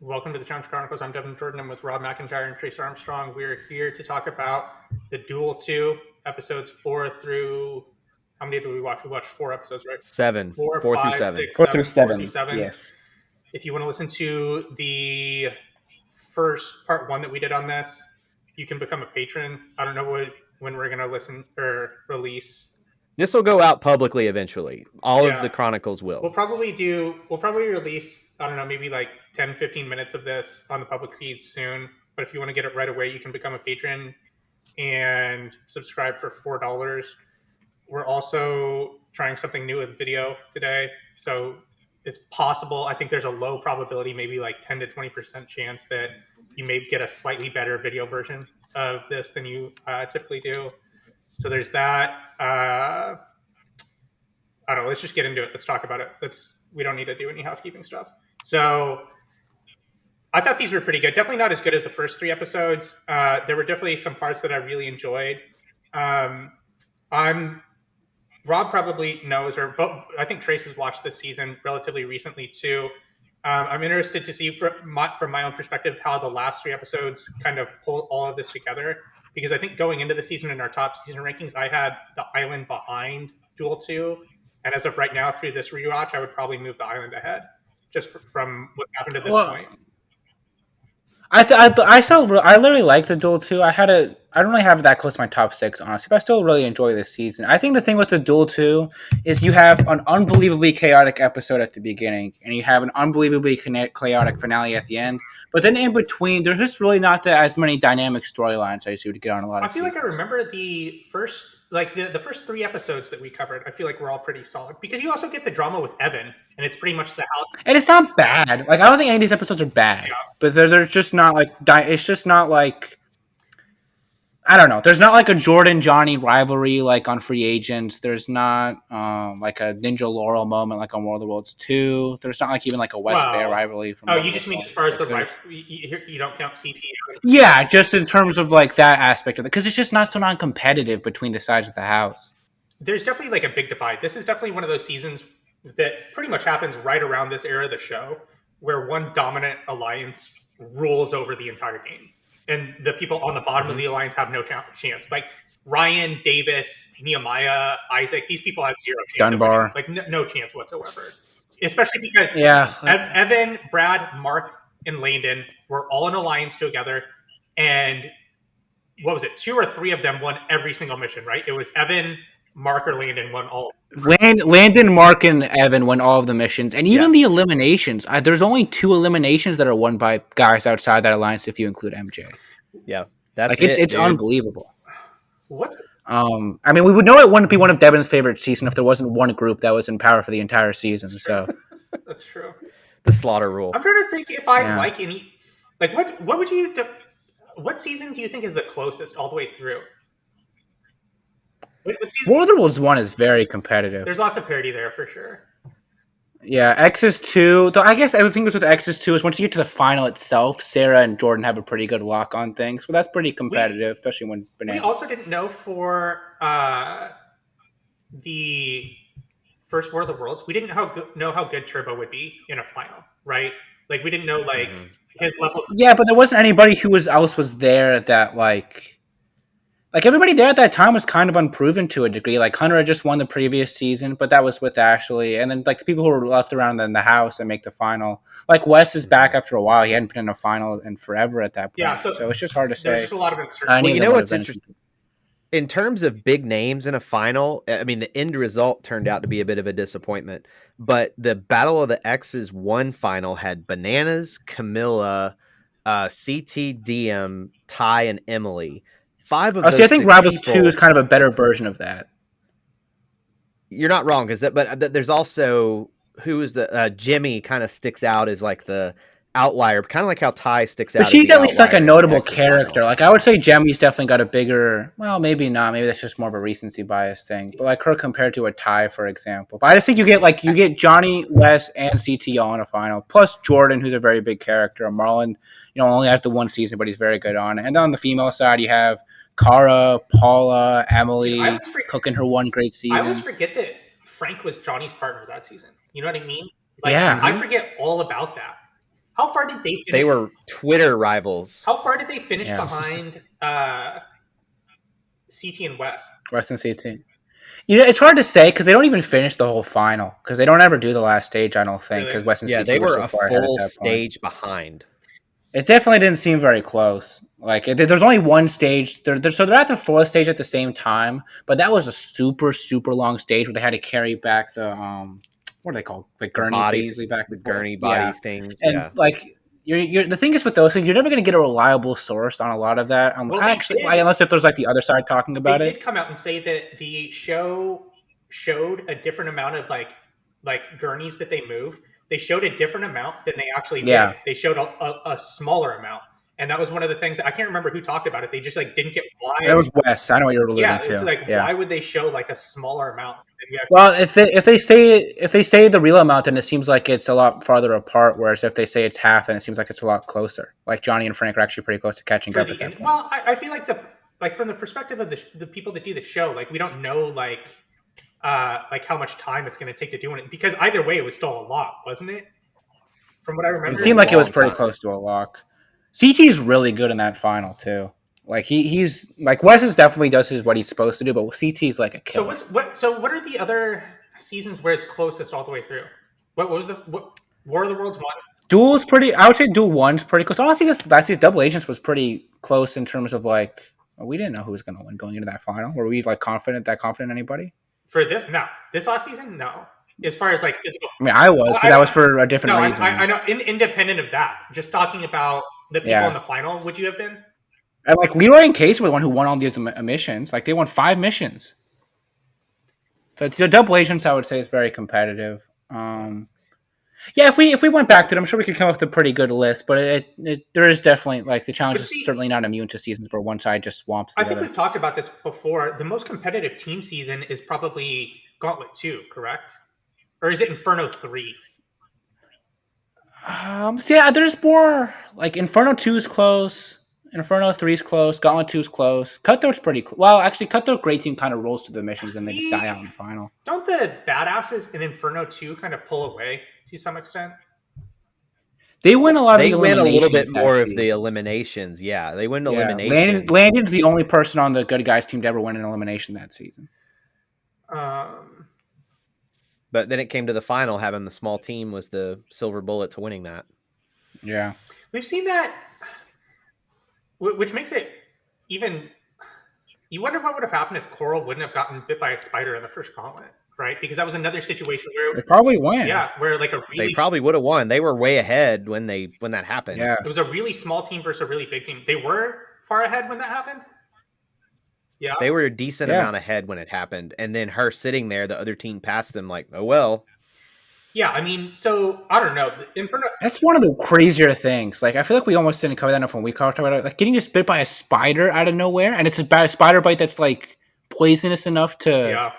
Welcome to the Challenge Chronicles. I'm Devin Jordan. I'm with Rob McIntyre and Trace Armstrong. We're here to talk about the Duel 2, episodes 4 through... How many did we watch? We watched 4 episodes, right? 7. 4, 4 through 5, 7. 6, 4 7, through 4 7. through 7. Yes. If you want to listen to the first part 1 that we did on this, you can become a patron. I don't know when we're going to listen or release. This will go out publicly eventually. All of the chronicles will. We'll probably release, I don't know, maybe like 10, 15 minutes of this on the public feed soon. But if you want to get it right away, you can become a patron and subscribe for $4. We're also trying something new with video today. So it's possible, I think there's a low probability, maybe like 10 to 20% chance that you may get a slightly better video version of this than you typically do. So there's that. I don't know. Let's just get into it. Let's talk about it. We don't need to do any housekeeping stuff. So I thought these were pretty good. Definitely not as good as the first 3 episodes. There were definitely some parts that I really enjoyed. Rob probably knows, I think Trace has watched this season relatively recently too. I'm interested to see from my own perspective how the last 3 episodes kind of pull all of this together. Because I think going into the season in our top season rankings, I had the island behind Duel 2. And as of right now, through this rewatch, I would probably move the island ahead, just from what's happened to this point. I literally like the Duel 2. I don't really have that close to my top 6, honestly, but I still really enjoy this season. I think the thing with the Duel 2 is you have an unbelievably chaotic episode at the beginning, and you have an unbelievably chaotic finale at the end. But then in between, there's just really not as many dynamic storylines as you would get on a lot of I feel seasons. like I remember the first first 3 episodes that we covered. I feel like we're all pretty solid because you also get the drama with Evan, and it's pretty much the house. And it's not bad. Like, I don't think any of these episodes are bad, but they're just not like. It's just not like. I don't know. There's not like a Jordan-Johnny rivalry like on Free Agents. There's not like a Ninja Laurel moment like on World of Worlds 2. There's not like even like a West Bear rivalry. From you just mean as far as the rivalry? You don't count CT? Yeah, just in terms of like that aspect of it, because it's just not so non-competitive between the sides of the house. There's definitely like a big divide. This is definitely one of those seasons that pretty much happens right around this era of the show, where one dominant alliance rules over the entire game. And the people on the bottom of the alliance have no chance. Like Ryan, Davis, Nehemiah, Isaac, these people have 0 chance. Dunbar. Like no chance whatsoever. Especially because Evan, Brad, Mark, and Landon were all in alliance together. And what was it? 2 or 3 of them won every single mission, right? It was Evan, Mark, or Landon won all. Landon, Mark, and Evan won all of the missions, and even the eliminations. There's only 2 eliminations that are won by guys outside that alliance, if you include MJ. Yeah, that's like it's unbelievable. What? I mean, we would know it wouldn't be one of Devin's favorite season if there wasn't one group that was in power for the entire season. So that's true. The slaughter rule. I'm trying to think if I like any. Like what would you do? What season do you think is the closest all the way through? World of Worlds 1 is very competitive. There's lots of parity there for sure. Yeah, X's 2. Though I guess everything was with X's 2 is once you get to the final itself, Sarah and Jordan have a pretty good lock on things. But that's pretty competitive, especially when Banana. We also didn't know for the first World of the Worlds, we didn't know how good Turbo would be in a final, right? Like we didn't know his level. Yeah, but there wasn't anybody who else was there that like everybody there at that time was kind of unproven to a degree. Like Hunter had just won the previous season, but that was with Ashley. And then like the people who were left around in the house and make the final. Like Wes is back after a while. He hadn't been in a final in forever at that point. Yeah, so it's just hard to say. There's just a lot of uncertainty. Well, you know what's interesting? In terms of big names in a final, I mean, the end result turned out to be a bit of a disappointment. But the Battle of the X's 1 final had Bananas, Camilla, CT, DM, Ty, and Emily. 5 of those. I think Rivals 2 is kind of a better version of that. You're not wrong, but there's also who is the Jimmy kind of sticks out as like the outlier, kind of like how Ty sticks out. But she's at least like a notable character. Final. Like I would say Jimmy's definitely got a bigger. Well, maybe not. Maybe that's just more of a recency bias thing. But like her compared to a Ty, for example. But I just think you get Johnny, Wes, and CT all in a final. Plus Jordan, who's a very big character. And Marlon, only has the 1 season, but he's very good on it. And then on the female side, you have Cara, Paula, Emily cooking her 1 great season. I always forget that Frank was Johnny's partner that season. You know what I mean? I forget all about that. How far did they finish? They were Twitter rivals. How far did they finish Yeah. behind CT and West? West and CT. You know, it's hard to say because they don't even finish the whole final because they don't ever do the last stage. I don't think because Really? West and Yeah, CT they were were so a far ahead at full that point. stage behind. It definitely didn't seem very close. Like there's only one stage. So they're at the fourth stage at the same time, but that was a super super long stage where they had to carry back the what are they called? Like gurneys, Bodies, basically back the and forth. gurney body things. And Yeah. like you're the thing is with those things, you're never going to get a reliable source on a lot of that. Well, Actually, unless if there's like the other side talking They about did it. come out and say that the show showed a different amount of like gurneys that they moved. They showed a different amount than they actually Yeah. did. They showed a smaller amount, and that was one of the things. I can't remember who talked about it. They just like didn't get why. It was West. I know what you're alluding Yeah, to. it's like yeah. why would they show like a smaller amount? Than you actually- Well, if they say the real amount, then it seems like it's a lot farther apart. Whereas if they say it's half, then it seems like it's a lot closer. Like Johnny and Frank are actually pretty close to catching for up the at that end, point. well, I feel like from the perspective of the people that do the show, like we don't know like how much time it's going to take to do it because either way it was still a lot, wasn't it? From what I remember, It seemed like it was long pretty time. close to a lock. CT's really good in that final too. Like he's like Wes is definitely does what he's supposed to do, but CT's like a killer. So what are the other seasons where it's closest all the way through? What was the War of the Worlds one? Duel's pretty. I would say Duel 1's pretty close. Honestly, this last season, Double Agents was pretty close in terms of like we didn't know who was going to win going into that final. Were we like confident in anybody? For this last season, no. As far as like physical, I mean, I was, but that was for a different no, reason. I know. Independent of that, just talking about the people in the final, would you have been? And like Leroy and Case were the one who won all these missions. Like they won 5 missions. So the Double Agents, I would say, is very competitive. Yeah, if we went back to it, I'm sure we could come up with a pretty good list. But there is definitely like the challenge is certainly not immune to seasons where one side just swamps the I think other. we've talked about this before. The most competitive team season is probably Gauntlet 2, correct? Or is it Inferno 3? So yeah, there's more like Inferno 2 is close. Inferno 3 is close. Gauntlet 2 is close. Cutthroat's pretty close. Well, actually, Cutthroat Great Team kind of rolls to the missions and they just die out in the final. Don't the badasses in Inferno 2 kind of pull away to some extent? They win a lot of They the win a little eliminations bit that more of season. the eliminations. Yeah, they win eliminations. Landon's the only person on the good guys team to ever win an elimination that season. But then it came to the final, having the small team was the silver bullet to winning that. Yeah. We've seen that, which makes it even. You wonder what would have happened if Coral wouldn't have gotten bit by a spider in the first gauntlet, right? Because that was another situation where They probably win. yeah, where like They probably would have won. They were way ahead when that happened. Yeah. it was a really small team versus a really big team. They were far ahead when that happened. Yeah, They were a decent amount ahead when it happened. And then her sitting there, the other team passed them like, oh, well. yeah. I mean, so I don't know. Inferno. That's one of the crazier things. Like, I feel like we almost didn't cover that enough when we talked about it. Like, getting just bit by a spider out of nowhere, and it's a spider bite that's like poisonous enough to. Yeah.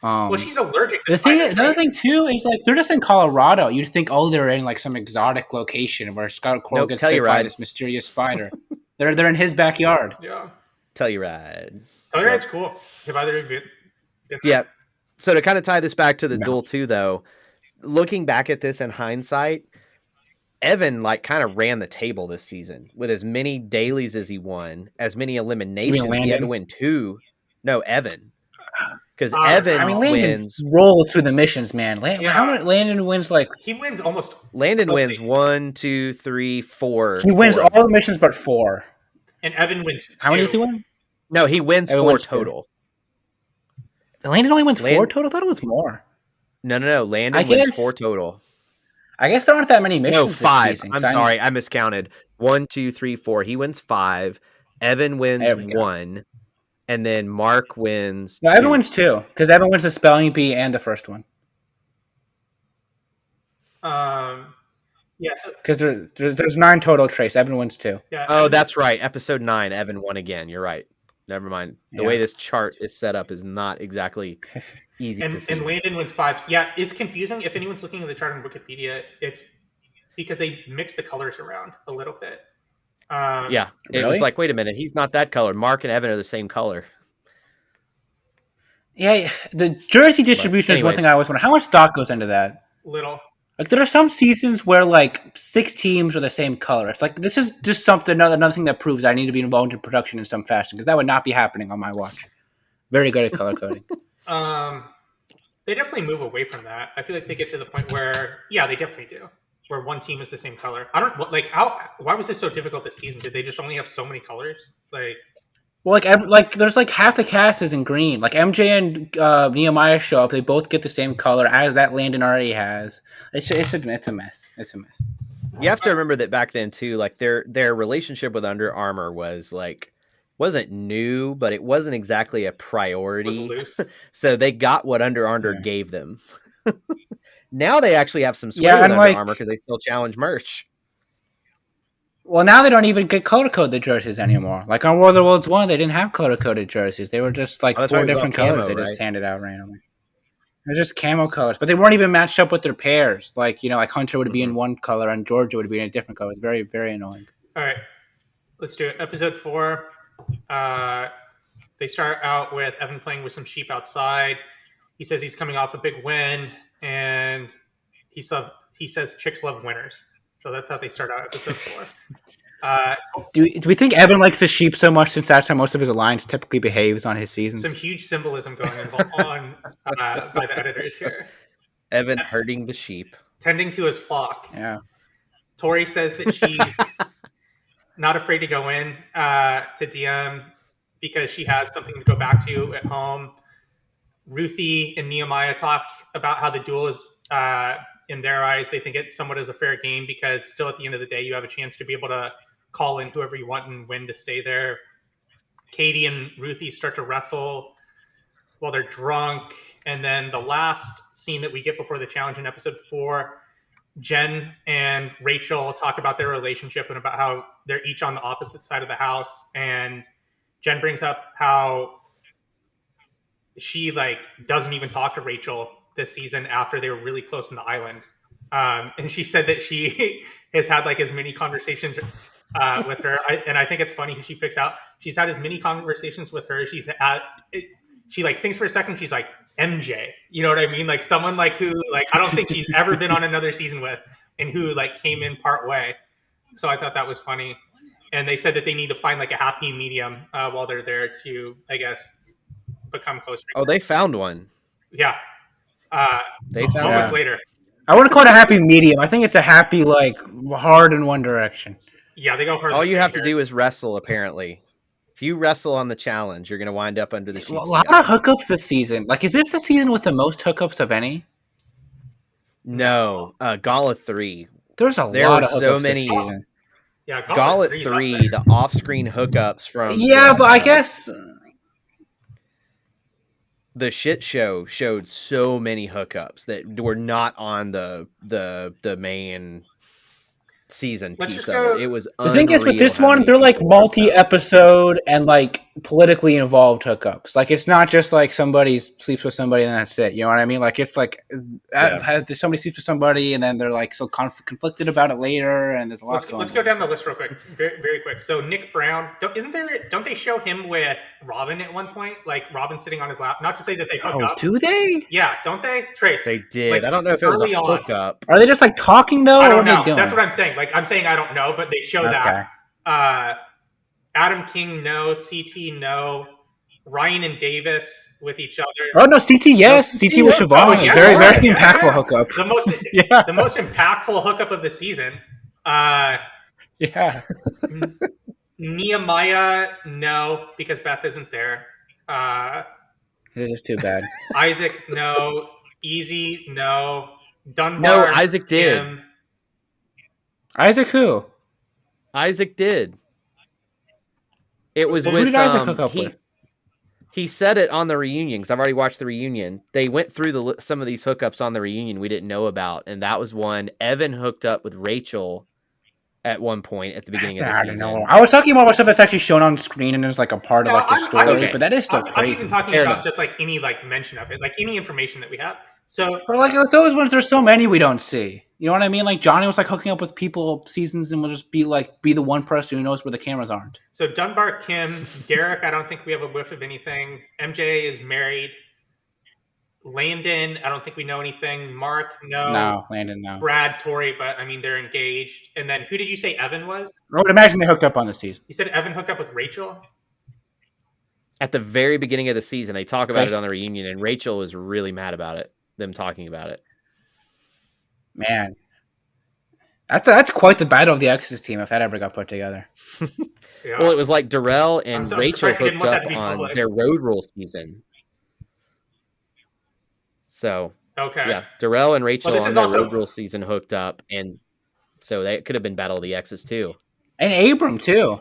Well, she's allergic. To The other thing too is like they're just in Colorado. You'd think, oh, they're in like some exotic location where Scott Coral gets bit by this mysterious spider. they're in his backyard. Yeah. Telluride. Telluride's cool. Have either of you been? Yeah. So to kind of tie this back to the Duel 2, though, looking back at this in hindsight, Evan like kind of ran the table this season with as many dailies as he won, as many eliminations. He had to win 2. No, Evan. Because Evan wins. Roll through the missions, man. How many Landon wins? Like he wins almost. Landon wins 1, 2, 3, 4. He wins all the missions but 4. And Evan wins 2. How many does he win? No, he wins 4 total. Landon only wins 4 total? I thought it was more. No. Landon wins 4 total. I guess there aren't that many missions. No, 5. This season, I'm sorry, I miscounted. 1, 2, 3, 4. He wins 5. Evan wins 1. And then Mark wins. No, Evan wins 2 because Evan wins the spelling bee and the first one. Yeah. Because there's 9 total. Trace. Evan wins 2. Yeah. Oh, that's right. Episode 9. Evan won again. You're right. Never mind. The way this chart is set up is not exactly easy to see. And Landon wins 5. Yeah, it's confusing. If anyone's looking at the chart on Wikipedia, it's because they mix the colors around a little bit. It was like, wait a minute, he's not that color. Mark and Evan are the same color. Yeah, the jersey distribution is one thing I always wonder. How much thought goes into that? Little. Like there are some seasons where like 6 teams are the same color. It's like this is just something another thing that proves I need to be involved in production in some fashion because that would not be happening on my watch. Very good at color coding. They definitely move away from that. I feel like they get to the point where, yeah, they definitely do, where one team is the same color. I don't like how. Why was this so difficult this season? Did they just only have so many colors? Like, Well, like there's like half the cast is in green. Like MJ and Nehemiah show up. They both get the same color as that Landon already has. It's a mess. It's a mess. You have to remember that back then too, like their relationship with Under Armour was like wasn't new, but it wasn't exactly a was priority. loose. So they got what Under Armour gave them. Now they actually have some sway Yeah, with and Under like- Armour because they still challenge merch. Well, now they don't even get color code the jerseys anymore. Like on War of the Worlds 1, they didn't have color coded jerseys. They were just like Oh, that's 4 right, it was all different colors. camo, They just right? handed out randomly. They're just camo colors, but they weren't even matched up with their pairs. Like like Hunter would be in one color and Georgia would be in a different color. It's very, very annoying. All right, let's do it. Episode 4. They start out with Evan playing with some sheep outside. He says he's coming off a big win, and he says chicks love winners. So that's how they start out episode 4. Do we think Evan likes the sheep so much since that's how most of his alliance typically behaves on his seasons? Some huge symbolism going on by the editors here. Evan herding the sheep. Tending to his flock. Yeah. Tori says that she's not afraid to go in to DM because she has something to go back to at home. Ruthie and Nehemiah talk about how the duel is, in their eyes, they think it somewhat as a fair game because still at the end of the day, you have a chance to be able to call in whoever you want and win to stay there. Katie and Ruthie start to wrestle while they're drunk. And then the last scene that we get before the challenge in episode 4, Jen and Rachel talk about their relationship and about how they're each on the opposite side of the house. And Jen brings up how she doesn't even talk to Rachel this season after they were really close in the island. And she said that she has had as many conversations with her. And I think it's funny she picks out, she's had as many conversations with her. She thinks for a second, she's like, MJ, you know what I mean? Like someone who I don't think she's ever been on another season with and who came in part way. So I thought that was funny. And they said that they need to find a happy medium while they're there to, I guess, become closer. Oh, they found one. Yeah. They found moments one. later. I wouldn't call it a happy medium. I think it's a happy, hard in one direction. Yeah, they go hard. All you have to do is wrestle, apparently. If you wrestle on the challenge, you're going to wind up under the sheets. A lot of hookups this season. Is this the season with the most hookups of any? No. Gala 3. There's a There lot were of hookups so this many. season. Yeah, Gauntlet 3, the off-screen hookups from... Yeah, but I guess... The shit show showed so many hookups that were not on the main season Let's piece just of go- it. It was The thing is with this unreal how one, many they're people were multi-episode and politically involved hookups. It's not just somebody sleeps with somebody and that's it. You know what I mean? It's somebody sleeps with somebody and then they're so conflicted about it later, and there's a lot. Let's go down the list real quick, very, very quick. So Nick Brown, don't they show him with Robin at one point? Robin sitting on his lap. Not to say that they hook up. Do they? Yeah, don't they? Trace. They did. I don't know if it was a early on. hookup. Are they just talking though? I or don't what are know. they doing? That's what I'm saying. I'm saying I don't know, but they show that. Adam King, no. CT, no. Ryan and Davis with each other. Oh no, CT yes, No, CT with CT, Siobhan. yeah. Very, very Yeah. impactful hookup. The most impactful hookup of the season. Yeah. Nehemiah, no, because Beth isn't there. It's just too bad. Isaac, no. Easy, no. Dunbar, No, Isaac did. Kim. Isaac who? Isaac did. It was Who with... did Isaac hook up with? He said it on the reunion, because I've already watched the reunion. They went through some of these hookups on the reunion we didn't know about, and that was one. Evan hooked up with Rachel at one point at the beginning of the season. I was talking more about stuff that's actually shown on screen and is a part of the story, okay. but that is still I'm crazy. even talking Fair about enough. just any mention of it, any information that we have. So But those ones, there's so many we don't see. You know what I mean? Johnny was hooking up with people seasons and will just be the one person who knows where the cameras aren't. So Dunbar, Kim, Derek, I don't think we have a whiff of anything. MJ is married. Landon, I don't think we know anything. Mark, no. No, Landon, no. Brad, Tori, but I mean they're engaged. And then who did you say Evan was? I would imagine they hooked up on the season. You said Evan hooked up with Rachel? At the very beginning of the season, they talk about Face- it on the reunion, and Rachel was really mad about it. Them talking about it. Man, that's quite the battle of the Exes team if that ever got put together. Yeah. Well, it was like Darrell and I'm Rachel surprised you didn't hooked want that up to be on public. their road rule season. So Okay. yeah, Darrell and Rachel this on is their also- road rule season hooked up, and so that could have been Battle of the Exes too. And Abram too.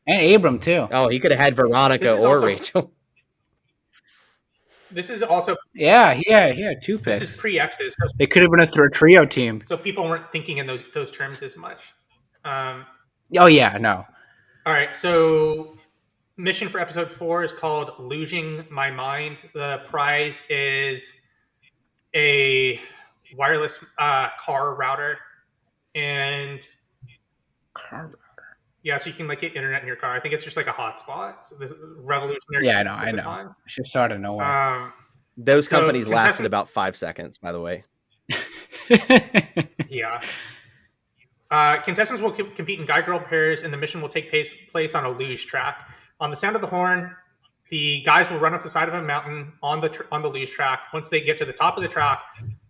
Oh, he could have had Veronica This is or also- Rachel. This is also Yeah, he had two this picks. is pre-X's, It could have been a trio team. so people weren't thinking in those terms as much. Oh yeah, no. All right, so mission for episode 4 is called Losing My Mind. The prize is a wireless car router, and yeah, so you can like get internet in your car. I think it's just like a hotspot. So this is revolutionary. Yeah, I know, at I the know. time. It's just out of nowhere. Those So companies lasted contestant- about 5 seconds, by the way. Yeah. Contestants will compete in guy-girl pairs, and the mission will take place on a luge track. On the sound of the horn, the guys will run up the side of a mountain on the luge track. Once they get to the top of the track,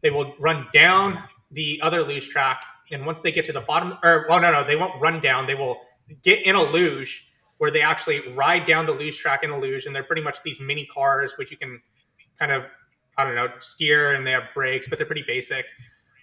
they will run down the other luge track, and once they get to the bottom, they won't run down. They will get in a luge where they actually ride down the luge track in a luge, and they're pretty much these mini cars which you can kind of, I don't know, steer, and they have brakes, but they're pretty basic.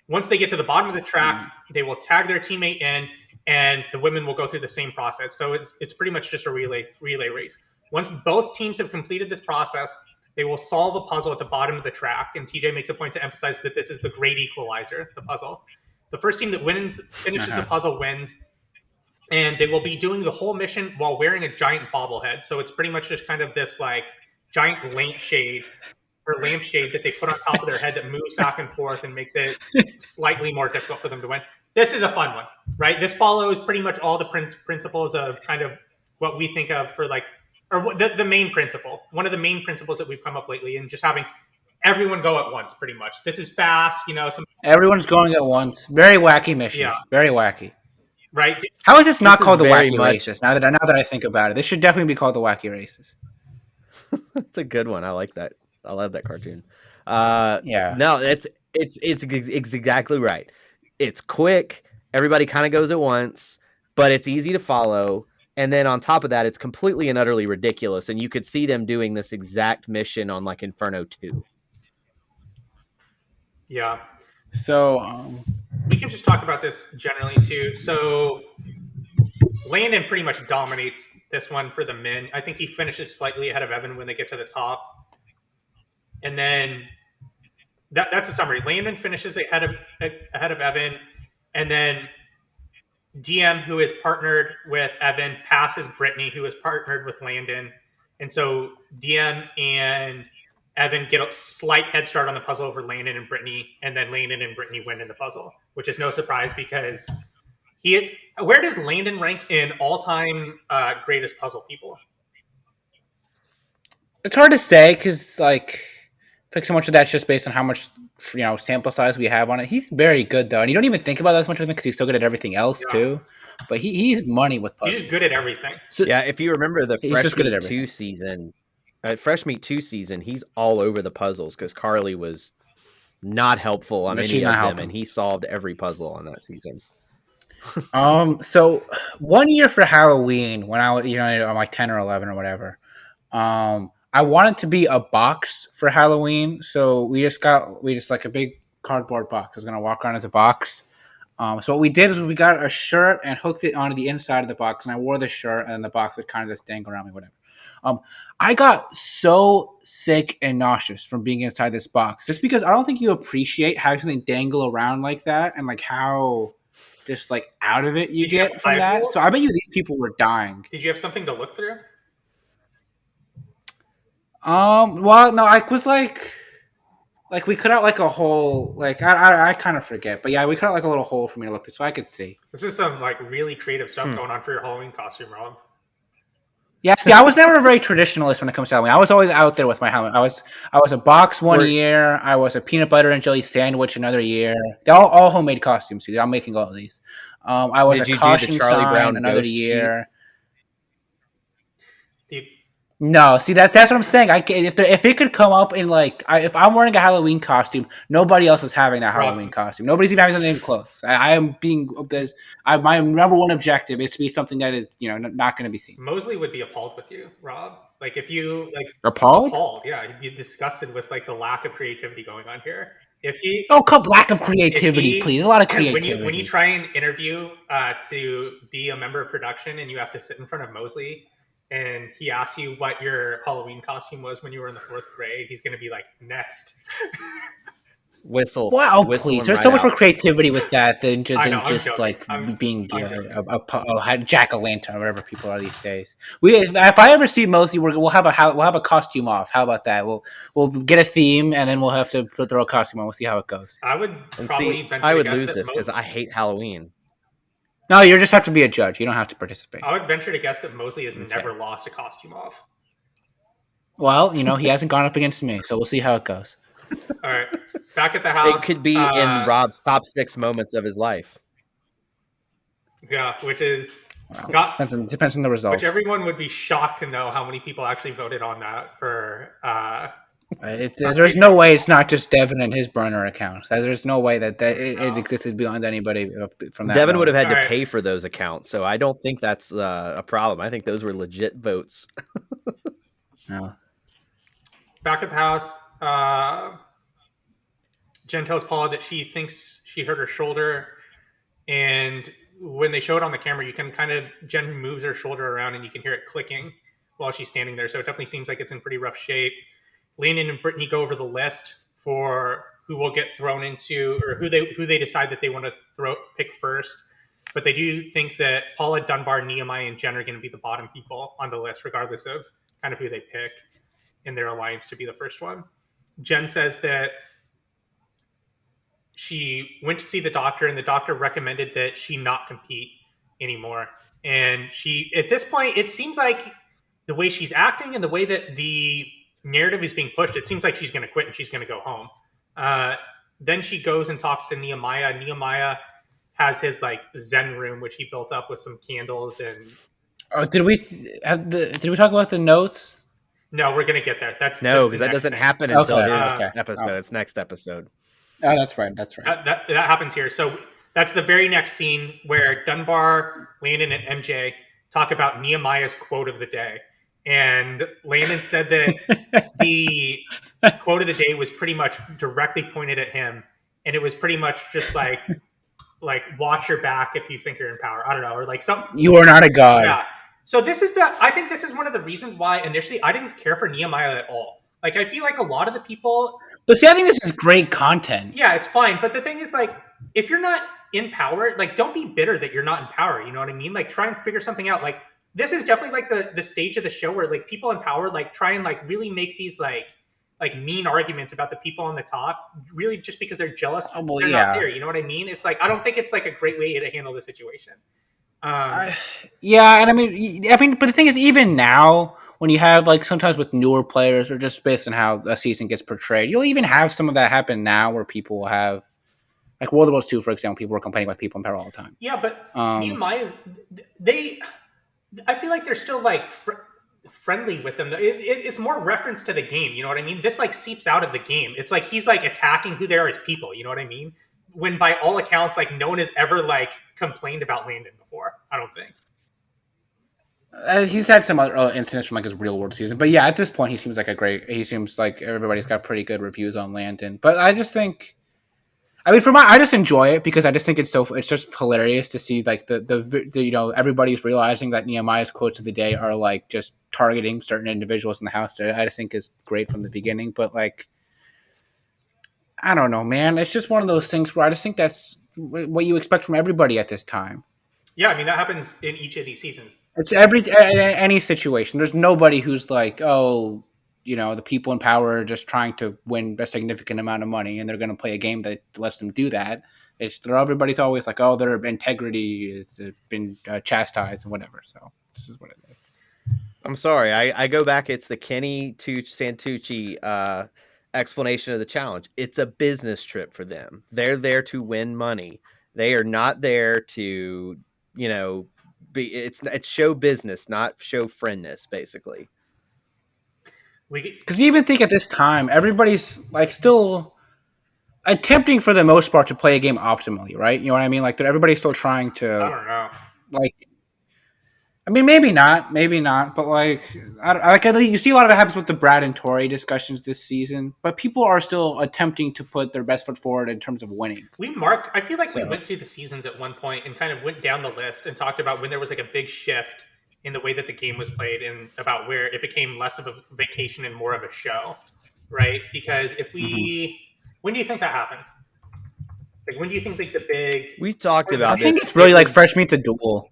Once they get to the bottom of the track, they will tag their teammate in, and the women will go through the same process. So it's pretty much just a relay race. Once both teams have completed this process, they will solve a puzzle at the bottom of the track. And TJ makes a point to emphasize that this is the great equalizer, the puzzle. The first team that finishes the puzzle wins, and they will be doing the whole mission while wearing a giant bobblehead. So it's pretty much just kind of this like giant lampshade that they put on top of their head that moves back and forth and makes it slightly more difficult for them to win. This is a fun one, right? This follows pretty much all the principles of kind of what we think of for like, or the main principle, one of the main principles that we've come up lately, and just having everyone go at once, pretty much. This is fast, Everyone's going at once. Very wacky mission. Yeah. Very wacky. Right? How is this not This is called the very Wacky much- Races? Now that I think about it, this should definitely be called the Wacky Races. It's a good one. I like that. I love that cartoon. Yeah. No, it's exactly right. It's quick. Everybody kind of goes at once, but it's easy to follow. And then on top of that, it's completely and utterly ridiculous. And you could see them doing this exact mission on like Inferno 2. Yeah. So, We can just talk about this generally too. So Landon pretty much dominates this one for the men. I think he finishes slightly ahead of Evan when they get to the top. And then that's a summary. Landon finishes ahead of Evan, and then DM, who is partnered with Evan, passes Brittany, who is partnered with Landon. And so DM and Evan get a slight head start on the puzzle over Landon and Brittany, and then Landon and Brittany win in the puzzle, which is no surprise because where does Landon rank in all-time greatest puzzle people? it's hard to say because, like so much of that's just based on how much, sample size we have on it. He's very good, though. And you don't even think about that as much, I think, because he's so good at everything else, too. But he's money with puzzles. He's just good at everything. So, Yeah, if you remember the He's Fresh just good Meat at 2 everything. season, Fresh Meat 2 season, he's all over the puzzles because Carly was not helpful on No, any she's of not them, helping. and he solved every puzzle on that season. So one year for Halloween when I was, I'm like 10 or 11 or whatever, I wanted to be a box for Halloween. So we just like a big cardboard box. I was going to walk around as a box. So what we did is we got a shirt and hooked it onto the inside of the box, and I wore the shirt, and then the box would kind of just dangle around me, whatever. I got so sick and nauseous from being inside this box, just because I don't think you appreciate having something dangle around like that, and like how just like out of it you Did you have get from that. eyeballs? So I bet you these people were dying. Did you have something to look through? Well, no, I was like we cut out like a hole. Like I kind of forget, but yeah, we cut out like a little hole for me to look through, so I could see. This is some like really creative stuff going on for your Halloween costume, Rob. Yeah, see, I was never a very traditionalist when it comes to Halloween. I was always out there with my Halloween. I was a box one year. I was a peanut butter and jelly sandwich another year. They're all homemade costumes. See, I'm making all of these. I was Did a you do the caution Charlie sign Brown another ghost sheet? year. Dude, No, see, that's what I'm saying. If it could come up in if I'm wearing a Halloween costume, nobody else is having that Rob. Halloween costume. Nobody's even having something close. I am being my number one objective is to be something that is not going to be seen. Mosley would be appalled with you, Rob. Like if you like Appalled? yeah, he'd be disgusted with like the lack of creativity going on here. If he Oh, come lack of creativity, please. A lot of creativity. when you try and interview to be a member of production and you have to sit in front of Mosley and he asks you what your Halloween costume was when you were in the 4th grade, he's going to be like, next. Whistle. Wow, whistle please. him There's right so much out. more creativity with that than just, I know, I'm joking. like I'm being joking. a jack-o'-lantern or whatever people are these days. If I ever see Mosley, we'll have a costume off. How about that? We'll get a theme and then we'll have to throw a costume on. We'll see how it goes. I would probably venture I to would guess lose that this because I hate Halloween. No, you just have to be a judge. You don't have to participate. I would venture to guess that Mosley has never lost a costume off. Well, he hasn't gone up against me, so we'll see how it goes. All right, back at the house. It could be in Rob's top 6 moments of his life. Yeah, which is depends on the result. Which everyone would be shocked to know how many people actually voted on that for. There's no way it's not just Devin and his burner accounts. There's no way that it existed beyond anybody from that. Devin would have had to All right. pay for those accounts, so I don't think that's a problem. I think those were legit votes. No. Back at the house, Jen tells Paula that she thinks she hurt her shoulder, and when they show it on the camera, you can Jen moves her shoulder around and you can hear it clicking while she's standing there. So it definitely seems like it's in pretty rough shape. Landon and Brittany go over the list for who will get thrown into, or who they decide that they want to pick first. But they do think that Paula, Dunbar, Nehemiah, and Jen are going to be the bottom people on the list, regardless of kind of who they pick in their alliance to be the first one. Jen says that she went to see the doctor and the doctor recommended that she not compete anymore. And at this point, it seems like the way she's acting and the way that the narrative is being pushed, it seems like she's going to quit and she's going to go home. Then she goes and talks to Nehemiah. Nehemiah has his Zen room, which he built up with some candles and. Did we talk about the notes? No, we're gonna get there. That's because that doesn't happen until his episode. Oh. It's next episode. Oh, that's right. That happens here. So that's the very next scene where Dunbar, Landon, and MJ talk about Nehemiah's quote of the day. And Landon said that the quote of the day was pretty much directly pointed at him, and it was pretty much just like watch your back if you think you're in power. I don't know, or something. You are not a god. Yeah. So I think this is one of the reasons why initially I didn't care for Nehemiah at all. I feel like a lot of the people. But see, I think this is great content. Yeah, it's fine. But the thing is, if you're not in power, don't be bitter that you're not in power. You know what I mean? Try and figure something out. This is definitely the stage of the show where people in power try and really make these mean arguments about the people on the top, really just because they're jealous. They're not there. You know what I mean? It's I don't think it's a great way to handle the situation. Yeah, and I mean, but the thing is, even now, when you have sometimes with newer players, or just based on how a season gets portrayed, you'll even have some of that happen now, where people will have, World of Wars 2, for example, people are complaining about people in power all the time. Yeah, but Nehemiah's I feel like they're still friendly with them. It's more reference to the game. You know what I mean? This seeps out of the game. It's he's attacking who they are as people. You know what I mean? When by all accounts, no one has ever complained about Landon before. I don't think. He's had some other incidents from his real world season, but yeah, at this point, he seems like everybody's got pretty good reviews on Landon. But I just think, I just enjoy it because I just think it's just hilarious to see the everybody's realizing that Nehemiah's quotes of the day are just targeting certain individuals in the house. I just think is great from the beginning, but I don't know, man. It's just one of those things where I just think that's what you expect from everybody at this time. Yeah, I mean, that happens in each of these seasons. It's any situation. There's nobody who's the people in power are just trying to win a significant amount of money and they're going to play a game that lets them do that. Everybody's always their integrity has been chastised and whatever. So this is what it is. I'm sorry. I go back. It's the Kenny Santucci explanation of the challenge. It's a business trip for them. They're there to win money. They are not there to, be. It's show business, not show friendness, basically. Because you even think at this time, everybody's like still attempting for the most part to play a game optimally, right? You know what I mean? Like everybody's still trying I to don't know. like. I mean, maybe not, but like, you see a lot of it happens with the Brad and Tori discussions this season. But people are still attempting to put their best foot forward in terms of winning. I feel like we So went through the seasons at one point and kind of went down the list and talked about when there was like a big shift in the way that the game was played and about where it became less of a vacation and more of a show, right? Because when do you think that happened? Like, when do you think like the big? We talked I about think this. it's really It like was- Fresh Meat the Duel.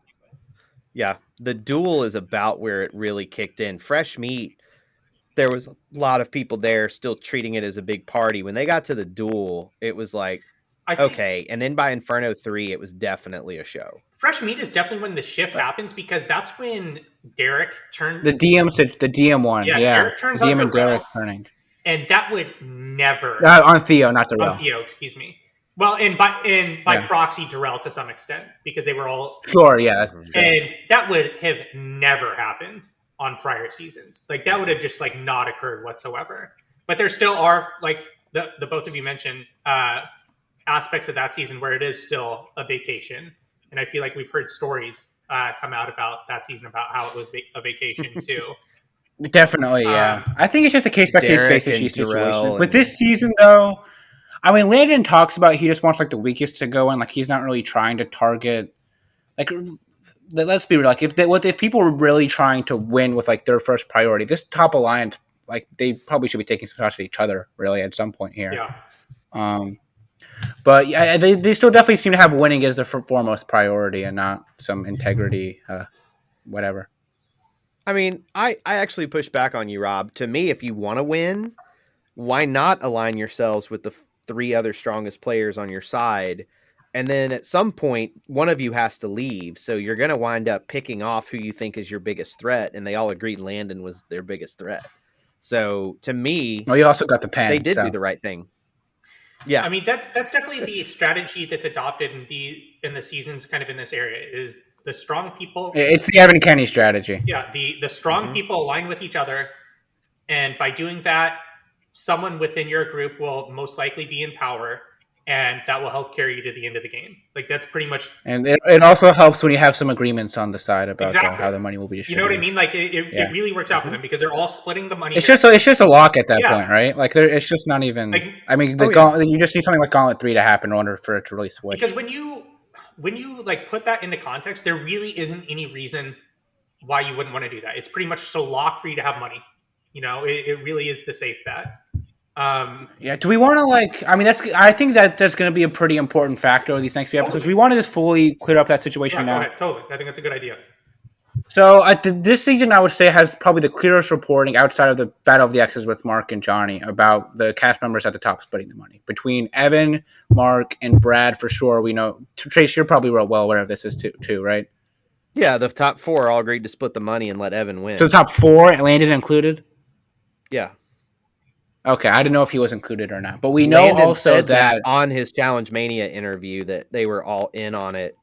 Yeah, the Duel is about where it really kicked in. Fresh Meat, there was a lot of people there still treating it as a big party. When they got to the Duel, it was like, I think okay. And then by Inferno 3, it was definitely a show. Fresh Meat is definitely when the shift happens because that's when Derek turned. The DM one, Yeah, Derek turns on DM and Darrell. Derek turning And that would never on Theo, not on Darrell. Theo, excuse me. Well, and by proxy, Darrell to some extent because they were all Sure, yeah, that's true. and that would have never happened on prior seasons. Like that would have just like not occurred whatsoever. But there still are like the both of you mentioned aspects of that season where it is still a vacation, and I feel like we've heard stories come out about that season about how it was a vacation too. Definitely, yeah. I think it's just a case by case Derek basis and Darrell situation. and- With this season, though, I mean, Landon talks about he just wants like the weakest to go in. Like he's not really trying to target. Like, let's be real. Like if people were really trying to win with like their first priority, this top alliance, like they probably should be taking some shots at each other really at some point here. Yeah. But yeah, they still definitely seem to have winning as their foremost priority and not some integrity, whatever. I mean, I actually push back on you, Rob. To me, if you want to win, why not align yourselves with the three other strongest players on your side? And then at some point, one of you has to leave. So you're going to wind up picking off who you think is your biggest threat. And they all agreed Landon was their biggest threat. So to me, Well, you also got the pen. they did do the right thing. Yeah. I mean, that's definitely the strategy that's adopted in the seasons kind of in this area is the strong people. It's the Evan Kenny strategy. Yeah, the strong people align with each other, and by doing that, someone within your group will most likely be in power, and that will help carry you to the end of the game. Like that's pretty much. And it also helps when you have some agreements on the side about Exactly. how the money will be You distributed. know what I mean? Like it really works out for them because they're all splitting the money. It's just a lock at that point, right? Like it's just not even. Like- I mean, you just need something like Gauntlet 3 to happen in order for it to really switch. Because when you like put that into context, there really isn't any reason why you wouldn't want to do that. It's pretty much so lock for you to have money. You know, it really is the safe bet. Yeah. Do we want to like? I mean, I think that's going to be a pretty important factor of these next few episodes. We want to just fully clear up that situation now. Go ahead, totally. I think that's a good idea. So this season, I would say, has probably the clearest reporting outside of the Battle of the X's with Mark and Johnny about the cast members at the top splitting the money. Between Evan, Mark, and Brad, for sure, we know. Trace, you're probably well aware of this too, right? Yeah, the top four all agreed to split the money and let Evan win. So the top four, Landon included? Yeah. Okay, I didn't know if he was included or not. But we know Landon also said that on his Challenge Mania interview that they were all in on it.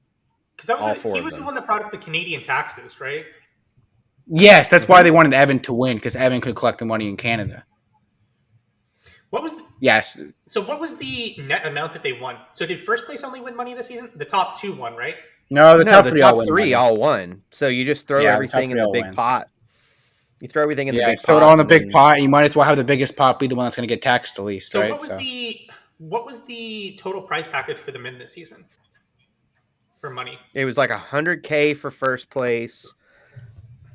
Because he was the one that brought up the Canadian taxes, right? yes, that's why they wanted Evan to win, because Evan could collect the money in Canada. What was Yes. So what was the net amount that they won? So did first place only win money this season? The top two won, right? No, the top three all won. So you just throw everything in the big pot. You throw everything in the big pot. Throw it all in the big pot. You might as well have the biggest pot be the one that's going to get taxed the least, so right? What was the total prize package for the men this season? For money. It was like $100K for first place,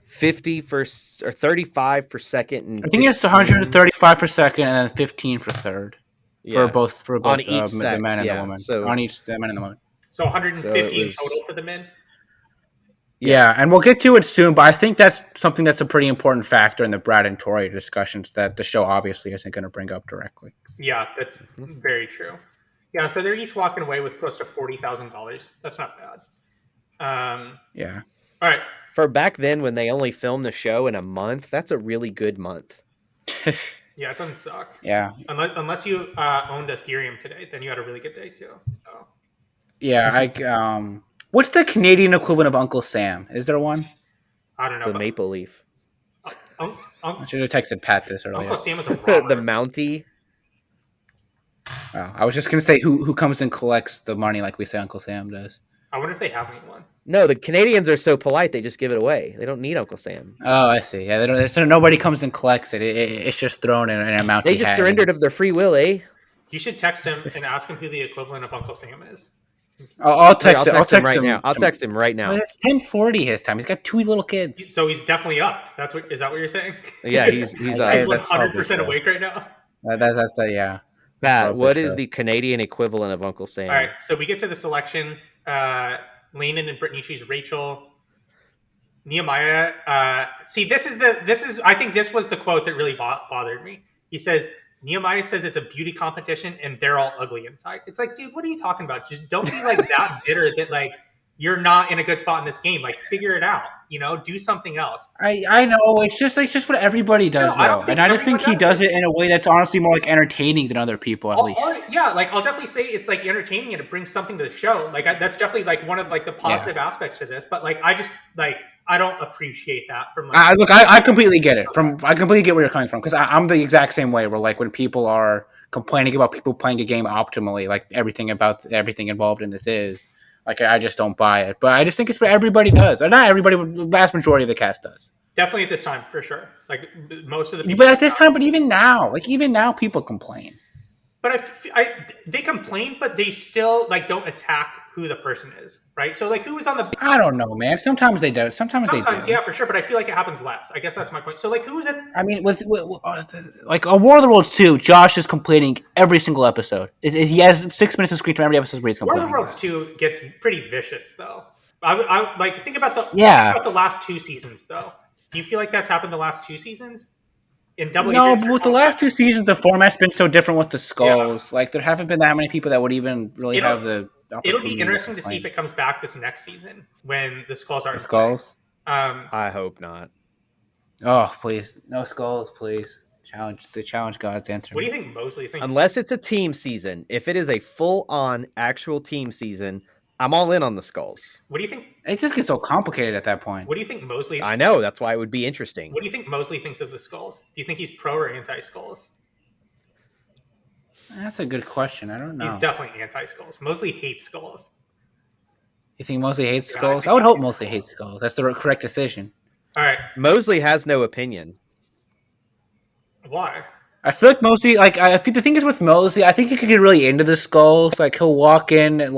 50 for or 35 for second, and I think it's 135 for second and then 15 for third. Yeah. For both on each the sex, men and the women. So on each the men and the women. So 150 in total for the men? Yeah, and we'll get to it soon, but I think that's something that's a pretty important factor in the Brad and Tori discussions that the show obviously isn't going to bring up directly. Yeah, that's very true. Yeah, so they're each walking away with close to $40,000. That's not bad. Yeah. All right. For back then, when they only filmed the show in a month, that's a really good month. Yeah, it doesn't suck. Yeah. Unless you owned Ethereum today, then you had a really good day too. So Yeah. What's the Canadian equivalent of Uncle Sam? Is there one? I don't know. The but maple leaf. I should have texted Pat this earlier. Uncle Sam was a robber. The Mountie. Oh, I was just gonna say who comes and collects the money like we say Uncle Sam does. I wonder if they have anyone. No, the Canadians are so polite they just give it away. They don't need Uncle Sam. Oh, I see. Yeah, they don't. So nobody comes and collects it. It's just thrown in a Mountie. They just surrendered of their free will, eh? You should text him and ask him who the equivalent of Uncle Sam is. I'll text him right now. I'll text him right now. Well, it's 10:40 his time. He's got 2 little kids. So he's definitely up. Is that what you're saying? Yeah, he's He's that's 100% awake right now. That's the yeah. Pat, what true. is the Canadian equivalent of Uncle Sam? All right, so we get to the selection. Landon and Brittany choose Rachel. Nehemiah. I think this was the quote that really bothered me. He says, Nehemiah says it's a beauty competition and they're all ugly inside. It's like, dude, what are you talking about? Just don't be like that bitter that like you're not in a good spot in this game. Like, figure it out. Do something else. I know it's just what everybody does though, and I just think he does it in a way that's honestly more like entertaining than other people at least. Yeah, like I'll definitely say it's like entertaining and it brings something to the show. Like that's definitely like one of like the positive aspects to this. But like I just like I don't appreciate that from like. Look, I completely get it. I completely get where you're coming from because I'm the exact same way. Where like when people are complaining about people playing a game optimally, like everything involved in this is. Like, I just don't buy it. But I just think it's what everybody does. Or not everybody, but the vast majority of the cast does. Definitely at this time, for sure. Like, most of the people. But at this time, but even now, people complain. But they complain, but they still, like, don't attack who the person is, right? So, like, who was on the... I don't know, man. Sometimes they do. Sometimes they do. Yeah, for sure. But I feel like it happens less. I guess that's my point. So, like, who is it? I mean, with like, on War of the Worlds 2, Josh is complaining every single episode. He has 6 minutes of screen time every episode where he's complaining. War of the Worlds 2 gets pretty vicious, though. I like, think about the last 2 seasons, though. Do you feel like that's happened the last 2 seasons? No, but with the last 2 seasons, the format's been so different with the skulls. Yeah. Like, there haven't been that many people that would even really have the opportunity. It'll be interesting to see if it comes back this next season when the skulls are... The skulls? I hope not. Oh, please. No skulls, please. The challenge gods answer. What do you think Mosley thinks? Unless it's a team season. If it is a full-on actual team season... I'm all in on the skulls. What do you think? It just gets so complicated at that point. What do you think Mosley... I know, that's why it would be interesting. What do you think Mosley thinks of the skulls? Do you think he's pro or anti-skulls? That's a good question. I don't know. He's definitely anti-skulls. Mosley hates skulls. You think Mosley hates skulls? I would hope Mosley hates skulls. That's the correct decision. All right. Mosley has no opinion. Why? I feel like Mosley, I think the thing is with Mosley, I think he could get really into the skulls. Like he'll walk in and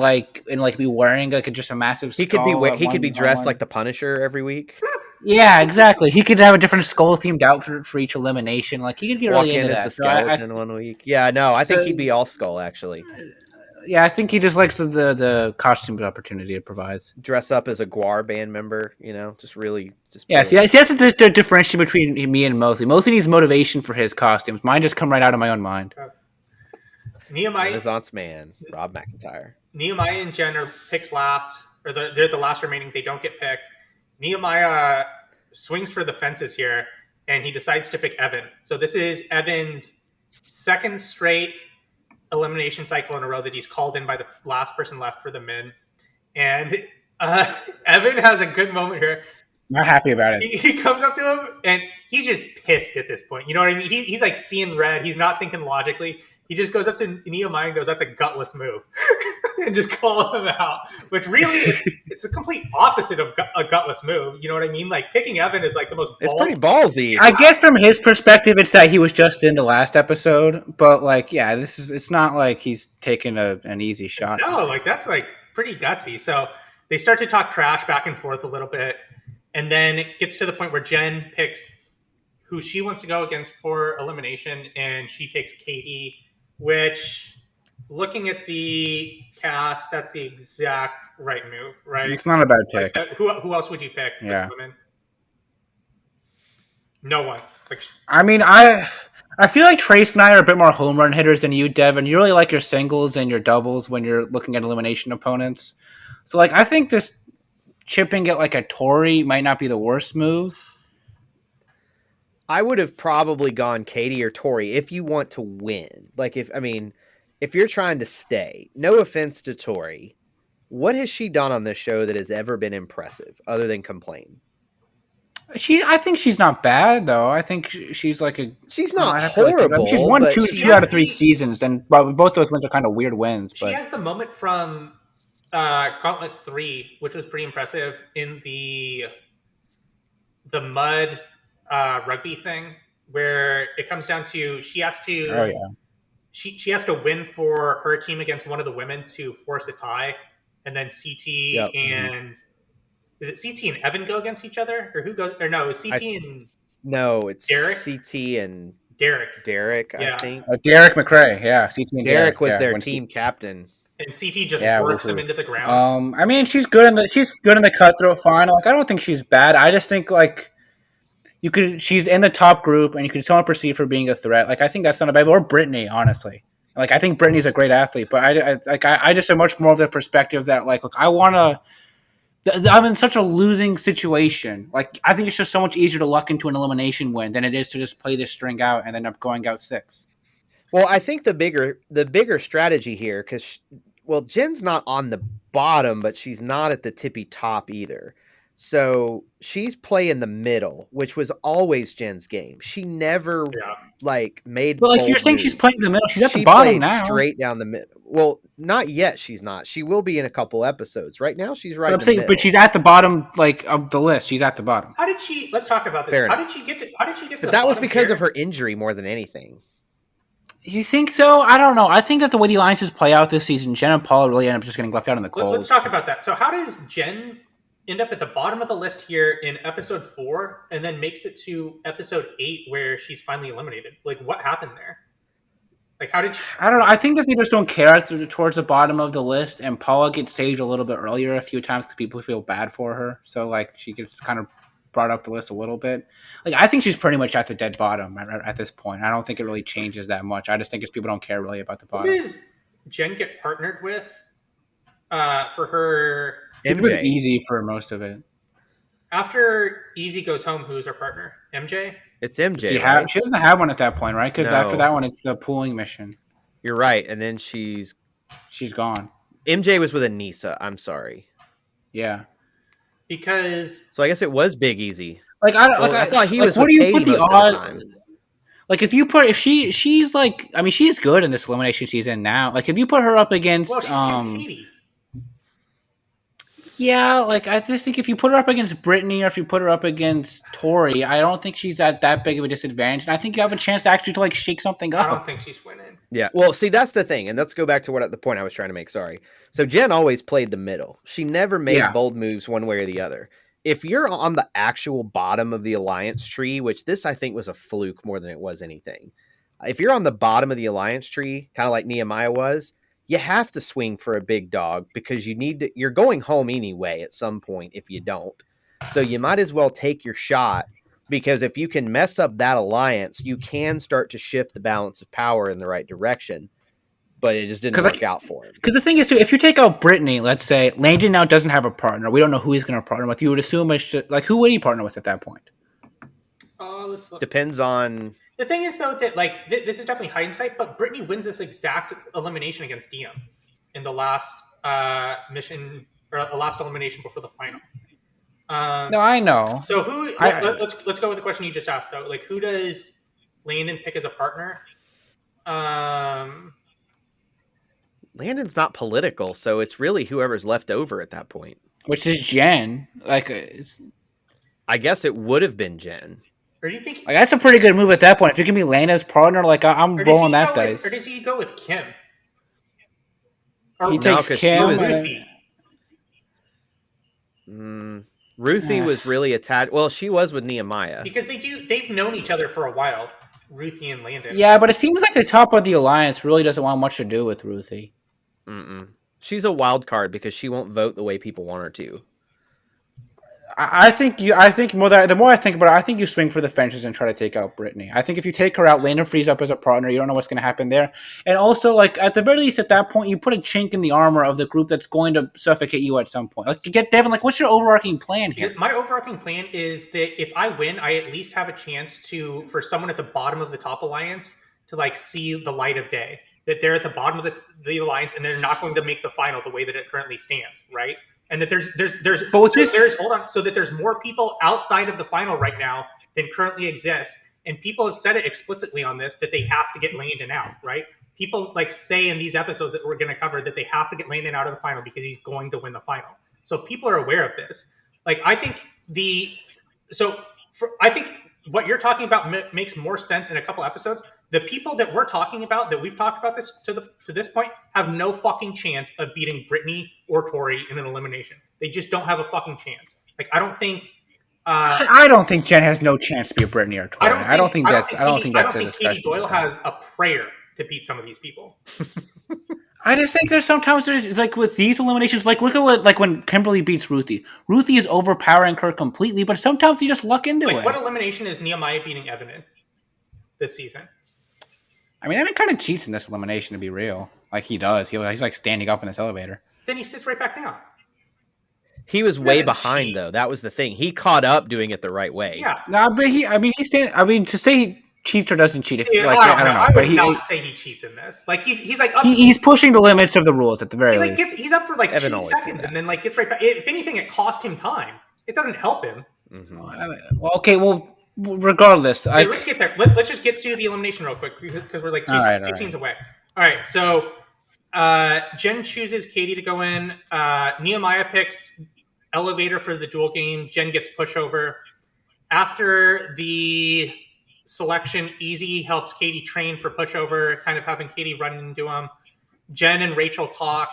be wearing just a massive skull. He could be dressed like the Punisher every week. Yeah, exactly. He could have a different skull themed outfit for each elimination. Like he could get really into that. As the skeleton one week. Yeah, no, I think he'd be all skull actually. Yeah, I think he just likes the costume opportunity it provides. Dress up as a Guar band member, just yeah. See, that's the differentiation between me and Mosley. Mosley needs motivation for his costumes. Mine just come right out of my own mind. Nehemiah, Renaissance man, Rob McIntyre. Nehemiah and Jen are picked last, or they're the last remaining. They don't get picked. Nehemiah swings for the fences here, and he decides to pick Evan. So this is Evan's second straight elimination cycle in a row that he's called in by the last person left for the men. And Evan has a good moment here. Not happy about it. He comes up to him and he's just pissed at this point. You know what I mean? He's like seeing red. He's not thinking logically. He just goes up to Nehemiah and goes, "That's a gutless move," and just calls him out. Which really, it's a complete opposite of a gutless move. You know what I mean? Like picking Evan is like the most. It's pretty ballsy. I guess from his perspective, it's that he was just in the last episode. But it's not like he's taking an easy shot. No, that's like pretty gutsy. So they start to talk trash back and forth a little bit, and then it gets to the point where Jen picks who she wants to go against for elimination, and she takes Katie. Which, looking at the cast, that's the exact right move, right? It's not a bad pick. Who else would you pick for the women? No one. I mean, I feel like Trace and I are a bit more home run hitters than you, Devin. You really like your singles and your doubles when you're looking at elimination opponents. So, I think just chipping at like a Tori might not be the worst move. I would have probably gone Katie or Tori if you want to win. Like if you're trying to stay. No offense to Tori, what has she done on this show that has ever been impressive other than complain? I think she's not bad though. I think she's like a. She's Oh, not I'd have to really think about it. horrible. She's won but two out of 3 seasons. Then both those wins are kind of weird wins. She But has the moment from Gauntlet 3, which was pretty impressive in the mud rugby thing, where it comes down to she has to oh yeah, she has to win for her team against one of the women to force a tie, and then CT Yep. and is it CT and Evan go against each other, or who goes? Or no, it's CT and no, it's Derek? CT and Derek. Derek. Yeah. I think Derek McRae. Yeah, CT and Derek was their when team captain. And CT just Yeah, works him woohoo. into the ground. I mean, she's good in the cutthroat final. Like, I don't think she's bad. I just think like she's in the top group, and you could somewhat perceive her being a threat. Like, I think that's not a bad. Or Brittany, honestly. Like, I think Brittany's a great athlete, but I just have much more of the perspective that like, look, I want to. I'm in such a losing situation. Like, I think it's just so much easier to luck into an elimination win than it is to just play this string out and end up going out 6. Well, I think the bigger strategy here, because Jen's not on the bottom, but she's not at the tippy top either. So she's playing the middle, which was always Jen's game. She never made. But like bold you're saying, moves. she's playing the middle. She's at She the bottom played now. straight down the middle. Well, not yet. She's not. She will be in a couple episodes. Right now, she's right. But I'm saying, but she's at the bottom, like of the list. She's at the bottom. How did she? Let's talk about this. Fair How enough. did she get to? But that was because here? of her injury more than anything. You think so? I don't know. I think that the way the alliances play out this season, Jen and Paula really end up just getting left out in the cold. Let's talk about that. So how does Jen end up at the bottom of the list here in episode 4 and then makes it to episode 8 where she's finally eliminated? Like, what happened there? Like, how did she... I don't know. I think that they just don't care towards the bottom of the list, and Paula gets saved a little bit earlier a few times because people feel bad for her. So, like, she gets kind of brought up the list a little bit. Like, I think she's pretty much at the dead bottom at this point. I don't think it really changes that much. I just think it's people don't care really about the bottom. Who does Jen get partnered with for her... MJ. Easy for most of it. After Easy goes home, who's her partner? MJ? It's MJ. She doesn't have one at that point, right? Because after that one, it's the pooling mission. You're right. And then she's gone. MJ was with Anissa. I'm sorry. Yeah. Because so I guess it was Big Easy. Like I thought he was. What with do you Katie put the most odds? Of the time. Like if she's like, I mean, she's good in this elimination she's in now. Like if you put her up against Katie. Yeah, like I just think if you put her up against Brittany or if you put her up against Tori, I don't think she's at that big of a disadvantage. And I think you have a chance to actually like shake something up. I don't think she's winning. Yeah. Well, see, that's the thing. And let's go back to the point I was trying to make. Sorry. So Jen always played the middle. She never made bold moves one way or the other. If you're on the actual bottom of the alliance tree, which this I think was a fluke more than it was anything. If you're on the bottom of the alliance tree, kind of like Nehemiah was, you have to swing for a big dog because you're going home anyway at some point if you don't. So you might as well take your shot because if you can mess up that alliance, you can start to shift the balance of power in the right direction. But it just didn't work out for him. Because the thing is, too, if you take out Brittany, let's say Landon now doesn't have a partner. We don't know who he's going to partner with. You would assume it's just, like, who would he partner with at that point? Let's look. Depends on... The thing is, though, that like this is definitely hindsight, but Brittany wins this exact elimination against Diem in the last mission or the last elimination before the final. No, I know. So who? Let's go with the question you just asked, though. Like, who does Landon pick as a partner? Landon's not political, so it's really whoever's left over at that point. Which is Jen. Like, I guess it would have been Jen. Or do you think like, that's a pretty good move at that point? If you give me Landon's partner, like I'm rolling that dice. Or does he go with Kim? He takes Kim. Ruthie. Ruthie was really attached. Well, she was with Nehemiah because they've known each other for a while. Ruthie and Landon. Yeah, but it seems like the top of the alliance really doesn't want much to do with Ruthie. She's a wild card because she won't vote the way people want her to. I think the more I think about it, I think you swing for the fences and try to take out Brittany. I think if you take her out, Lena frees up as a partner. You don't know what's going to happen there, and also like at the very least, at that point, you put a chink in the armor of the group that's going to suffocate you at some point. Like to get Devin, like what's your overarching plan here? My overarching plan is that if I win, I at least have a chance for someone at the bottom of the top alliance to like see the light of day. That they're at the bottom of the alliance and they're not going to make the final the way that it currently stands, right? And that so that there's more people outside of the final right now than currently exist. And people have said it explicitly on this that they have to get Landon out, right? People like say in these episodes that we're going to cover that they have to get Landon out of the final because he's going to win the final. So people are aware of this. Like I think I think what you're talking about makes more sense in a couple episodes. The people that we're talking about, that we've talked about this to this point, have no fucking chance of beating Brittany or Tori in an elimination. They just don't have a fucking chance. Like I don't think Jen has no chance to beat Brittany or Tori. I don't think that's a discussion. Katie Doyle has a prayer to beat some of these people. I just think there's like with these eliminations, like look at what like when Kimberly beats Ruthie. Ruthie is overpowering her completely, but sometimes you just luck into it. What elimination is Nehemiah beating Evan in this season? I mean, Evan kind of cheats in this elimination, to be real. Like he does. He's like standing up in this elevator. Then he sits right back down. He was way behind though. That was the thing. He caught up doing it the right way. Yeah. No, but to say he cheats or doesn't cheat, I don't know. But he not say he cheats in this. Like he's like he's pushing the limits of the rules at the very least. He's up for like Evan 2 seconds and then like gets right back. If anything, it cost him time. It doesn't help him. Mm-hmm. Okay, well, regardless, let's get there. Let's just get to the elimination real quick because we're like two scenes away. All right, so Jen chooses Katie to go in. Nehemiah picks elevator for the duel game. Jen gets pushover. After the selection, Easy helps Katie train for pushover, kind of having Katie run into him. Jen and Rachel talk.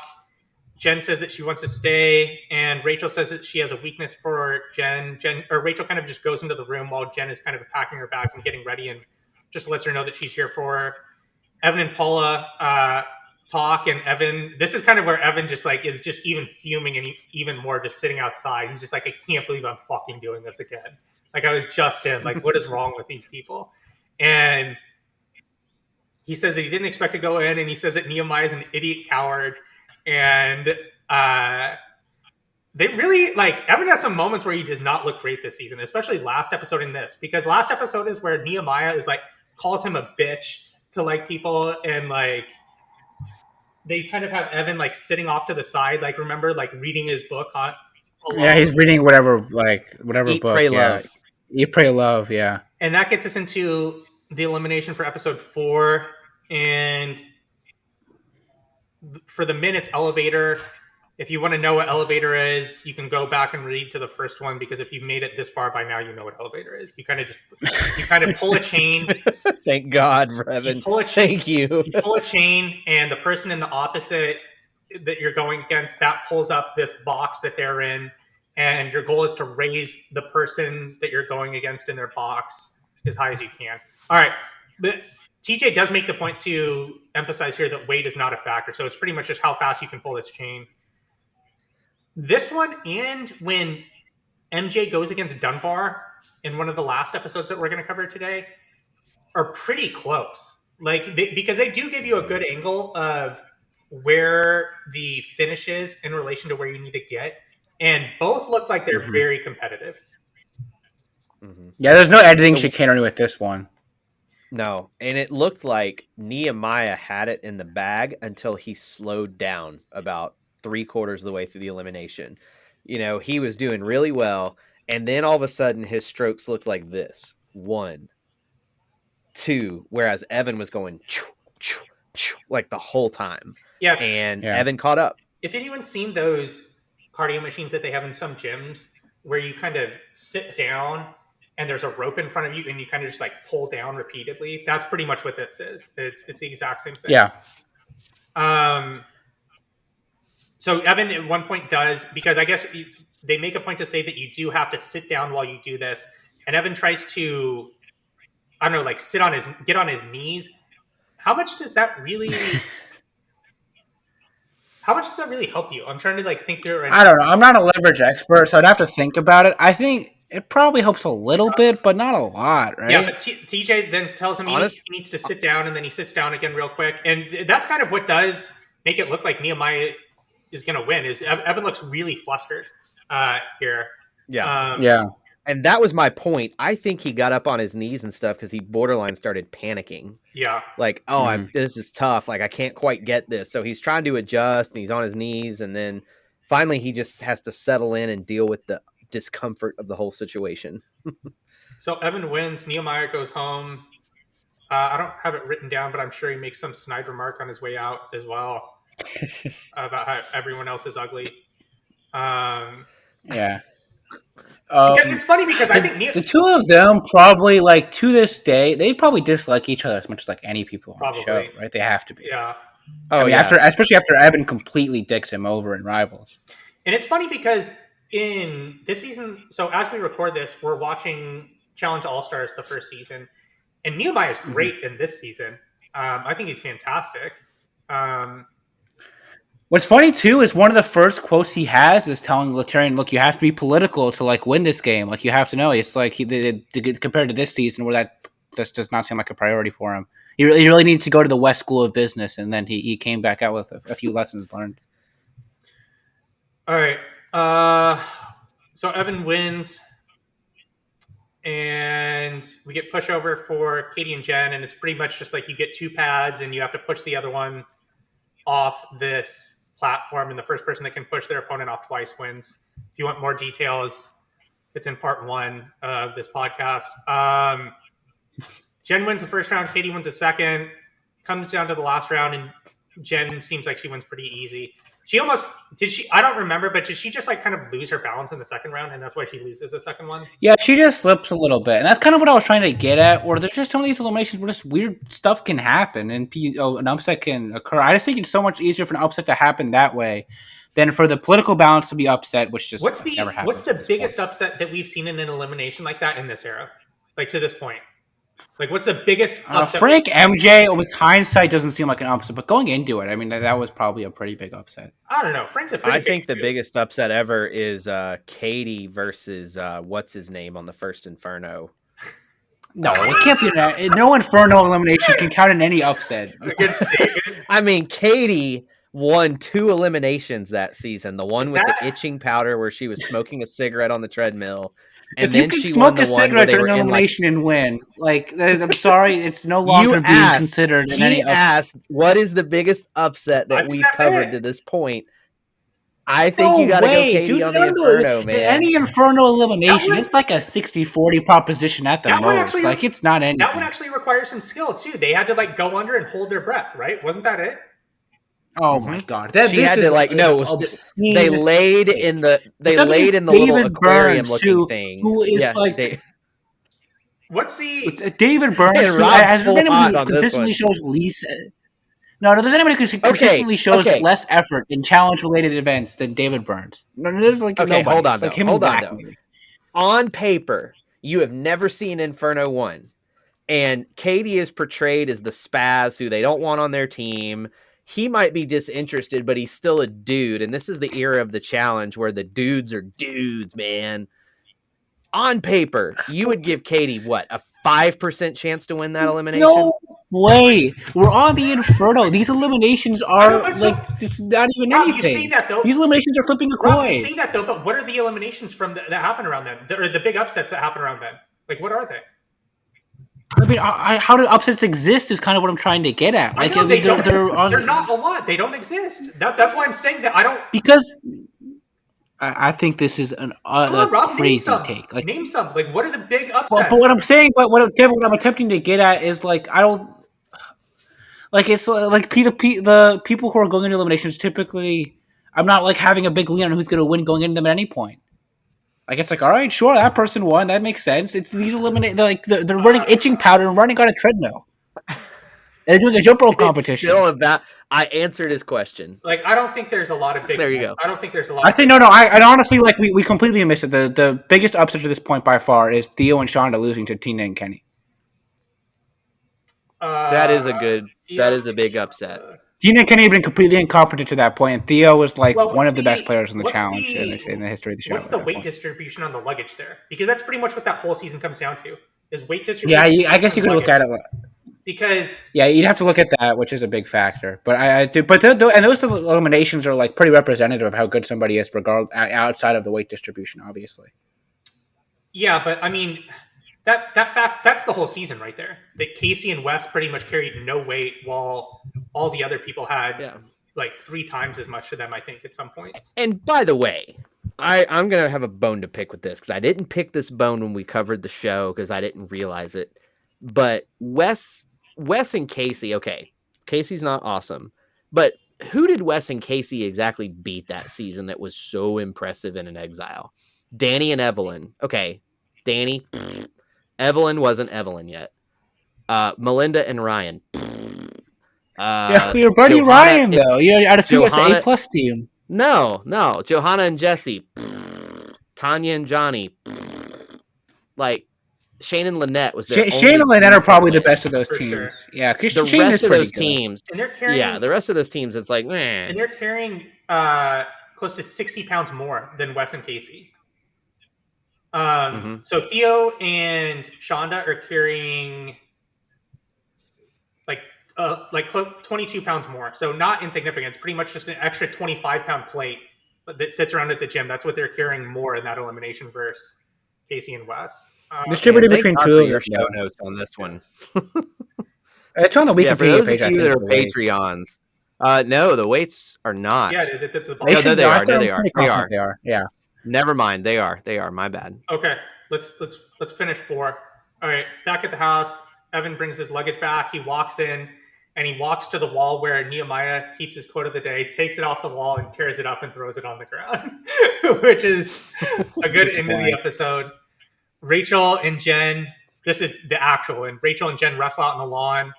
Jen says that she wants to stay, and Rachel says that she has a weakness for Jen. Rachel kind of just goes into the room while Jen is kind of packing her bags and getting ready, and just lets her know that she's here for her. Evan and Paula talk, and Evan. This is kind of where Evan just like is just even fuming and even more, just sitting outside. He's just like, I can't believe I'm fucking doing this again. Like I was just in. Like what is wrong with these people? And he says that he didn't expect to go in, and he says that Nehemiah is an idiot coward. And they really like Evan has some moments where he does not look great this season, especially last episode in this, because last episode is where Nehemiah is like calls him a bitch to like people, and like they kind of have Evan like sitting off to the side, like remember like reading his book on. Yeah, he's reading whatever Eat, book. Pray, Love. Eat, Pray, Love. Yeah, and that gets us into the elimination for episode 4, and for the minutes elevator. If you want to know what elevator is, you can go back and read to the first one, because if you've made it this far by now, you know what elevator is. You kind of pull a chain. Thank God, Evan. Thank you. You pull a chain, and the person in the opposite that you're going against, that pulls up this box that they're in, and your goal is to raise the person that you're going against in their box as high as you can. All right, but TJ does make the point to emphasize here that weight is not a factor. So it's pretty much just how fast you can pull this chain. This one, and when MJ goes against Dunbar in one of the last episodes that we're going to cover today, are pretty close. Like because they do give you a good angle of where the finish is in relation to where you need to get. And both look like they're very competitive. Mm-hmm. Yeah, there's no editing chicanery with this one. No, and it looked like Nehemiah had it in the bag until he slowed down about 3/4 of the way through the elimination. You know, he was doing really well, and then all of a sudden his strokes looked like this. 1, 2, whereas Evan was going like the whole time. Yeah. And Evan caught up. If anyone's seen those cardio machines that they have in some gyms where you kind of sit down and there's a rope in front of you and you kind of just like pull down repeatedly, that's pretty much what this is. It's the exact same thing. Yeah. So Evan at one point does, because I guess they make a point to say that you do have to sit down while you do this. And Evan tries to, I don't know, like get on his knees. How much does that really... How much does that really help you? I'm trying to like think through it right I don't know. I'm not a leverage expert, so I'd have to think about it. I think it probably helps a little bit, but not a lot, right? Yeah, but TJ then tells him Honest, he needs to sit down, and then he sits down again real quick, and that's kind of what does make it look like Nehemiah is going to win. Is Evan looks really flustered here. yeah. Yeah. And that was my point. I think he got up on his knees and stuff because he borderline started panicking. Yeah. Like, oh, this is tough. Like, I can't quite get this. So he's trying to adjust, and he's on his knees, and then finally he just has to settle in and deal with the discomfort of the whole situation. So Evan wins. Nehemiah goes home. I don't have it written down, but I'm sure he makes some snide remark on his way out as well about how everyone else is ugly. Yeah. It's funny because I think the two of them probably, like, to this day, they probably dislike each other as much as like any people on the show, right? They have to be. Yeah. Oh, I mean, especially after Evan completely dicks him over in Rivals. And it's funny because in this season, so as we record this, we're watching Challenge All Stars the first season, and Nehemiah is great in this season. I think he's fantastic. What's funny too is one of the first quotes he has is telling Laterian, "Look, you have to be political to like win this game. Like you have to know." It's like compared to this season where that just does not seem like a priority for him. He really needed to go to the West School of Business, and then he came back out with a few lessons learned. All right. So Evan wins, and we get pushover for Katie and Jen, and it's pretty much just like you get two pads, and you have to push the other one off this platform, and the first person that can push their opponent off twice wins. If you want more details, it's in part 1 of this podcast. Jen wins the first round, Katie wins the second. Comes down to the last round, and Jen seems like she wins pretty easy. I don't remember, but did she just like kind of lose her balance in the second round, and that's why she loses the second one? Yeah, she just slips a little bit, and that's kind of what I was trying to get at. Or there's just some of these eliminations where just weird stuff can happen, and an upset can occur. I just think it's so much easier for an upset to happen that way than for the political balance to be upset, which just never happens. What's the biggest upset that we've seen in an elimination like that in this era, like to this point? Like, what's the biggest upset? Frank MJ, with hindsight, doesn't seem like an upset, but going into it, I mean, that was probably a pretty big upset. I don't know. Frank's I think the biggest upset ever is Katie versus what's his name on the first Inferno. No, it can't be that. No Inferno elimination can count in any upset. I mean, Katie won 2 eliminations that season. The one with the itching powder where she was smoking a cigarette on the treadmill. And if then you can she smoke won a cigarette during an elimination and win, like, I'm sorry, it's no longer being considered in any. Asked, what is the biggest upset that we've covered to this point? I think you got to go Katie on the Inferno, man. Any Inferno elimination, it's like a 60-40 proposition at the most. Like, it's not anything. That one actually requires some skill too. They had to like go under and hold their breath, right? Wasn't that it? Oh my god! She had to like they laid in the little aquarium looking thing. Who is like? What's the David Burns? Has there been anyone who consistently shows least? No, there's anybody who consistently shows less effort in challenge-related events than David Burns. No, there's like nobody. Hold on, like hold on. On paper, you have never seen Inferno 1, and Katie is portrayed as the spaz who they don't want on their team. He might be disinterested, but he's still a dude, and this is the era of the challenge where the dudes are dudes, man. On paper, you would give Katie, what, a 5% chance to win that elimination? No way. We're on the Inferno. These eliminations are it's not even anything. You say that, though. These eliminations are flipping a coin. You say that, though, but what are the eliminations that happen around them? Or the big upsets that happen around them? Like, what are they? I mean, how do upsets exist is kind of what I'm trying to get at. Like, they're not a lot. They don't exist. That's why I'm saying that I don't... Because... I think this is a crazy take. Like, name some. Like, what are the big upsets? But what I'm saying, what I'm attempting to get at is like I don't like it's like the people who are going into eliminations typically. I'm not like having a big lean on who's going to win going into them at any point. Like it's like, all right, sure, that person won. That makes sense. It's these they're running itching powder and running on a treadmill. They're doing a jump rope competition. Still about. I answered his question. Like, I don't think there's a lot of big... There you go. I don't think there's a lot I think, I honestly, like, we completely missed it. The biggest upset to this point by far is Theo and Shonda losing to Tina and Kenny. That is a big upset. Gina Kennedy had been completely incompetent to that point, and Theo was like Well, one of the best players in the challenge in the history of the show. What's the weight distribution on the luggage there? Because that's pretty much what that whole season comes down to: is weight Yeah, distribution. I guess you could look at it. Because you'd have to look at that, which is a big factor. But and those eliminations are like pretty representative of how good somebody is, outside of the weight distribution, obviously. Yeah, but I mean, that's the whole season right there. That Casey and Wes pretty much carried no weight, while all the other people had like 3 times as much to them, I think, at some points. And by the way, I'm gonna have a bone to pick with this because I didn't pick this bone when we covered the show because I didn't realize it. But Wes and Casey, okay, Casey's not awesome, but who did Wes and Casey exactly beat that season that was so impressive in an exile? Danny and Evelyn. Okay, Danny. Evelyn wasn't Evelyn yet. Melinda and Ryan. Your buddy Ryan, though. You had to see us A+ team. No. Johanna and Jesse. Tanya and Johnny. Like, Shane and Lynette was there. Shane and Lynette are probably the best of those teams. Sure. Yeah, because the Shane rest is of those good. Teams. And they're carrying, the rest of those teams, it's like, man. And they're carrying close to 60 pounds more than Wes and Casey. So Theo and Shonda are carrying like 22 pounds more. So not insignificant. It's pretty much just an extra 25-pound plate that sits around at the gym. That's what they're carrying more in that elimination versus Casey and Wes. Distributed between two of your show notes on this one. It's on the Wikipedia for those page. Of you that are Patreons. No, the weights are not. Yeah, is it? That's the no, they are. No, they are. They are. Yeah. Never mind. They are. My bad. Okay, let's finish 4. All right, back at the house, Evan brings his luggage back. He walks in, and he walks to the wall where Nehemiah keeps his quote of the day, takes it off the wall, and tears it up and throws it on the ground, which is a good end of the episode. Rachel and Jen, this is the actual one. Rachel and Jen wrestle out on the lawn,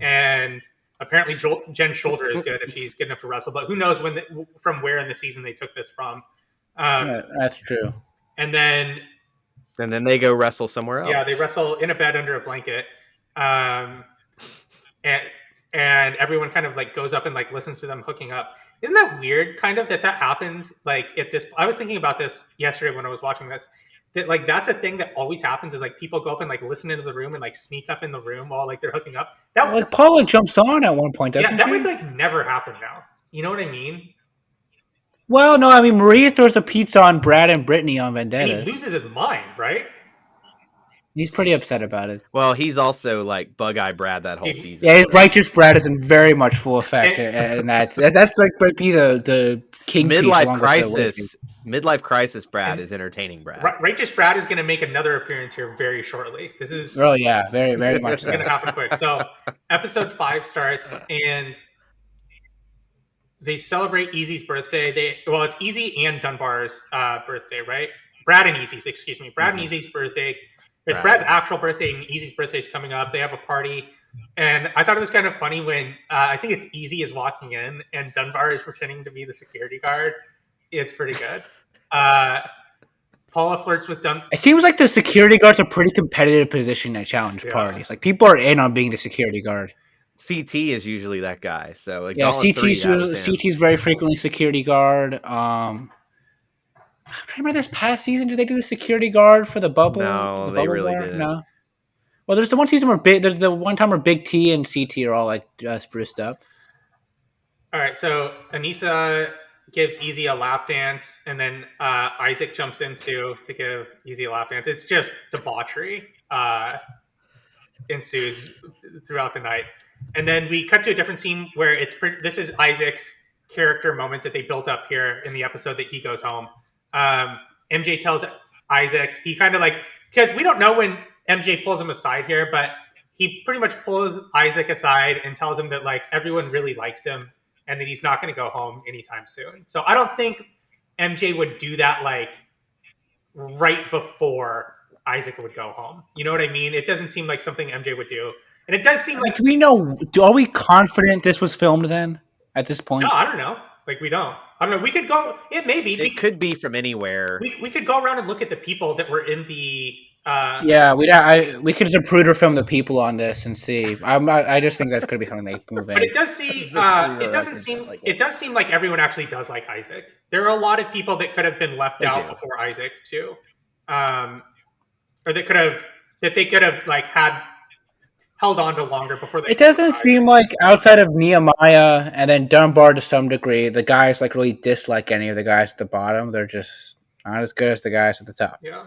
and apparently Jen's shoulder is good if she's good enough to wrestle, but who knows from where in the season they took this from. That's true. And then they go wrestle somewhere else. Yeah, they wrestle in a bed under a blanket. And everyone kind of like goes up and like listens to them hooking up. Isn't that weird? Kind of that happens like at this. I was thinking about this yesterday when I was watching this. That like that's a thing that always happens is like people go up and like listen into the room and like sneak up in the room while like they're hooking up. That like Paula jumps on at one point, doesn't she? That would like never happen now. You know what I mean? Well, no, I mean Maria throws the pizza on Brad and Brittany on Vendetta. And he loses his mind, right? He's pretty upset about it. Well, he's also like Bug-Eye Brad that whole season. Yeah, his righteous Brad is in very much full effect, and that's like might be the king midlife crisis. Midlife crisis Brad is entertaining Brad. Righteous Brad is going to make another appearance here very shortly. This is very very much. It's going to happen quick. So, episode 5 starts, and they celebrate Easy's birthday. It's Easy and Dunbar's birthday, right? Brad and Easy's, excuse me. Brad and Easy's birthday. It's Brad's actual birthday, and Easy's birthday is coming up. They have a party, and I thought it was kind of funny when I think it's Easy is walking in, and Dunbar is pretending to be the security guard. It's pretty good. Paula flirts with Dunbar. It seems like the security guard's a pretty competitive position at challenge parties. Like people are in on being the security guard. CT is usually that guy. So like CT's very frequently security guard. I remember this past season. Did they do the security guard for the bubble? No, the they bubble really bar? didn't. No. Well, there's the one season where there's the one time where Big T and CT are all like spruced up. All right, so Anissa gives Easy a lap dance, and then Isaac jumps in to give Easy a lap dance. It's just debauchery ensues throughout the night, and then we cut to a different scene where this is Isaac's character moment that they built up here in the episode that he goes home. MJ tells Isaac, he kind of like, because we don't know when MJ pulls him aside here, but he pretty much pulls Isaac aside and tells him that like everyone really likes him and that he's not going to go home anytime soon. So I don't think MJ would do that like right before Isaac would go home. You know what I mean? It doesn't seem like something MJ would do. And it does seem like... Do we know, are we confident this was filmed then at this point? No, I don't know. Like we don't. I don't know. We could go. It may be. It could be from anywhere. We could go around and look at the people that were in the Yeah, we could Zapruder film the people on this and see. I just think that's going to be something they move in. But it does it does seem like everyone actually does like Isaac. There are a lot of people that could have been left out before Isaac too, or they could have like had held on to longer before they. It doesn't seem like outside of Nehemiah and then Dunbar to some degree, the guys like really dislike any of the guys at the bottom. They're just not as good as the guys at the top. Yeah.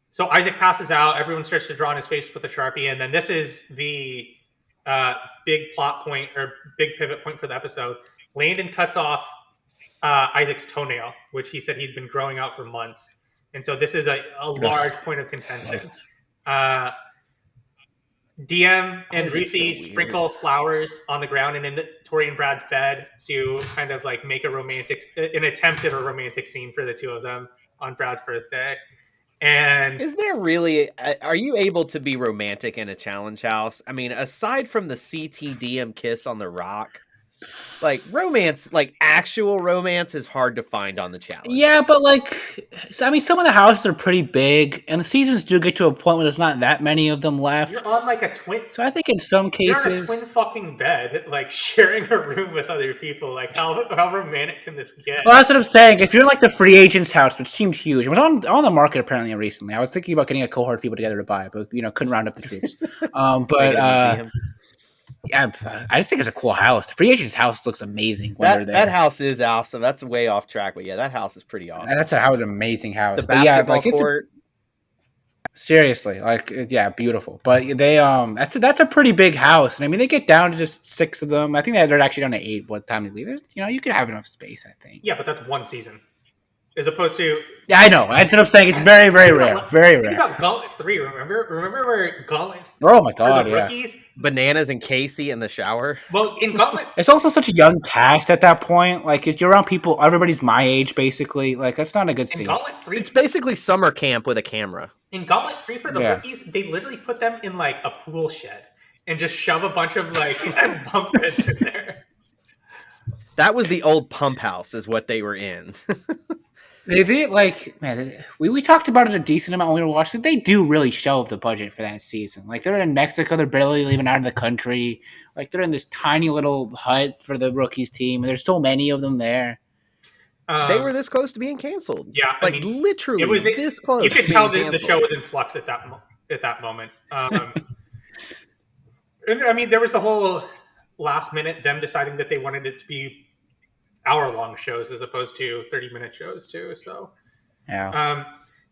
So Isaac passes out. Everyone starts to draw on his face with a Sharpie, and then this is the big plot point or big pivot point for the episode. Landon cuts off Isaac's toenail, which he said he'd been growing out for months, and so this is a large point of contention. DM and Ruthie sprinkle flowers on the ground and in Tori and Brad's bed to kind of like make an attempt at a romantic scene for the two of them on Brad's birthday. And is there really? Are you able to be romantic in a challenge house? I mean, aside from the CTDM kiss on the rock, like romance, like actual romance, is hard to find on the challenge. Yeah, but some of the houses are pretty big, and the seasons do get to a point where there's not that many of them left. You're on like a twin. So I think in some cases, you're on a twin fucking bed, like sharing a room with other people. Like how romantic can this get? Well, that's what I'm saying. If you're in like the free agent's house, which seemed huge, it was on the market apparently recently. I was thinking about getting a cohort of people together to buy it, but couldn't round up the troops. Yeah, I just think it's a cool house. The free agent's house looks amazing when they're there. That house is awesome. That's way off track, but yeah, that house is pretty awesome. And that's an amazing house. The basketball court. Seriously, beautiful. But they that's a pretty big house, and I mean they get down to just 6 of them. I think they're actually down to 8. What time they leave? You could have enough space. I think. Yeah, but that's one season. As opposed to... Yeah, I know. That's what I'm saying. It's very, very rare. Very rare. Think about Gauntlet 3, remember? Remember where Gauntlet... Oh, my God, yeah. Rookies? Bananas and Casey in the shower. Well, in Gauntlet... It's also such a young cast at that point. Like, if you're around people, everybody's my age, basically. Like, that's not a good scene. In Gauntlet 3... It's basically summer camp with a camera. In Gauntlet 3 for the rookies, they literally put them in, like, a pool shed and just shove a bunch of, like, bunk beds in there. That was the old pump house is what they were in. They did, we talked about it a decent amount when we were watching. They do really shelve the budget for that season. Like, they're in Mexico. They're barely leaving out of the country. Like, they're in this tiny little hut for the rookies team. And there's so many of them there. They were this close to being canceled. Yeah. Literally it was this close. You could tell the show was in flux at that moment. And, I mean, there was the whole last minute, them deciding that they wanted it to be hour-long shows as opposed to 30-minute shows too. So,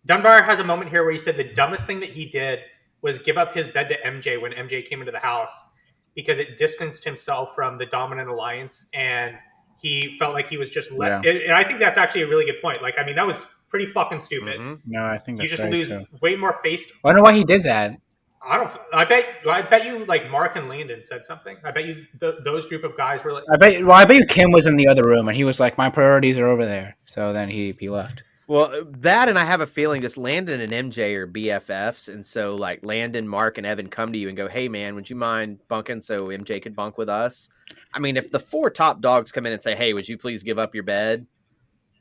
Dunbar has a moment here where he said the dumbest thing that he did was give up his bed to MJ when MJ came into the house because it distanced himself from the dominant alliance, and he felt like he was just left. And I think that's actually a really good point. Like, I mean, that was pretty fucking stupid. Mm-hmm. No, I think that's you just lose way more face. I don't know why he did that. I bet you like Mark and Landon said something. I bet you those group of guys were like. I bet you Kim was in the other room and he was like, my priorities are over there. So then he left. Well, that, and I have a feeling just Landon and MJ are BFFs, and so like Landon, Mark, and Evan come to you and go, "Hey, man, would you mind bunking so MJ could bunk with us?" I mean, if the 4 top dogs come in and say, "Hey, would you please give up your bed?"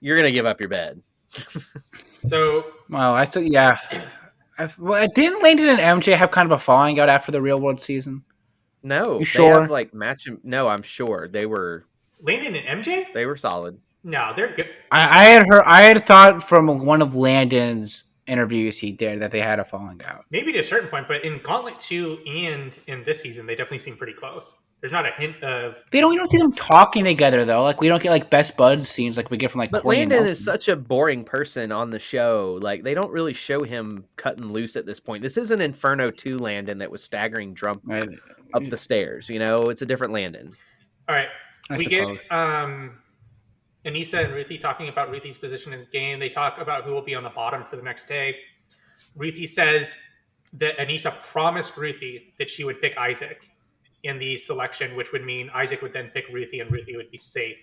You're gonna give up your bed. So, well, I thought, yeah. Didn't Landon and MJ have kind of a falling out after the Real World season? No, you sure? No, I'm sure they were. Landon and MJ? They were solid. No, they're good. I had thought from one of Landon's interviews he did that they had a falling out. Maybe to a certain point, but in Gauntlet 2 and in this season, they definitely seem pretty close. There's not a hint of. We don't see them talking together though. Like we don't get like best buds scenes like we get from like. But Landon is such a boring person on the show. Like they don't really show him cutting loose at this point. This isn't Inferno 2 Landon that was staggering drunk up the stairs. It's a different Landon. All right, we get Anissa and Ruthie talking about Ruthie's position in the game. They talk about who will be on the bottom for the next day. Ruthie says that Anissa promised Ruthie that she would pick Isaac in the selection, which would mean Isaac would then pick Ruthie and Ruthie would be safe.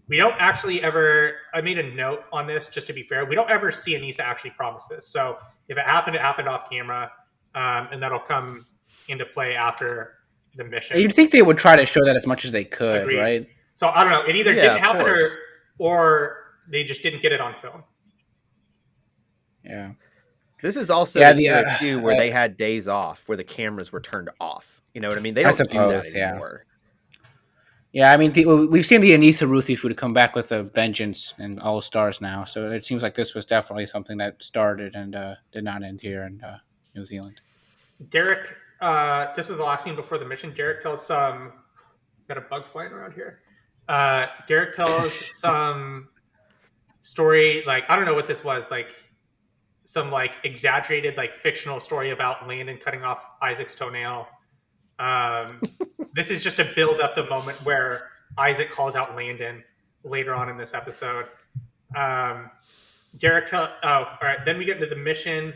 We don't actually ever, I made a note on this just to be fair, we don't ever see Anissa actually promise this. So if it happened off camera, and that'll come into play after the mission. You'd think they would try to show that as much as they could, Agreed. Right? So I don't know, it either didn't happen or they just didn't get it on film. Yeah. This is also Yeah, the the era too where they had days off where the cameras were turned off. You know what I mean? They I don't do that suppose, yeah. anymore. Yeah, I mean, we've seen the Anissa Ruthie food come back with a vengeance and All Stars now, so it seems like this was definitely something that started and did not end here in New Zealand. Derek, this is the last scene before the mission. Derek tells some. Got a bug flying around here. Derek tells some story, like, I don't know what this was, like some like exaggerated, like fictional story about Landon cutting off Isaac's toenail. This is just to build up the moment where Isaac calls out Landon later on in this episode. Derek, all right. Then we get into the mission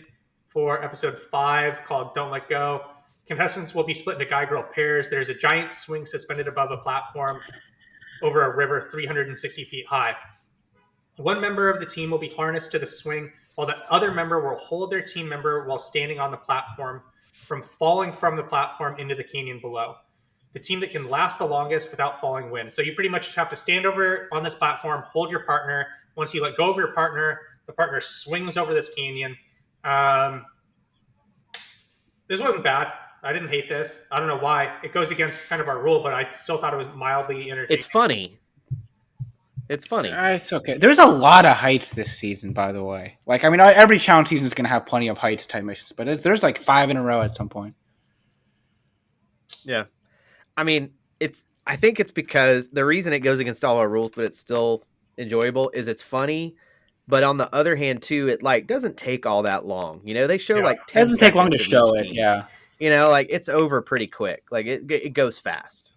for episode 5 called "Don't Let Go." Contestants will be split into guy-girl pairs. There's a giant swing suspended above a platform over a river 360 feet high. One member of the team will be harnessed to the swing, while the other member will hold their team member while standing on the platform from falling from the platform into the canyon below. The team that can last the longest without falling wins. So you pretty much just have to stand over on this platform, hold your partner. Once you let go of your partner, the partner swings over this canyon. This wasn't bad. I didn't hate this. I don't know why. It goes against kind of our rule, but I still thought it was mildly entertaining. It's funny. It's funny. It's okay. There's a lot of heights this season, by the way. Like, I mean, every challenge season is going to have plenty of heights type missions, but there's like 5 in a row at some point. Yeah. I mean, I think it's because the reason it goes against all our rules, but it's still enjoyable, is it's funny. But on the other hand, too, it like doesn't take all that long. You know, they show like 10 It doesn't take long to seconds of show each it. scene. Yeah. You know, like it's over pretty quick. Like it goes fast.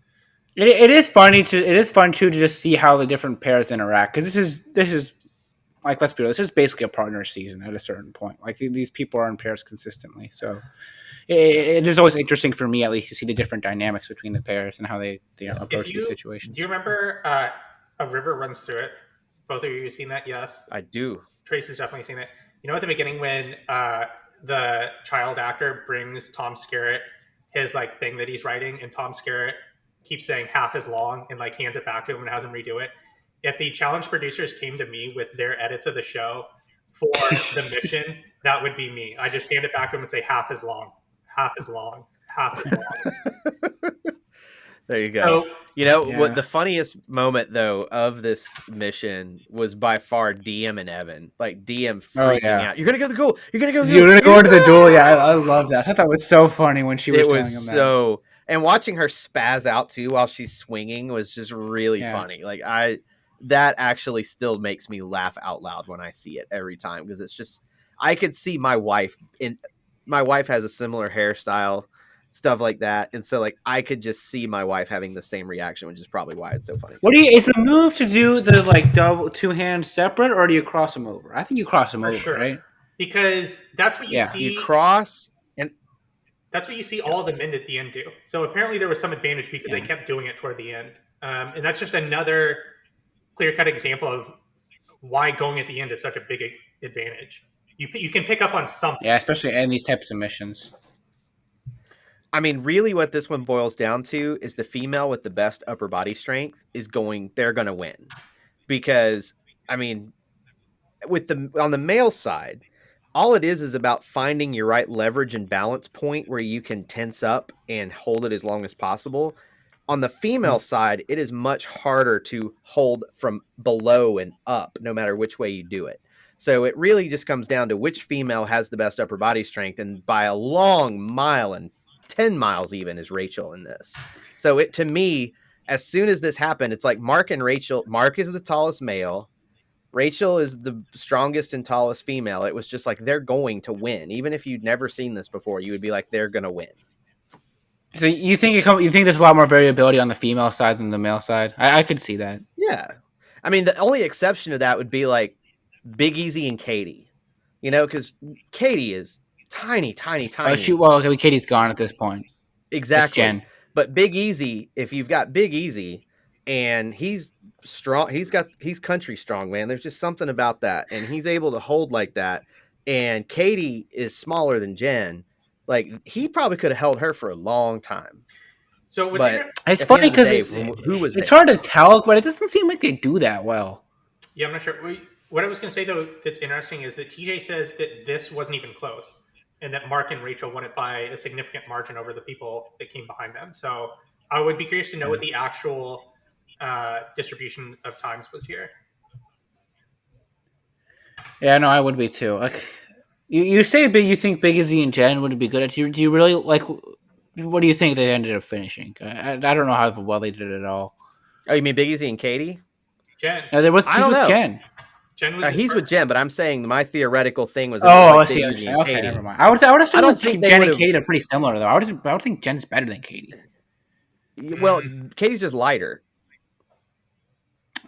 It is funny to just see how the different pairs interact, because this is like, let's be real, this is basically a partner season at a certain point. Like, these people are in pairs consistently, so it is always interesting for me, at least, to see the different dynamics between the pairs and how they approach these situations. Do you remember A River Runs Through It? Both of you have seen that? Yes. I do. Tracy's definitely seen it. You know, at the beginning when the child actor brings Tom Skerritt his like thing that he's writing, and Tom Skerritt keeps saying half as long and like hands it back to him and has him redo it. If the challenge producers came to me with their edits of the show for the mission, that would be me. I just hand it back to him and say half as long, half as long, half as long. There you go. So, you know what? The funniest moment though of this mission was by far DM and Evan. Like DM freaking out. You're gonna go to the goal. You're gonna go. You're gonna go into the duel. Yeah, I love that. I thought that was so funny when she was telling him that. And watching her spaz out too while she's swinging was just really funny. Like that actually still makes me laugh out loud when I see it every time, because it's just, I could see my wife has a similar hairstyle, stuff like that, and so like I could just see my wife having the same reaction, which is probably why it's so funny. Is the move to do the like double 2 hands separate, or do you cross them over? I think you cross them over, sure. right? Because that's what you see. You cross, and that's what you see all the men at the end do. So apparently there was some advantage because they kept doing it toward the end, and that's just another clear-cut example of why going at the end is such a big advantage. You can pick up on something. Yeah, especially in these types of missions. I mean, really what this one boils down to is the female with the best upper body strength they're going to win. Because, I mean, on the male side, all it is about finding your right leverage and balance point where you can tense up and hold it as long as possible. On the female side, it is much harder to hold from below and up, no matter which way you do it. So it really just comes down to which female has the best upper body strength, and by a long mile and 10 miles even is Rachel in this. So to me, as soon as this happened, it's like Mark and Rachel. Mark is the tallest male. Rachel is the strongest and tallest female. It was just like, they're going to win. Even if you'd never seen this before, you would be like, they're going to win. So you think there's a lot more variability on the female side than the male side? I could see that. Yeah. I mean, the only exception to that would be like Big Easy and Katie, you know, because Katie is tiny. Katie's gone at this point. Exactly. Jen. But Big Easy, if you've got Big Easy and he's strong, he's country strong, man. There's just something about that. And he's able to hold like that. And Katie is smaller than Jen. Like, he probably could have held her for a long time. So it's funny because who was it's hard to tell, but it doesn't seem like they do that well. Yeah, I'm not sure. what I was going to say though that's interesting is that TJ says that this wasn't even close, and that Mark and Rachel won it by a significant margin over the people that came behind them. So I would be curious to know what the actual distribution of times was here. Yeah, no, I would be too. Like, you say big, you think Big Izzy and Jen would be good at. Do you really like? What do you think they ended up finishing? I don't know how well they did it at all. Oh, you mean Big Easy and Katie? Jen. No, they're with, I he's don't with know. Jen. Jen was his He's with first. Jen, but I'm saying my theoretical thing was. Oh, It I was see. like Big Easy and Okay, Katie. never mind. I would assume I don't that think they Jen and would've- Katie are pretty similar though. I would think Jen's better than Katie. Well, Katie's just lighter.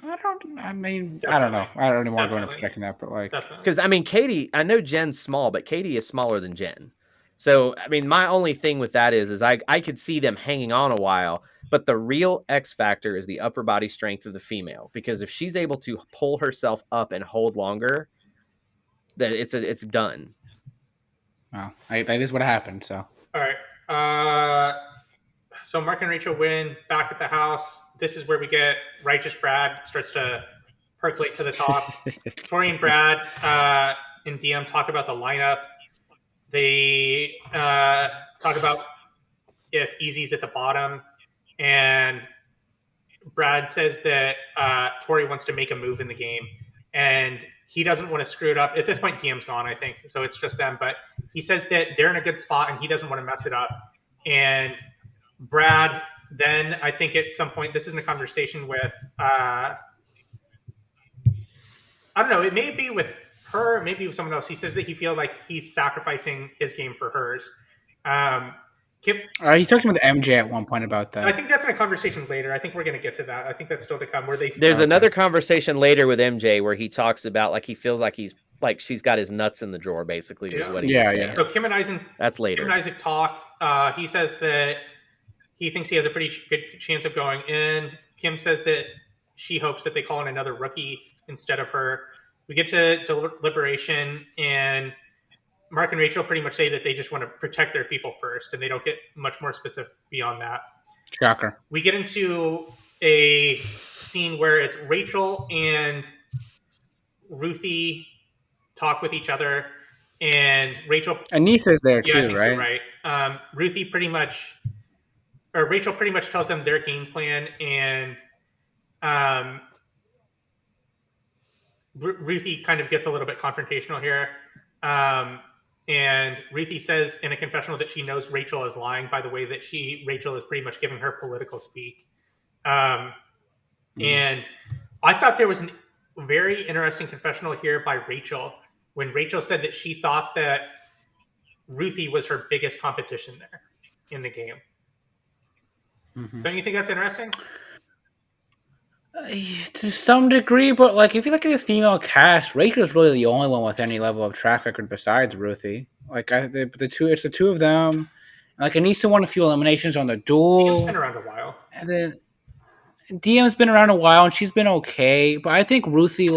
I don't know. Definitely. I don't even want to go into Definitely. projecting that, but like, Definitely. Because I mean, Katie, I know Jen's small, but Katie is smaller than Jen. So I mean, my only thing with that is I could see them hanging on a while, but the real X factor is the upper body strength of the female. Because if she's able to pull herself up and hold longer, that it's done. well, that is what happened. So All right. So Mark and Rachel win back at the house. This is where we get Righteous Brad starts to percolate to the top. Tori and Brad in DM talk about the lineup. They talk about if Easy's at the bottom, and Brad says that Tori wants to make a move in the game, and he doesn't want to screw it up. At this point, DM's gone, I think, so it's just them. But he says that they're in a good spot, and he doesn't want to mess it up. And Brad, then I think at some point, this is in a conversation with, I don't know, it may be with her, maybe with someone else. He says that he feels like he's sacrificing his game for hers. Kim, he talked with MJ at one point about that. I think that's in a conversation later. I think we're going to get to that. I think that's still to come. Where they There's another conversation later with MJ where he talks about like he feels like she's got his nuts in the drawer, basically, is what he was saying. So Kim and Isaac, That's later. Kim and Isaac talk. He says that he thinks he has a pretty good chance of going in. Kim says that she hopes that they call in another rookie instead of her. We get to deliberation, and Mark and Rachel pretty much say that they just want to protect their people first, and they don't get much more specific beyond that. Shocker. We get into a scene where it's Rachel and Ruthie talk with each other, and Rachel. Anissa's there too, I think right? you're right. Rachel pretty much tells them their game plan, and Ruthie kind of gets a little bit confrontational here. And Ruthie says in a confessional that she knows Rachel is lying by the way that Rachel is pretty much giving her political speak. And I thought there was a very interesting confessional here by Rachel when Rachel said that she thought that Ruthie was her biggest competition there in the game. Don't you think that's interesting? To some degree, but like if you look at this female cast, Rachel's really the only one with any level of track record besides Ruthie. Like it's the two of them. Like Anissa won a few eliminations on the Duel. DM's been around a while, and then DM's been around a while, and she's been okay. But I think Ruthie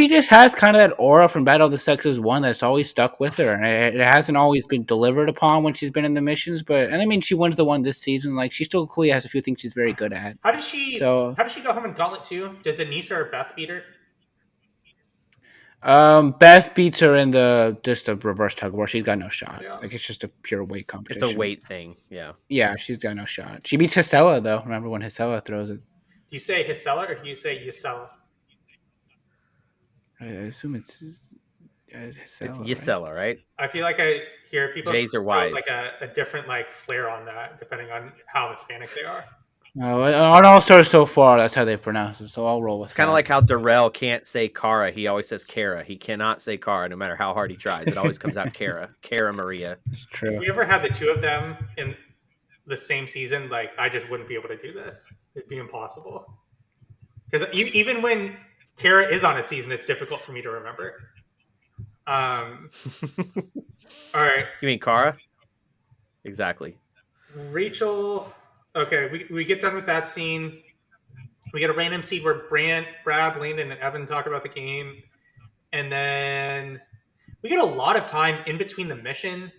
just has kind of that aura from Battle of the Sexes 1 that's always stuck with her, and it hasn't always been delivered upon when she's been in the missions. And I mean, she wins the one this season. Like she still clearly has a few things she's very good at. How does she go home in Gauntlet 2? Does Anissa or Beth beat her? Beth beats her in just a reverse tug of war. She's got no shot. Yeah. Like it's just a pure weight competition. It's a weight thing. Yeah. Yeah, she's got no shot. She beats Hisela though. Remember when Hisela throws it? Do you say Hisela or do you say Yisela? I assume it's Hisela. It's Yisela, right? I feel like I hear people J's are wise. like a different like flair on that, depending on how Hispanic they are. No, on All Stars so far, that's how they've pronounced it. So I'll roll with. It's kind of like how Darrell can't say Kara. He always says Kara. He cannot say Kara, no matter how hard he tries. It always comes out Kara. Kara Maria. It's true. If we ever had the two of them in the same season, like I just wouldn't be able to do this. It'd be impossible. Because even when Kara is on a season, it's difficult for me to remember. All right. You mean Kara? Exactly. Rachel. Okay, we get done with that scene. We get a random scene where Brad, Landon, and Evan talk about the game. And then we get a lot of time in between the mission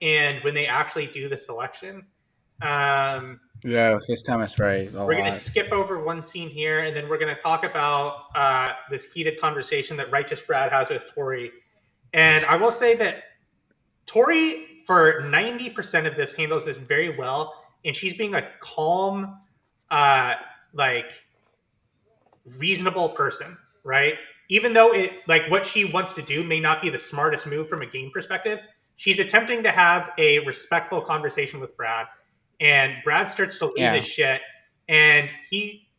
and when they actually do the selection. Yeah, this time it's right. We're going to skip over one scene here, and then we're going to talk about this heated conversation that Righteous Brad has with Tori. And I will say that Tori, for 90% of this, handles this very well, and she's being a calm, like reasonable person, right? Even though it like what she wants to do may not be the smartest move from a game perspective, she's attempting to have a respectful conversation with Brad, and Brad starts to lose his shit, and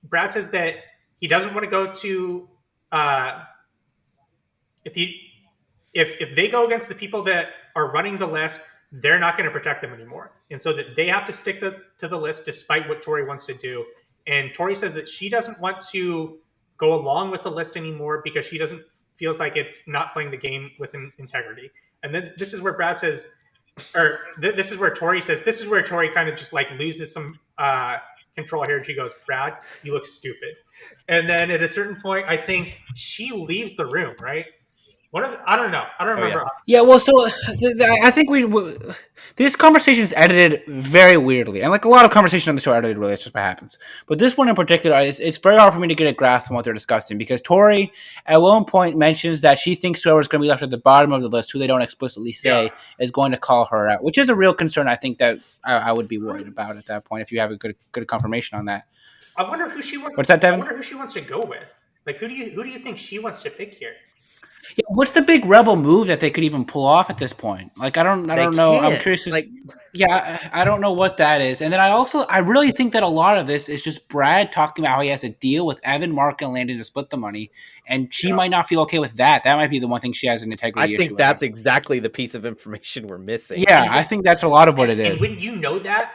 Brad says that he doesn't want to go to if they go against the people that are running the list, they're not going to protect them anymore, and so that they have to stick to the list despite what Tori wants to do. And Tori says that she doesn't want to go along with the list anymore because she doesn't feels like it's not playing the game with integrity. And then this is where Brad says, or this is where Tori says, this is where Tori kind of just like loses some control here, and she goes, "Brad, you look stupid." And then at a certain point, I think she leaves the room, right? I don't know. I don't remember. Yeah, well, so I think this conversation is edited very weirdly, and like a lot of conversations on the show are edited weirdly. It's just what happens. But this one in particular, it's very hard for me to get a grasp on what they're discussing because Tori at one point mentions that she thinks whoever's going to be left at the bottom of the list, who they don't explicitly say, is going to call her out, which is a real concern. I think that I would be worried about at that point if you have a good confirmation on that. I wonder who she wants. What's that, Devin? I wonder who she wants to go with. Like, who do you think she wants to pick here? Yeah, what's the big rebel move that they could even pull off at this point? Like, I don't know. I'm curious. I don't know what that is. And then I really think that a lot of this is just Brad talking about how he has a deal with Evan, Mark, and Landon to split the money, and she might not feel okay with that. That might be the one thing she has an integrity issue. I think that's exactly the piece of information we're missing. Yeah, I think that's a lot of what it is. And when you know that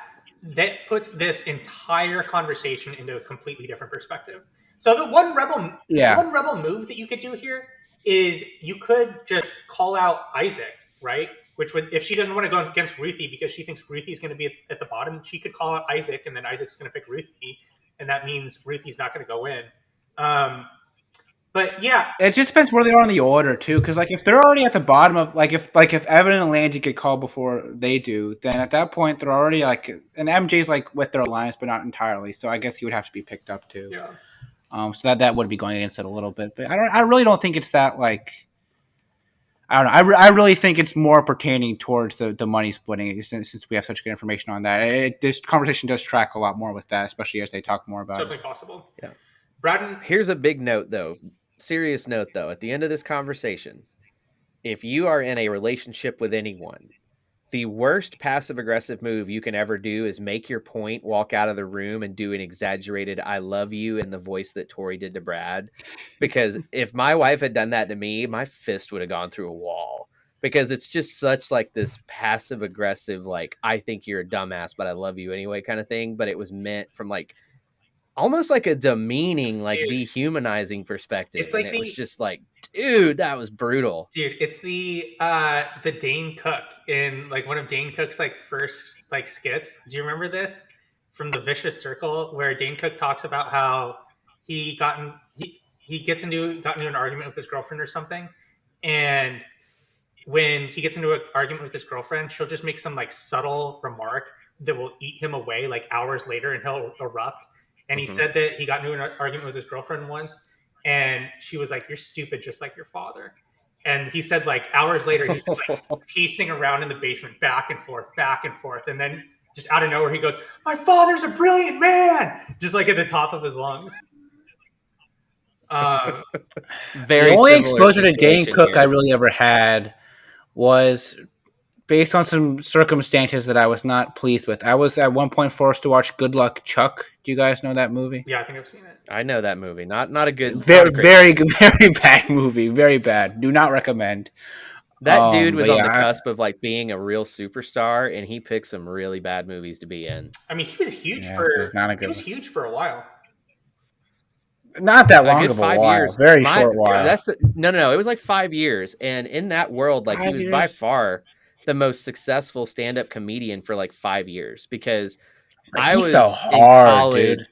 puts this entire conversation into a completely different perspective. So the one rebel move that you could do here is you could just call out Isaac, right? Which would, if she doesn't want to go against Ruthie because she thinks Ruthie's going to be at the bottom, she could call out Isaac, and then Isaac's going to pick Ruthie, and that means Ruthie's not going to go in. But yeah, it just depends where they are in the order too. Because like if they're already at the bottom of if Evan and Landy get called before they do, then at that point they're already and MJ's with their alliance, but not entirely. So I guess he would have to be picked up too. Yeah. So that would be going against it a little bit, but I really don't think it's that I don't know. I really think it's more pertaining towards the money splitting since we have such good information on that. This conversation does track a lot more with that, especially as they talk more about it. It's definitely possible. Yeah. Braden, here's a big note though. Serious note though. At the end of this conversation, if you are in a relationship with anyone, the worst passive-aggressive move you can ever do is make your point, walk out of the room, and do an exaggerated "I love you" in the voice that Tori did to Brad. Because if my wife had done that to me, my fist would have gone through a wall. Because it's just such this passive-aggressive, I think you're a dumbass, but I love you anyway kind of thing. But it was meant from almost a demeaning, dehumanizing perspective. It's it was just dude, that was brutal. Dude, it's the Dane Cook in one of Dane Cook's first skits. Do you remember this from the Vicious Circle, where Dane Cook talks about how he got into an argument with his girlfriend or something, and when he gets into an argument with his girlfriend, she'll just make some subtle remark that will eat him away hours later, and he'll erupt. And he said that he got into an argument with his girlfriend once, and she was like, "You're stupid, just like your father." And he said hours later, he's just pacing around in the basement, back and forth. And then just out of nowhere, he goes, "My father's a brilliant man," just at the top of his lungs. The only exposure to Dane Cook I really ever had was based on some circumstances that I was not pleased with. I was at one point forced to watch Good Luck Chuck. Do you guys know that movie? Yeah, I think I've seen it. I know that movie. Not a good, very bad movie. Very bad. Do not recommend. That dude was on the cusp of being a real superstar, and he picked some really bad movies to be in. I mean, he was huge huge for a while. Not that long of a 5 years. Very short while. No. It was 5 years, and in that world, he was by far the most successful stand-up comedian for 5 years, because I was in college. Dude.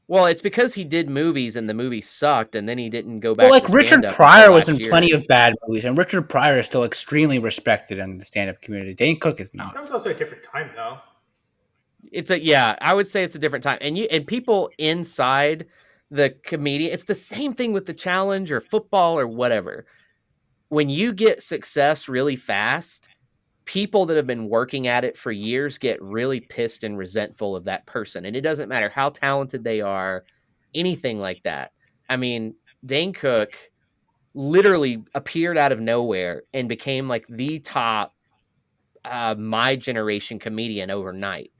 Well, it's because he did movies and the movies sucked, and then he didn't go back. Well, Richard Pryor was in plenty of bad movies, and Richard Pryor is still extremely respected in the stand-up community. Dane Cook is not. That was also a different time, though. I would say it's a different time. And people inside the comedian, it's the same thing with the challenge or football or whatever. When you get success really fast, people that have been working at it for years get really pissed and resentful of that person. And it doesn't matter how talented they are, anything like that. I mean, Dane Cook literally appeared out of nowhere and became like the top my generation comedian overnight.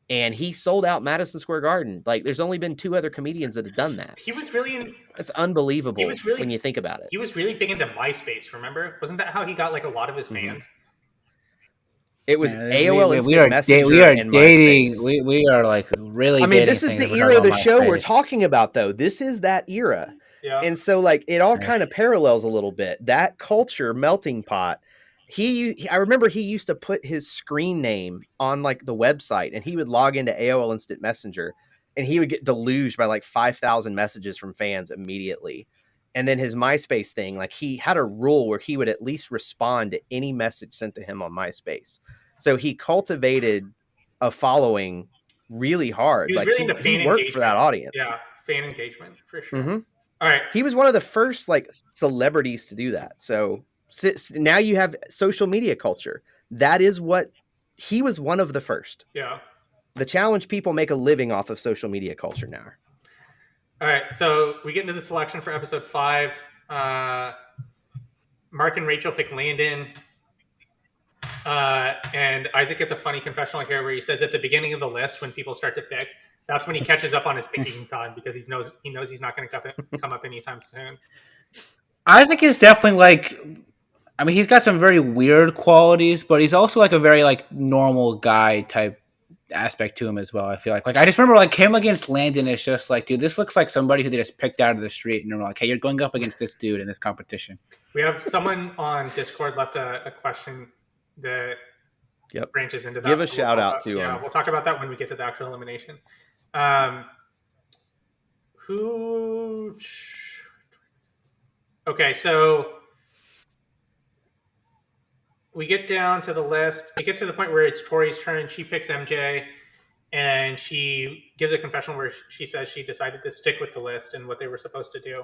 And he sold out Madison Square Garden. Like, there's only been 2 other comedians that have done that. He was really It's unbelievable when you think about it. He was really big into MySpace, remember? Wasn't that how he got like a lot of his fans? It was AOL Instant Messenger. We are and dating. MySpace. We are like really. I mean, this is the era of the show we're MySpace. talking about, though. This is that era. Yeah. And so, like, it all kind of parallels a little bit. That culture melting pot. I remember he used to put his screen name on like the website, and he would log into AOL Instant Messenger, and he would get deluged by like 5,000 messages from fans immediately. And then his MySpace thing, like, he had a rule where he would at least respond to any message sent to him on MySpace. So he cultivated a following really hard. He was like really into fan he worked engagement. for that audience. Yeah, fan engagement for sure. Mm-hmm. All right. He was one of the first like celebrities to do that. So now you have social media culture. That is what he was one of the first. Yeah. The challenge people make a living off of social media culture now. All right. So we get into the selection for episode 5. Mark and Rachel pick Landon. And Isaac gets a funny confessional here where he says at the beginning of the list, when people start to pick, that's when he catches up on his thinking time because he knows he's not going to come up anytime soon. Isaac is definitely like, I mean, he's got some very weird qualities, but he's also like a very like normal guy type aspect to him as well. I feel like I just remember like him against Landon is just like, dude, this looks like somebody who they just picked out of the street, and they're like, hey, you're going up against this dude in this competition. We have someone on Discord left a question that branches into that. Give a shout out to him. Yeah, we'll talk about that when we get to the actual elimination. Okay, so we get down to the list. It gets to the point where it's Tori's turn. She picks MJ, and she gives a confessional where she says she decided to stick with the list and what they were supposed to do.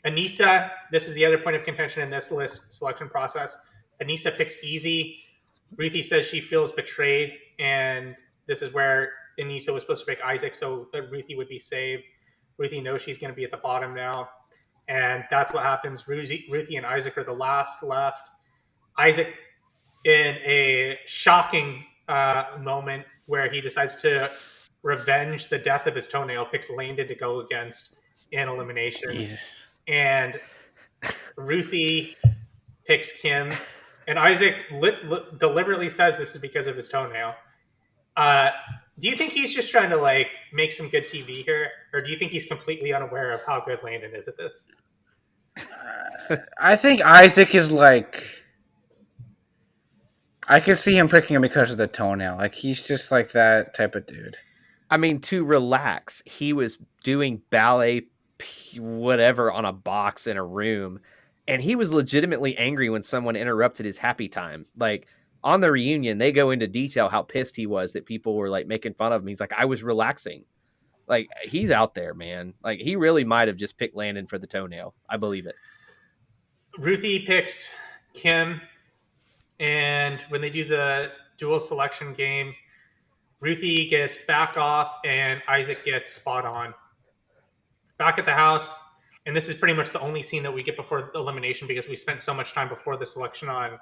Anissa, this is the other point of contention in this list selection process. Anissa picks Easy. Ruthie says she feels betrayed, and this is where Anissa was supposed to pick Isaac so that Ruthie would be saved. Ruthie knows she's going to be at the bottom now, and that's what happens. Ruthie and Isaac are the last left. Isaac, in a shocking moment where he decides to revenge the death of his toenail, picks Landon to go against in elimination. Jesus. And Ruthie picks Kim, and Isaac deliberately says this is because of his toenail. Do you think he's just trying to like make some good TV here, or do you think he's completely unaware of how good Landon is at this? I think Isaac is like, I can see him picking him because of the toenail. Like, he's just like that type of dude. I mean, to relax, he was doing ballet whatever on a box in a room, and he was legitimately angry when someone interrupted his happy time. Like, on the reunion, they go into detail how pissed he was that people were like making fun of him. He's like, I was relaxing. Like, he's out there, man. Like, he really might have just picked Landon for the toenail. I believe it. Ruthie picks Kim, and when they do the dual selection game, Ruthie gets back off and Isaac gets spot on. Back at the house, and this is pretty much the only scene that we get before the elimination because we spent so much time before the selection on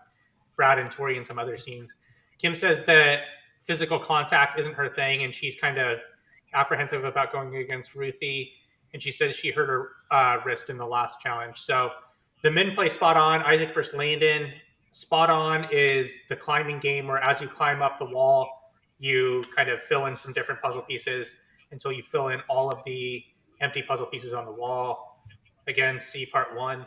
Brad and Tori and some other scenes. Kim says that physical contact isn't her thing, and she's kind of apprehensive about going against Ruthie, and she says she hurt her wrist in the last challenge. So the men play spot on. Isaac versus Landon. Spot on is the climbing game where as you climb up the wall, you kind of fill in some different puzzle pieces until you fill in all of the empty puzzle pieces on the wall. Again, see part 1.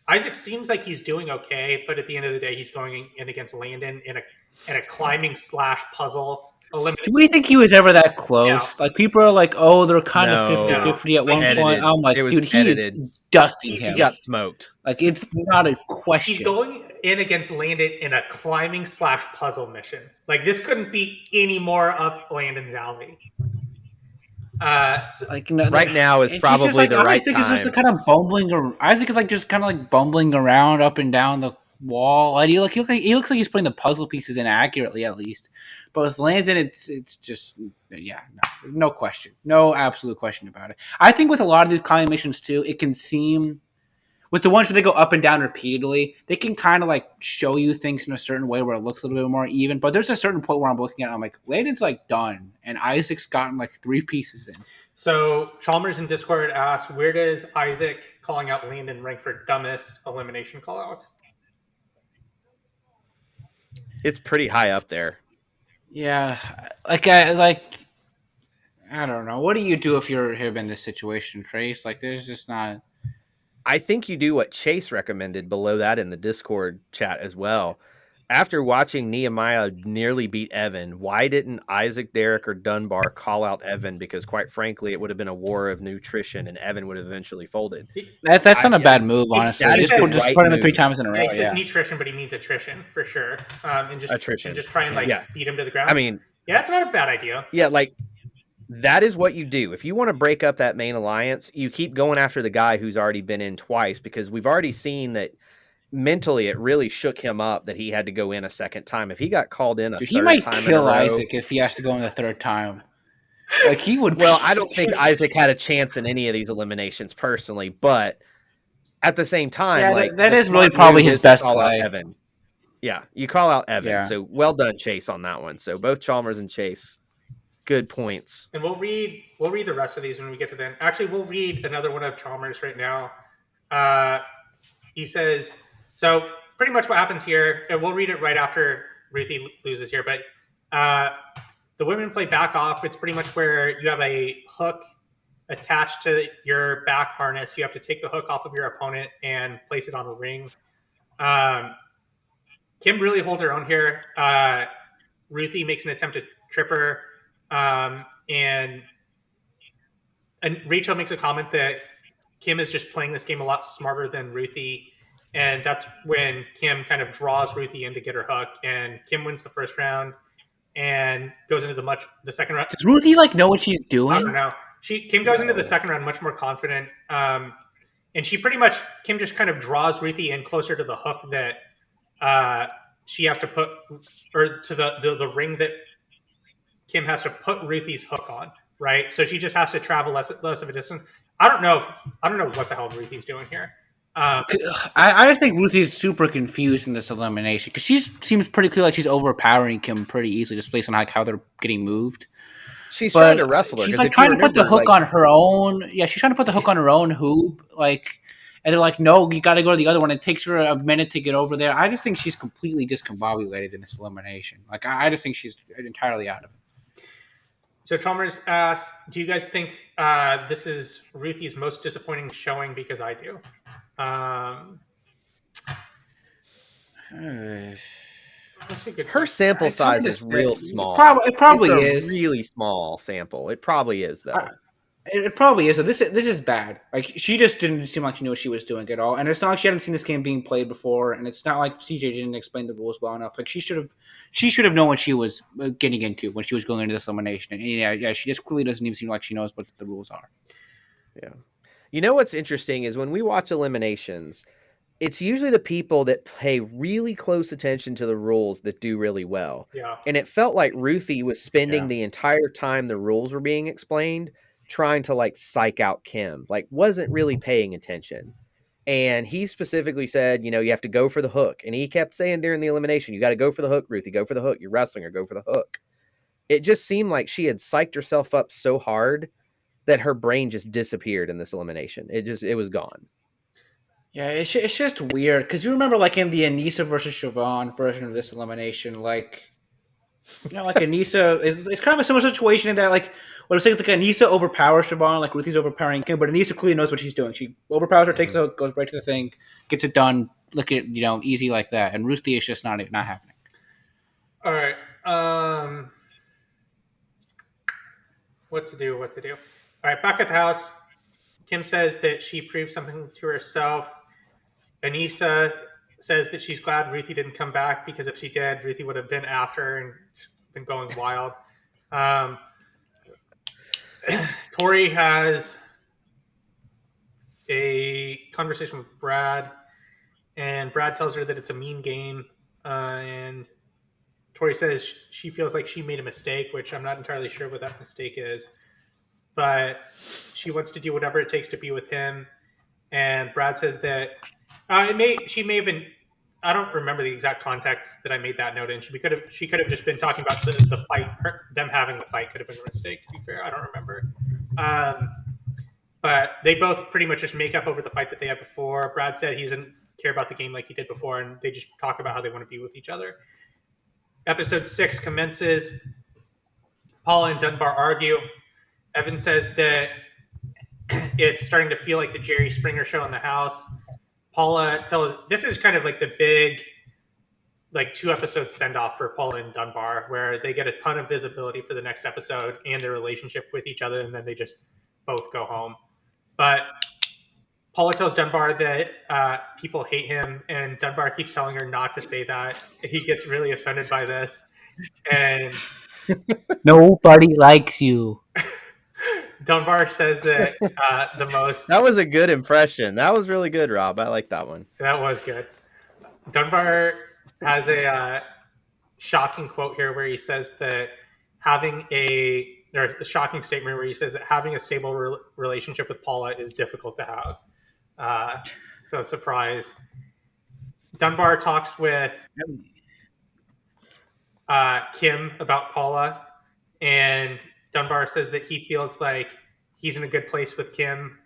Isaac seems like he's doing okay, but at the end of the day, he's going in against Landon in a climbing / puzzle eliminated. Do we think he was ever that close? No. Like, people are like, oh, they're kind of No. 50-50 at one Like, point. I'm like, It was dude, he edited. is dusting He He him. got smoked. Like, it's not a question. He's going in against Landon in a climbing/puzzle mission. Like, this couldn't be any more up Landon's alley. Like, Right now is it's probably just like, the right Isaac is just time. kind of bumbling. Isaac is like just kind of like bumbling around up and down the wall. And he looks like he's putting the puzzle pieces in accurately, at least. But with Landon, it's just no question, no absolute question about it. I think with a lot of these climbing missions too, it can seem. With the ones where they go up and down repeatedly, they can kind of like show you things in a certain way where it looks a little bit more even. But there's a certain point where I'm looking at it, I'm like, Landon's like done, and Isaac's gotten like 3 pieces in. So Chalmers in Discord asked, where does Isaac calling out Landon rank for dumbest elimination callouts? It's pretty high up there. Yeah, I don't know. What do you do if you're him in this situation, Trace? Like, there's just not. I think you do what Chase recommended below that in the Discord chat as well. After watching Nehemiah nearly beat Evan, why didn't Isaac, Derek, or Dunbar call out Evan? Because quite frankly, it would have been a war of nutrition, and Evan would have eventually folded. That's not a bad move, honestly. That is Just the right put him in move. 3 times in a row. Yeah, he says Yeah. nutrition, but he means attrition for sure. And just try and Yeah. beat him to the ground. I mean, yeah, that's not a bad idea. yeah, like that is what you do. If you want to break up that main alliance, you keep going after the guy who's already been in twice, because we've already seen that mentally it really shook him up that he had to go in a second time. If he got called in a Dude, third he might time kill in a row, Isaac if he has to go in the 3rd time. Like, he would. Well, I don't think Isaac had a chance in any of these eliminations personally, but at the same time, Yeah, like that the is really smart probably move his is to best call out play. Evan. Yeah, you call out Evan. Yeah. So well done, Chase, on that one. So both Chalmers and Chase, good points. And we'll read the rest of these when we get to them. Actually, we'll read another one of Chalmers right now. He says, so pretty much what happens here, and we'll read it right after Ruthie loses here, but the women play back off. It's pretty much where you have a hook attached to your back harness. You have to take the hook off of your opponent and place it on the ring. Kim really holds her own here. Ruthie makes an attempt to trip her. And Rachel makes a comment that Kim is just playing this game a lot smarter than Ruthie. And that's when Kim kind of draws Ruthie in to get her hook. And Kim wins the first round and goes into the second round. Does Ruthie know what she's doing? I don't know. Kim goes into the second round much more confident. And Kim just kind of draws Ruthie in closer to the hook that she has to put, or to the ring that Kim has to put Ruthie's hook on, right? So she just has to travel less of a distance. I don't know what the hell Ruthie's doing here. I just think Ruthie's super confused in this elimination because she seems pretty clear like she's overpowering Kim pretty easily just based on how they're getting moved. She's trying to wrestle her. She's trying to put the hook on her own. Yeah, she's trying to put the hook on her own hoop. And they're like, no, you got to go to the other one. It takes her a minute to get over there. I just think she's completely discombobulated in this elimination. I just think she's entirely out of it. So Chalmers asks, do you guys think this is Ruthie's most disappointing showing? Because I do. Her sample size is real small. It probably is. Really small sample. It probably is though. It probably is. So this is bad. She just didn't seem like she knew what she was doing at all. And it's not like she hadn't seen this game being played before. And it's not like CJ didn't explain the rules well enough. She should have known what she was getting into when she was going into this elimination. And yeah, she just clearly doesn't even seem like she knows what the rules are. Yeah. You know what's interesting is when we watch eliminations, it's usually the people that pay really close attention to the rules that do really well. Yeah. And it felt like Ruthie was spending the entire time the rules were being explained trying to psych out Kim, wasn't really paying attention. And he specifically said, you have to go for the hook. And he kept saying during the elimination, you got to go for the hook, Ruthie, go for the hook. You're wrestling her, go for the hook. It just seemed like she had psyched herself up so hard that her brain just disappeared in this elimination. It was gone. Yeah, it's just weird because you remember in the Anissa versus Siobhan version of this elimination, Anissa it's kind of a similar situation in that what I'm saying is Anissa overpowers Siobhan, Ruthie's overpowering Kim, but Anissa clearly knows what she's doing. She overpowers her, takes the hook, goes right to the thing, gets it done. Look at easy like that, and Ruthie is just not happening. All right. what to do. All right, back at the house, Kim says that she proved something to herself. Anissa says that she's glad Ruthie didn't come back because if she did, Ruthie would have been after her and been going wild. Tori has a conversation with Brad, and Brad tells her that it's a mean game, and Tori says she feels like she made a mistake, which I'm not entirely sure what that mistake is, but she wants to do whatever it takes to be with him. And Brad says that she may have been. I don't remember the exact context that I made that note in. She could have just been talking about the fight. Them having the fight could have been a mistake. To be fair, I don't remember. But they both pretty much just make up over the fight that they had before. Brad said he doesn't care about the game like he did before, and they just talk about how they want to be with each other. Episode 6 commences. Paula and Dunbar argue. Evan says that it's starting to feel like the Jerry Springer show in the house. Paula tells, this is kind of like the big, like 2-episode send-off for Paula and Dunbar, where they get a ton of visibility for the next episode and their relationship with each other, and then they just both go home. But Paula tells Dunbar that people hate him, and Dunbar keeps telling her not to say that. He gets really offended by this. And nobody likes you. Dunbar says that the most... That was a good impression. That was really good, Rob. I like that one. That was good. Dunbar has a shocking quote here where he says that there's a shocking statement where he says that having a stable relationship with Paula is difficult to have. So surprise. Dunbar talks with Kim about Paula, and Dunbar says that he feels like he's in a good place with Kim.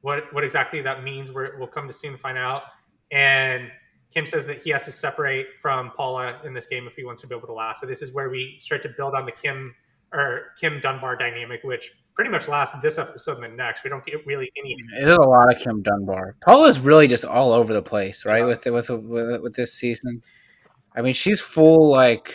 What exactly that means, we'll come to soon find out. And Kim says that he has to separate from Paula in this game if he wants to be able to last. So this is where we start to build on the Kim Dunbar dynamic, which pretty much lasts this episode and the next. We don't get really any. There's a lot of Kim Dunbar. Paula's really just all over the place, right? Yeah. With this season. I mean, she's full like.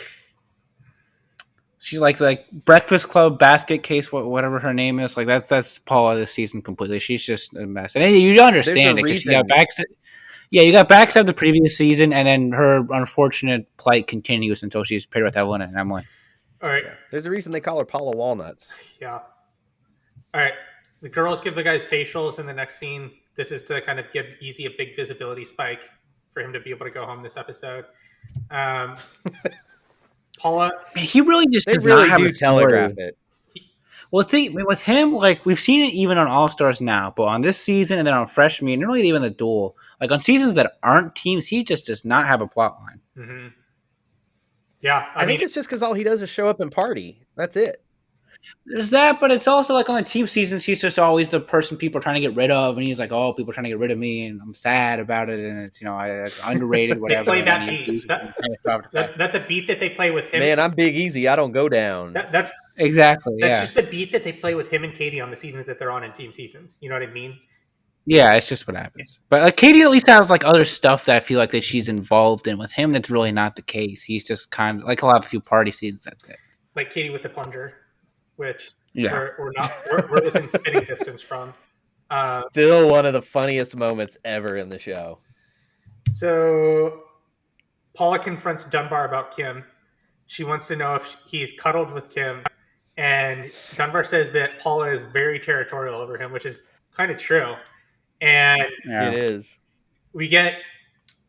She's like Breakfast Club basket case, whatever her name is. Like that's Paula this season completely. She's just a mess, and you understand it because she got backstab. Yeah, you got backstab the previous season, and then her unfortunate plight continues until she's paired with Evelyn and Emily. All right, there's a reason they call her Paula Walnuts. Yeah. All right, the girls give the guys facials in the next scene. This is to kind of give Easy a big visibility spike for him to be able to go home this episode. Paula, he really just does really not have do a telegraph story. it. Well, with him, like we've seen it even on All Stars now, but on this season and then on Freshman, and really even the Duel, like on seasons that aren't teams, he just does not have a plot line. Mm-hmm. Yeah, I think it's just because all he does is show up and party. That's it. There's that, but it's also like on the team seasons, he's just always the person people are trying to get rid of, and he's like, "Oh, people are trying to get rid of me, and I'm sad about it, and it's it's underrated, whatever." They play that beat. That's a beat that they play with him. Man, I'm Big Easy. I don't go down. That's exactly. That's just the beat that they play with him and Katie on the seasons that they're on in team seasons. You know what I mean? Yeah, it's just what happens. But like Katie at least has like other stuff that I feel like that she's involved in. With him, that's really not the case. He's just kind of like he'll have a few party scenes. That's it. Like Katie with the plunger, which yeah, we're within spitting distance from. Still one of the funniest moments ever in the show. So Paula confronts Dunbar about Kim. She wants to know if he's cuddled with Kim, and Dunbar says that Paula is very territorial over him, which is kind of true. And it is. We get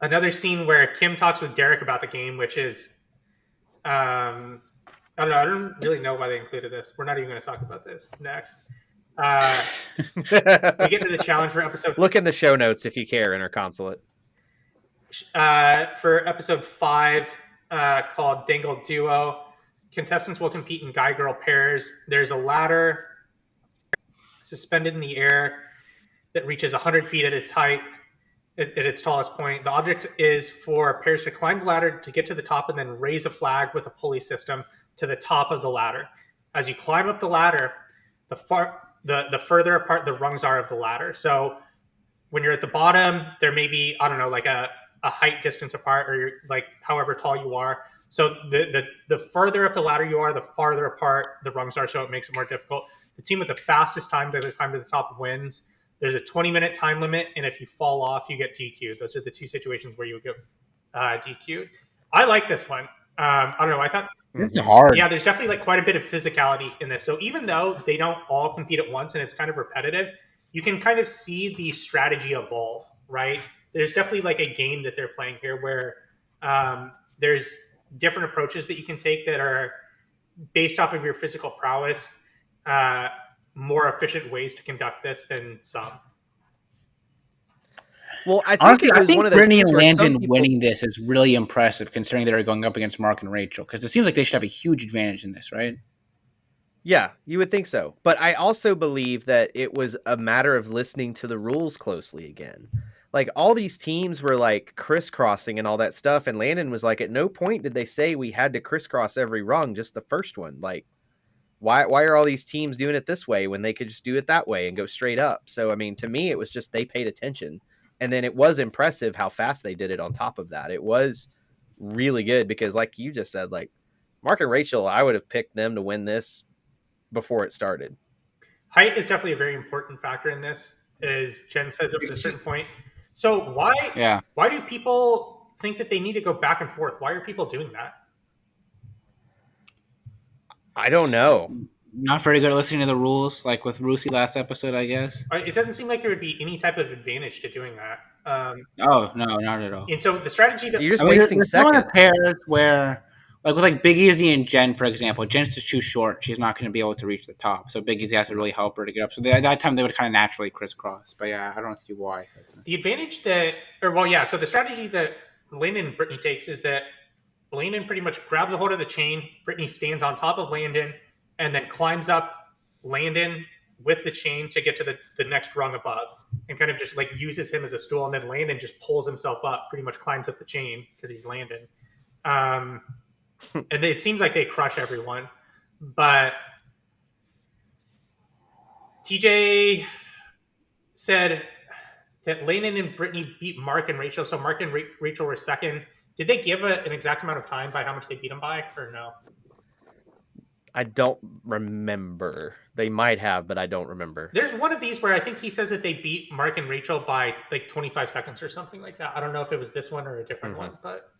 another scene where Kim talks with Derek about the game, which is I don't know. I don't really know why they included this. We're not even going to talk about this next. We get to the challenge for episode. Look in the show notes if you care, Interconsulate. For episode 5, called Dangle Duo, contestants will compete in guy-girl pairs. There's a ladder suspended in the air that reaches 100 feet at its height, at its tallest point. The object is for pairs to climb the ladder to get to the top and then raise a flag with a pulley system to the top of the ladder. As you climb up the ladder, the further apart the rungs are of the ladder. So when you're at the bottom, there may be, I don't know, like a height distance apart, or you're like however tall you are. So the further up the ladder you are, the farther apart the rungs are, so it makes it more difficult. The team with the fastest time to the top wins. There's a 20-minute time limit, and if you fall off, you get DQ'd. Those are the two situations where you would get DQ'd. I like this one. I don't know. I thought It's hard. yeah, there's definitely like quite a bit of physicality in this. So even though they don't all compete at once and it's kind of repetitive, you can kind of see the strategy evolve, right? There's definitely like a game that they're playing here where there's different approaches that you can take that are based off of your physical prowess, more efficient ways to conduct this than some. Well, I think Honestly, it I was think one of those Brittany things and where some Landon people- winning this is really impressive, considering they were going up against Mark and Rachel. Because it seems like they should have a huge advantage in this, right? Yeah, you would think so. But I also believe that it was a matter of listening to the rules closely again. Like all these teams were like crisscrossing and all that stuff. And Landon was like, at no point did they say we had to crisscross every rung, just the first one. Like, why are all these teams doing it this way when they could just do it that way and go straight up? So, I mean, to me, it was just they paid attention. And then it was impressive how fast they did it on top of that. It was really good because, like you just said, like Mark and Rachel, I would have picked them to win this before it started. Height is definitely a very important factor in this, as Jen says up to a certain point. So why do people think that they need to go back and forth? Why are people doing that? I don't know. Not very good at listening to the rules, like with Ruthie last episode, I guess. It doesn't seem like there would be any type of advantage to doing that. Oh no, not at all. And so the strategy that You're just I mean, wasting there's some seconds. pairs where, like with like Big Easy and Jen, for example, Jen's just too short. She's not going to be able to reach the top. So Big Easy has to really help her to get up. So at that time, they would kind of naturally crisscross. But yeah, I don't see why. the advantage that, so the strategy that Landon and Brittany takes is that Landon pretty much grabs a hold of the chain. Brittany stands on top of Landon and then climbs up Landon with the chain to get to the next rung above and kind of just like uses him as a stool. And then Landon just pulls himself up, pretty much climbs up the chain because he's Landon. And it seems like they crush everyone. But TJ said that Landon and Brittany beat Mark and Rachel. So Mark and Rachel were second. Did they give an exact amount of time by how much they beat them by, or no? I don't remember. They might have, but I don't remember. There's one of these where I think he says that they beat Mark and Rachel by like 25 seconds or something like that. I don't know if it was this one or a different one, but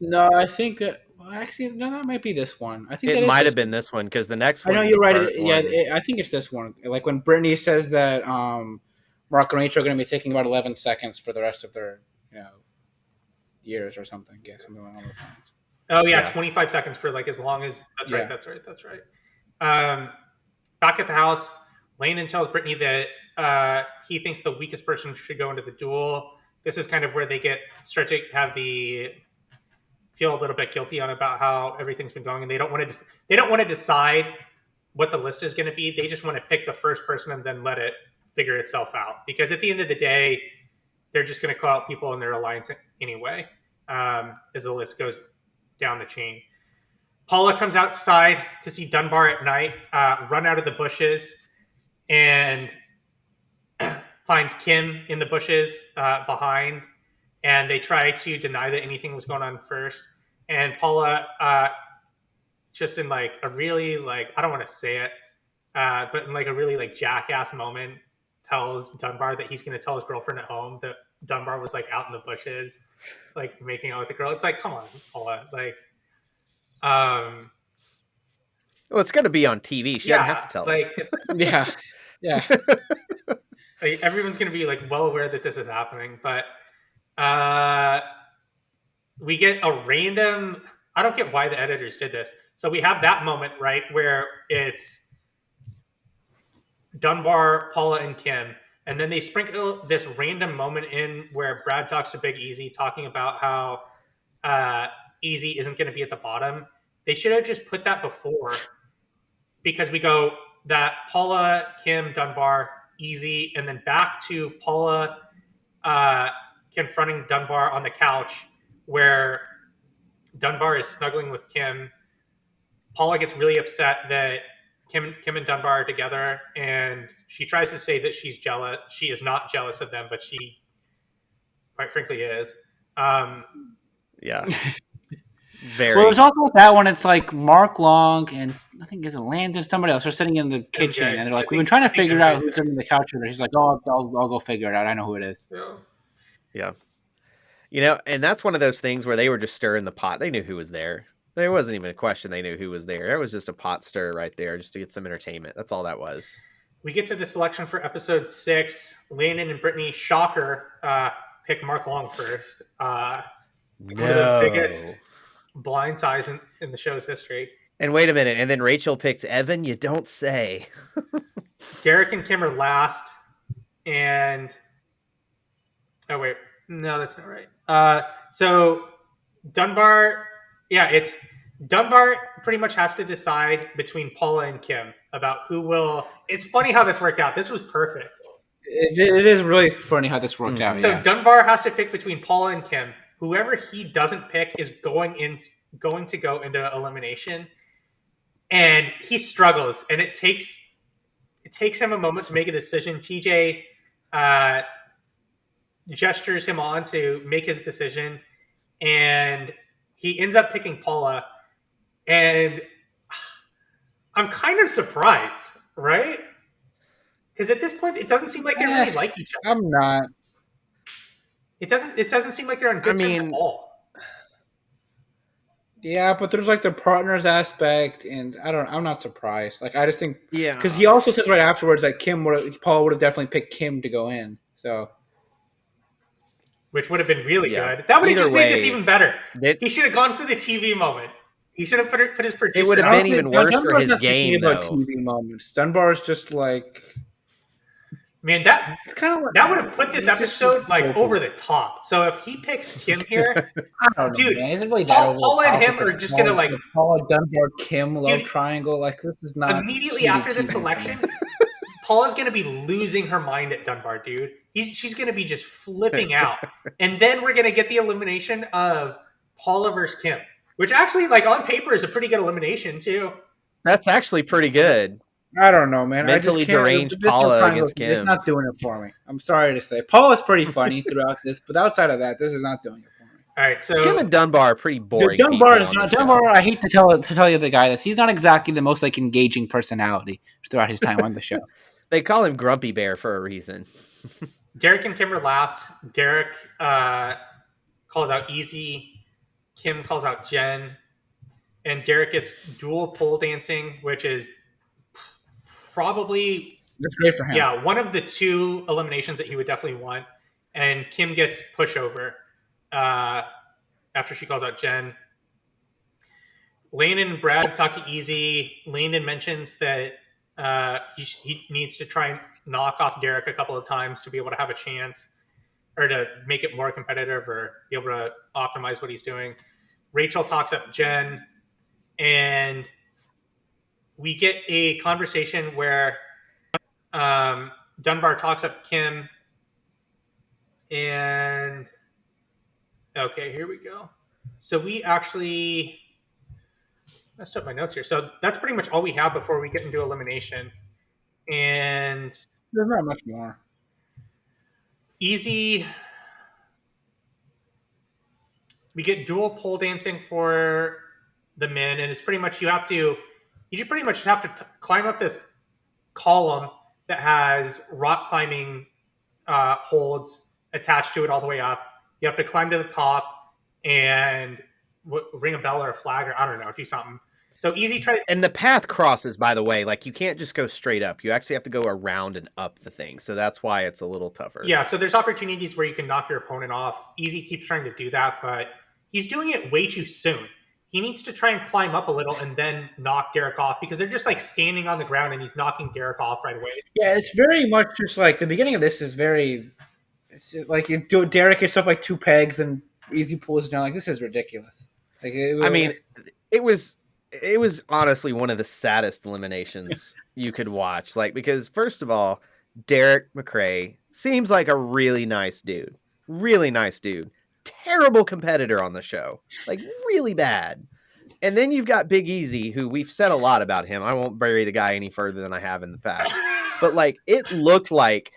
No, I think that actually no, that might be this one. I think It that might is have been this one because the next I one. know you're right. I think it's this one. Like when Brittany says that Mark and Rachel are going to be taking about 11 seconds for the rest of their years or something. Yeah, something along those lines. Oh yeah, 25 seconds for like as long as that's right. Back at the house, Landon tells Brittany that he thinks the weakest person should go into the duel. This is kind of where they start to have feel a little bit guilty about how everything's been going, and they don't want to decide what the list is going to be. They just want to pick the first person and then let it figure itself out. Because at the end of the day, they're just going to call out people in their alliance anyway, as the list goes down the chain. Paula comes outside to see Dunbar at night, run out of the bushes, and finds Kim in the bushes behind. And they try to deny that anything was going on first. And Paula, just in like a really like, I don't want to say it, but in like a really like jackass moment, tells Dunbar that he's going to tell his girlfriend at home that Dunbar was like out in the bushes, like making out with the girl. It's like, come on, Paula. Like, well, it's going to be on TV. She doesn't have to tell him. Like, it's, yeah. Like, everyone's going to be like well aware that this is happening, but we get a random. I don't get why the editors did this. So we have that moment right where it's Dunbar, Paula, and Kim. And then they sprinkle this random moment in where Brad talks to Big Easy, talking about how Easy isn't going to be at the bottom. They should have just put that before, because we go that Paula, Kim, Dunbar, Easy, and then back to Paula confronting Dunbar on the couch where Dunbar is snuggling with Kim. Paula gets really upset that Kim and Dunbar are together, and she tries to say that she's jealous. She is not jealous of them, but she, quite frankly, is. Yeah. Very. Well, there's also that one. It's like Mark Long and I think is it Landon, somebody else. They're sitting in the kitchen and they're like, "We've been trying to figure out who's sitting in the couch." And he's like, "Oh, I'll go figure it out. I know who it is." Yeah. You know, and that's one of those things where they were just stirring the pot. They knew who was there. There wasn't even a question. They knew who was there. It was just a pot stir right there just to get some entertainment. That's all that was. We get to the selection for episode 6. Landon and Brittany, shocker, pick Mark Long first. One of the biggest blindsides in the show's history. And wait a minute. And then Rachel picked Evan. You don't say. Derek and Kim are last. And oh wait, no, that's not right. So Dunbar, it's Dunbar pretty much has to decide between Paula and Kim about who will. It's funny how this worked out. This was perfect. It is really funny how this worked out. So Dunbar has to pick between Paula and Kim. Whoever he doesn't pick is going to go into elimination, and he struggles, and it takes him a moment to make a decision. TJ gestures him on to make his decision, and he ends up picking Paula. And I'm kind of surprised, right? Because at this point, it doesn't seem like they really like each other. I'm not. It doesn't seem like they're on good terms at all. Yeah, but there's like the partners aspect, and I'm not surprised. Like I just think, because he Yeah. also says right afterwards that Paul would have definitely picked Kim to go in. So Which would have been really Yeah. good. That would have Either just made this way, even better. That- He should have gone for the TV moment. He should have put his producer. It would have I don't been even think- worse for Dunbar's his not thinking game, about though. TV moments. Dunbar's just like Man, that it's kind of like that would have put this he's just episode like open. over the top. So if he picks Kim here, I don't know, Dude, man. Is it really that over the Paula and top him with are the just gonna, like- Paula Dunbar Kim love Dude, triangle? Like this is not immediately TV after this TV. selection, Paula's gonna be losing her mind at Dunbar, dude. She's gonna be just flipping out, and then we're gonna get the elimination of Paula versus Kim, which actually, like on paper, is a pretty good elimination too. That's actually pretty good. I don't know, man. Mentally I just can't, deranged this Paula triangle, against It's Kim. not doing it for me. I'm sorry to say. Paula's pretty funny throughout this, but outside of that, this is not doing it for me. All right, so Kim and Dunbar are pretty boring. Dunbar people is on not the show. Dunbar. I hate to tell you the guy this. He's not exactly the most like engaging personality throughout his time on the show. They call him Grumpy Bear for a reason. Derek and Kim are last. Derek calls out Easy. Kim calls out Jen. And Derek gets dual pole dancing, which is probably That's great for him. one of the 2 eliminations that he would definitely want. And Kim gets pushover after she calls out Jen. Landon and Brad talk to Easy. Landon mentions that he needs to try and knock off Derek a couple of times to be able to have a chance, or to make it more competitive, or be able to optimize what he's doing. Rachel talks up Jen, and we get a conversation where Dunbar talks up Kim, and okay, here we go. So we actually messed up my notes here. So that's pretty much all we have before we get into elimination. And There's not much more. Easy, we get dual pole dancing for the men, and it's pretty much you pretty much have to climb up this column that has rock climbing holds attached to it all the way up. You have to climb to the top and ring a bell or a flag, or I don't know, do something. So Easy tries. And the path crosses, by the way. Like, you can't just go straight up. You actually have to go around and up the thing. So that's why it's a little tougher. Yeah, so there's opportunities where you can knock your opponent off. Easy keeps trying to do that, but he's doing it way too soon. He needs to try and climb up a little and then knock Derek off, because they're just like standing on the ground and he's knocking Derek off right away. Yeah, it's very much just like the beginning of this is very. It's like Derek gets up like 2 pegs and Easy pulls it down. Like, this is ridiculous. Like, it was honestly one of the saddest eliminations you could watch. Like, because first of all, Derek McRae seems like a really nice dude. Really nice dude. Terrible competitor on the show. Like, really bad. And then you've got Big Easy, who we've said a lot about him. I won't bury the guy any further than I have in the past. But, like, it looked like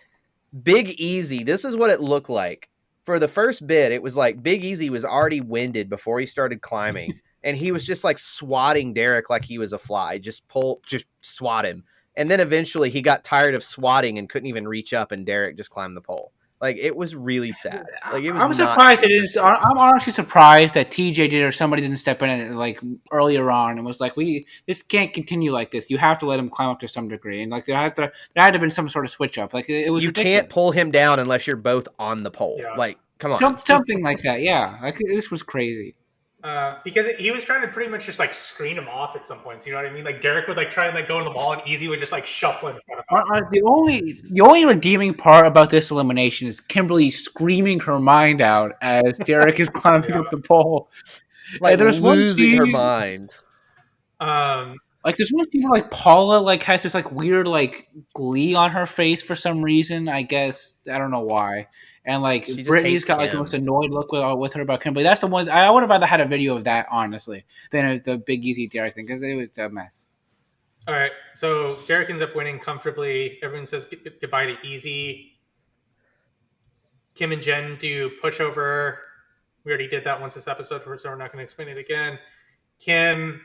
Big Easy, this is what it looked like. For the first bit, it was like Big Easy was already winded before he started climbing. and he was just like swatting Derek like he was a fly. Just swat him. And then eventually he got tired of swatting and couldn't even reach up, and Derek just climbed the pole. Like, it was really sad. Like, it was I'm not surprised it didn't. interesting. I'm honestly surprised that TJ did or somebody didn't step in like earlier on and was like, this can't continue like this. You have to let him climb up to some degree, and like there had to have been some sort of switch up. Like it was You ridiculous. can't pull him down unless you're both on the pole. Yeah. Like, come on. Something like that. Yeah, like this was crazy. Because he was trying to pretty much just like screen him off at some points. You know what I mean? Like Derek would like try and like go to the ball, and Easy would just like shuffle in front of him. The only redeeming part about this elimination is Kimberly screaming her mind out as Derek is climbing up the pole. Like, there's losing her mind. Like there's one scene where like Paula like has this like weird like glee on her face for some reason. I guess I don't know why. And like She just Brittany's hates got like the Kim. most annoyed look with her about Kimberly. That's the one I would have rather had a video of that honestly than the Big Easy Derek thing because it was a mess. All right, so Derek ends up winning comfortably. Everyone says goodbye to Easy. Kim and Jen do pushover. We already did that once this episode, so we're not going to explain it again. Kim,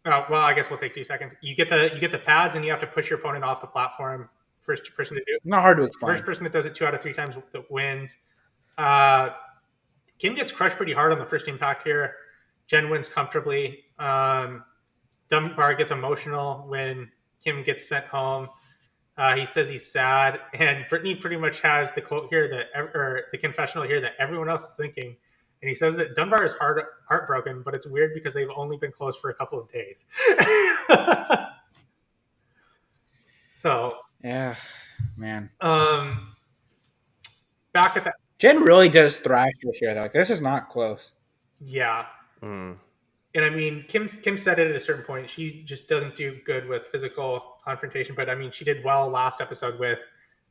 well, I guess we'll take 2 seconds. You get the pads, and you have to push your opponent off the platform. First person to do it. Not hard to explain. First person that does it 2 out of 3 times that wins. Kim gets crushed pretty hard on the first impact here. Jen wins comfortably. Dunbar gets emotional when Kim gets sent home. He says he's sad, and Brittany pretty much has the quote here or the confessional here that everyone else is thinking. And he says that Dunbar is heartbroken, but it's weird because they've only been close for a couple of days. So yeah, man. Back at that, Jen really does thrash this year though. Like, this is not close. Yeah. And I mean, Kim said it at a certain point. She just doesn't do good with physical confrontation. But I mean, she did well last episode with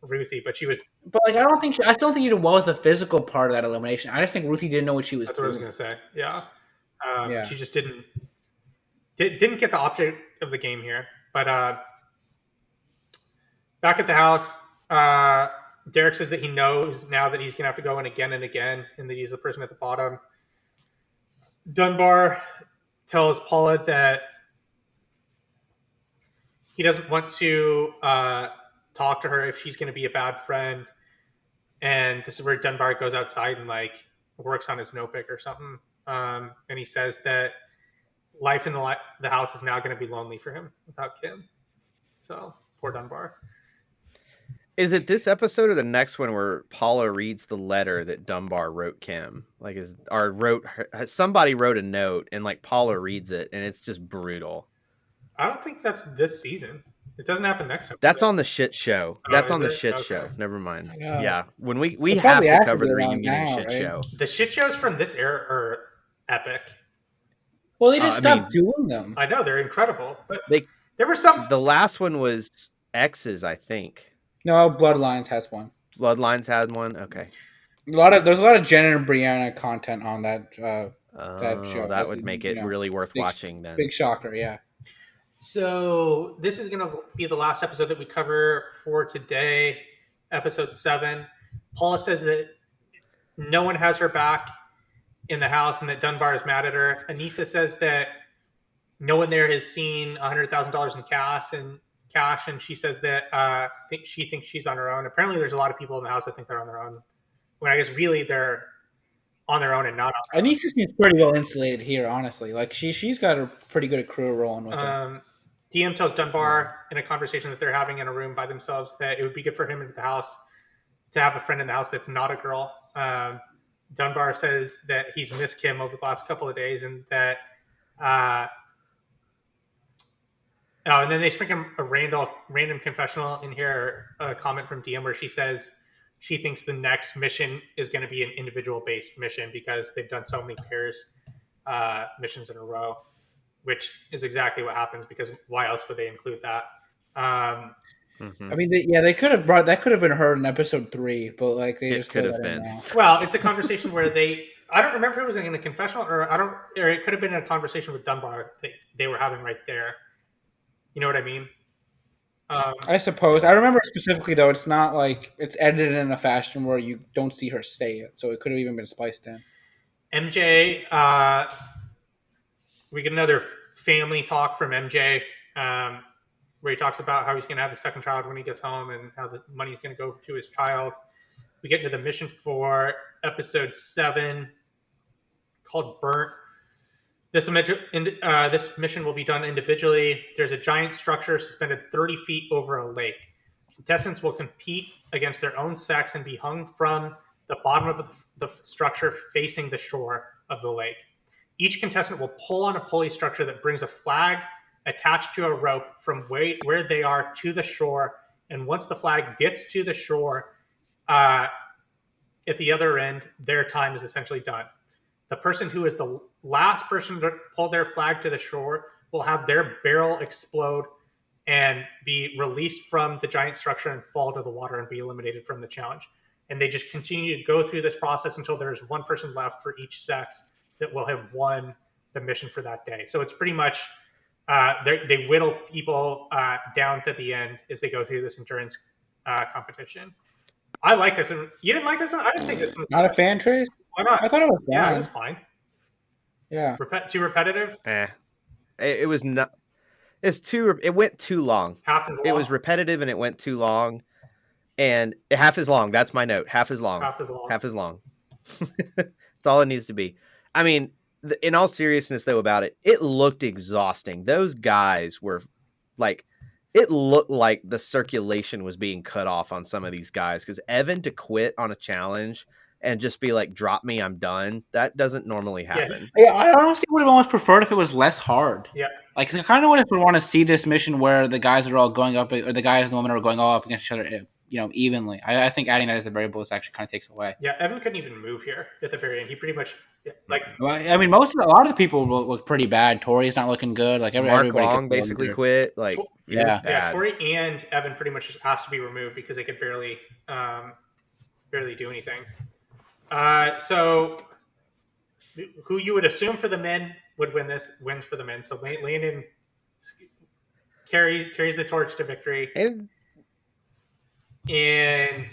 Ruthie, but she was. But like, I still think you did well with the physical part of that elimination. I just think Ruthie didn't know what she was That's doing. what I was gonna say. Yeah. Yeah. She just didn't get the object of the game here. But back at the house, Derek says that he knows now that he's gonna have to go in again and again, and that he's the person at the bottom. Dunbar tells Paula that he doesn't want to talk to her if she's going to be a bad friend. And this is where Dunbar goes outside and like works on his notebook or something. And he says that life in the house is now going to be lonely for him without Kim. So poor Dunbar. Is it this episode or the next one where Paula reads the letter that Dunbar wrote Kim? Like, somebody wrote a note and like Paula reads it, and it's just brutal. I don't think that's this season. It doesn't happen next episode. That's on the shit show. That's on the shit show. Never mind. Yeah, when we have to cover the reunion shit show. The shit shows from this era are epic. Well, they just stopped doing them. I know they're incredible, but there were some. The last one was X's, I think. No, Bloodlines has one. Bloodlines had one. Okay. There's a lot of Jen and Brianna content on that show. That would make it really worth watching then. Big shocker, yeah. So this is going to be the last episode that we cover for today, episode 7. Paula says that no one has her back in the house and that Dunbar is mad at her. Anissa says that no one there has seen $100,000 in cash, and she says that she thinks she's on her own. Apparently, there's a lot of people in the house that think they're on their own. When I guess really they're on their own and not on their own. Anissa seems pretty well insulated here, honestly. Like she's got a pretty good crew rolling with her. DM tells Dunbar in a conversation that they're having in a room by themselves that it would be good for him in the house to have a friend in the house that's not a girl. Dunbar says that he's missed Kim over the last couple of days, and that and then they sprinkle a random confessional in here, a comment from DM where she says she thinks the next mission is going to be an individual-based mission because they've done so many pairs missions in a row, which is exactly what happens because why else would they include that? I mean, they could have brought that could have been heard in episode 3, but like they just could have been. Well, it's a conversation where I don't remember if it was in a confessional or it could have been in a conversation with Dunbar that they were having right there. You know what I mean? I suppose. I remember specifically, though, it's not like it's edited in a fashion where you don't see her say it, so it could have even been spliced in. MJ we get another family talk from MJ, where he talks about how he's going to have a second child when he gets home and how the money's going to go to his child. We get into the mission for episode 7 called Burnt. This mission will be done individually. There's a giant structure suspended 30 feet over a lake. Contestants will compete against their own sex and be hung from the bottom of the structure facing the shore of the lake. Each contestant will pull on a pulley structure that brings a flag attached to a rope from where they are to the shore. And once the flag gets to the shore, at the other end, their time is essentially done. The person who is the last person to pull their flag to the shore will have their barrel explode and be released from the giant structure and fall to the water and be eliminated from the challenge. And they just continue to go through this process until there's one person left for each sex that will have won the mission for that day. So it's pretty much they whittle people down to the end as they go through this endurance competition. I like this one. You didn't like this one? I didn't think this one. Not a fan, Trace? Why not? I thought it was fine. Yeah, it was fine. Yeah. Too repetitive? It was not. It's too. It went too long. Half as long. It was repetitive and it went too long. And half as long. That's my note. Half as long. Half as long. Half as long. That's all it needs to be. I mean, in all seriousness, though, about it, it looked exhausting. Those guys were like, it looked like the circulation was being cut off on some of these guys. Because Evan to quit on a challenge and just be like, drop me, I'm done. That doesn't normally happen. Yeah, I honestly would have almost preferred if it was less hard. Yeah. Like, I kind of would want to see this mission where the guys are all going up, or the guys and the women are going all up against each other, evenly. I think adding that as a variable is actually kind of takes away. Yeah, Evan couldn't even move here at the very end. He pretty much, Well, I mean, a lot of the people look pretty bad. Tori's not looking good. Like Mark everybody Long basically quit. Like, yeah, Tori and Evan pretty much just asked to be removed because they could barely do anything. So, who you would assume for the men would wins for the men. So Landon carries the torch to victory. And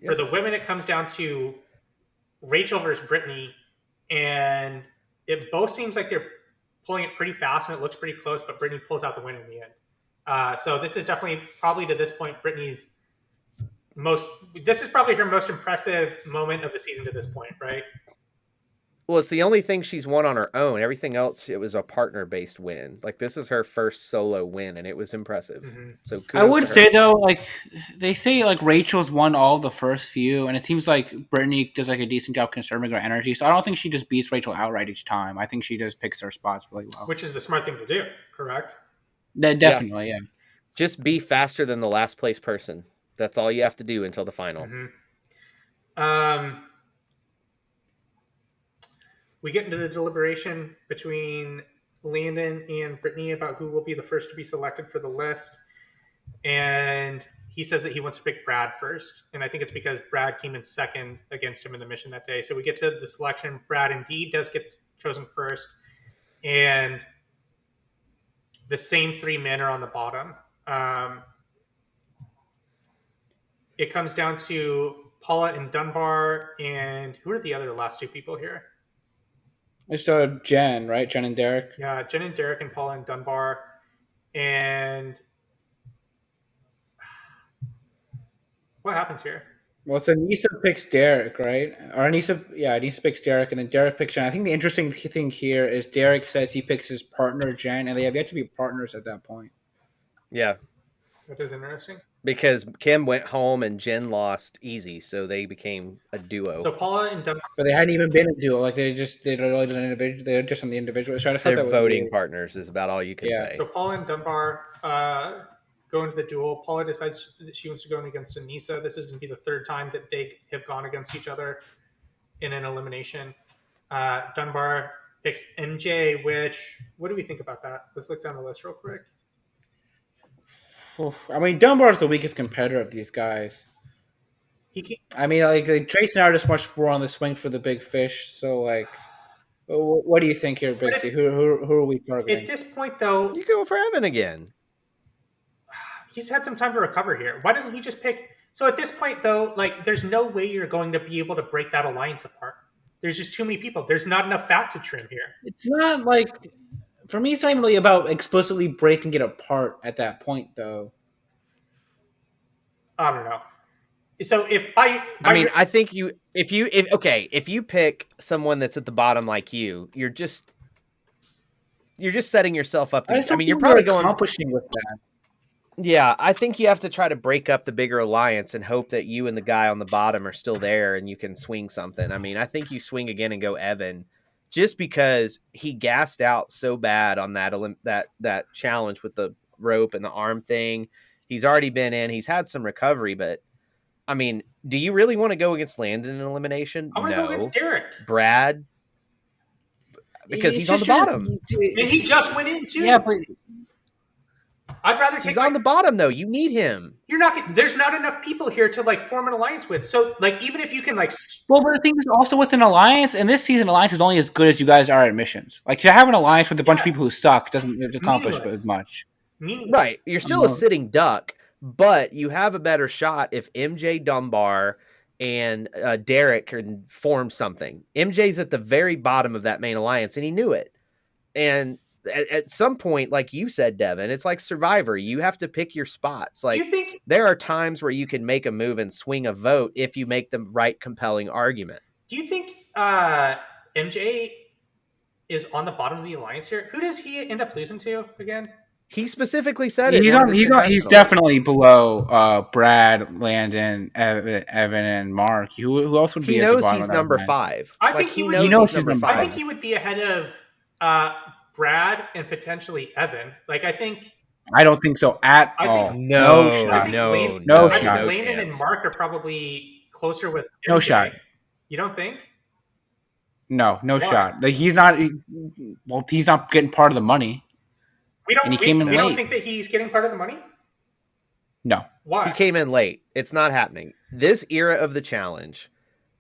for the women, it comes down to Rachel versus Brittany, and it both seems like they're pulling it pretty fast, and it looks pretty close, but Brittany pulls out the win in the end. So this is definitely, probably to this point, Brittany's this is probably her most impressive moment of the season to this point, right? Well, it's the only thing she's won on her own. Everything else, it was a partner-based win. Like, this is her first solo win, and it was impressive. Mm-hmm. So I would say, though, like, they say, like, Rachel's won all the first few, and it seems like Brittany does, like, a decent job conserving her energy. So I don't think she just beats Rachel outright each time. I think she just picks her spots really well. Which is the smart thing to do, correct? Definitely, yeah. Just be faster than the last place person. That's all you have to do until the final. Mm-hmm. We get into the deliberation between Landon and Brittany about who will be the first to be selected for the list. And he says that he wants to pick Brad first. And I think it's because Brad came in second against him in the mission that day. So we get to the selection. Brad indeed does get chosen first. And the same 3 men are on the bottom. It comes down to Paula and Dunbar. And who are the last 2 people here? It's Jen, right? Jen and Derek. Yeah, Jen and Derek and Paula and Dunbar. And what happens here? Well, so Anissa picks Derek, right? Or Anissa picks Derek, and then Derek picks Jen. I think the interesting thing here is Derek says he picks his partner, Jen, and they have yet to be partners at that point. Yeah. That is interesting. Because Kim went home and Jen lost easy, so they became a duo. So Paula and Dunbar, but they hadn't even been a duo. Like they really did an individual. They're just on the individual. So I They're voting partners is about all you can say. So Paula and Dunbar go into the duel. Paula decides that she wants to go in against Anissa. This is going to be the 3rd time that they have gone against each other in an elimination. Dunbar picks MJ. What do we think about that? Let's look down the list real quick. I mean, Dunbar's the weakest competitor of these guys. I mean, like Trace and I are just much more on the swing for the big fish. So, like, what do you think here, Big T? Who are we targeting? At this point, though, you go for Evan again. He's had some time to recover here. Why doesn't he just pick? So at this point, though, like, there's no way you're going to be able to break that alliance apart. There's just too many people. There's not enough fat to trim here. It's not like For me, it's not even really about explicitly breaking it apart at that point, though. I don't know. So if I think if you pick someone that's at the bottom like you're just setting yourself up I to. just I don't mean, you're think we're probably going. accomplishing with that. Yeah, I think you have to try to break up the bigger alliance and hope that you and the guy on the bottom are still there and you can swing something. I mean, I think you swing again and go Evan, just because he gassed out so bad on that challenge with the rope and the arm thing. He's already been in. He's had some recovery, but I mean, do you really want to go against Landon in elimination? I want to go against Derek. Brad, because It's he's on the just- bottom. And he just went in too. Yeah, but I'd rather take. He's on the bottom though. You need him. You're not. There's not enough people here to like form an alliance with. So like, even if you can like, well, but the thing is also with an alliance, and this season alliance is only as good as you guys are at missions. Like to have an alliance with a bunch of Yes. people who suck doesn't accomplish Meaningless. as much. Right. You're still a sitting duck, but you have a better shot if MJ, Dunbar, and Derek can form something. MJ's at the very bottom of that main alliance, and he knew it. And at some point, like you said, Devin, it's like Survivor. You have to pick your spots. Like, do you think there are times where you can make a move and swing a vote if you make the right compelling argument. Do you think MJ is on the bottom of the alliance here? Who does he end up losing to again? He specifically said Yeah, it. he's definitely below Brad, Landon, Evan, and Mark. Who else would be? He at the knows bottom he's of that number line? 5. I think he would- He knows he's number number 5. I think he would be ahead of Brad and potentially Evan. Like I think I don't think so at I all. think- No, I think no, Lane- no I think shot. Landon and Mark are probably closer with MJ. No shot. You don't think? No Why? shot. Like he's not. Well, he's not getting part of the money. We don't. And he we, came in we don't late. think that he's getting part of the money. No. Why? He came in late. It's not happening. This era of the challenge,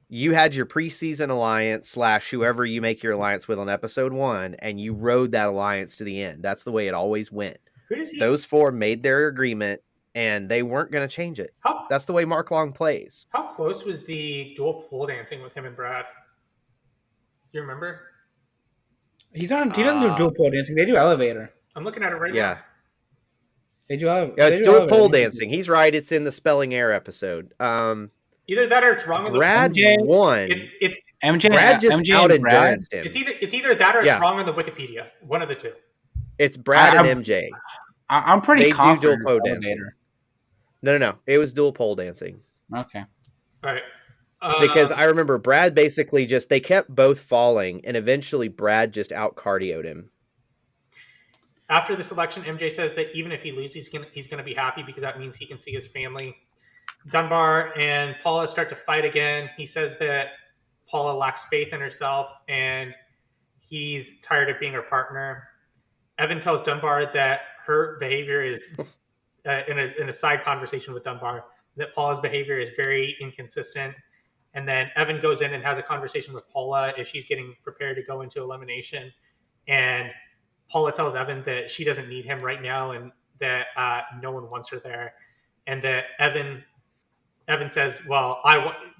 you had your preseason alliance / whoever you make your alliance with on episode 1, and you rode that alliance to the end. That's the way it always went. Who does he? Those 4 made their agreement, and they weren't going to change it. How That's the way Mark Long plays. how close was the dual pole dancing with him and Brad? Do you remember? He doesn't do dual pole dancing. They do elevator. I'm looking at it right Yeah. now. They do elevator. Yeah, it's dual pole dancing. He's right. It's in the spelling error episode. Either that or it's wrong. Brad MJ won. It's MJ. Brad just MJ out and Brad. enduranced him. it's either that or it's Yeah. wrong on the Wikipedia. One of the two. It's Brad I'm- and MJ. I'm pretty They do confident. dual pole it's dancing. elevator. No. It was dual pole dancing. Okay. All right. Because I remember Brad basically they kept both falling, and eventually Brad just out cardioed him. After this election, MJ says that even if he loses, he's gonna be happy because that means he can see his family. Dunbar and Paula start to fight again. He says that Paula lacks faith in herself and he's tired of being her partner. Evan tells Dunbar that her behavior is, in a side conversation with Dunbar, that Paula's behavior is very inconsistent. And then Evan goes in and has a conversation with Paula as she's getting prepared to go into elimination. And Paula tells Evan that she doesn't need him right now and that no one wants her there. And that Evan says, well,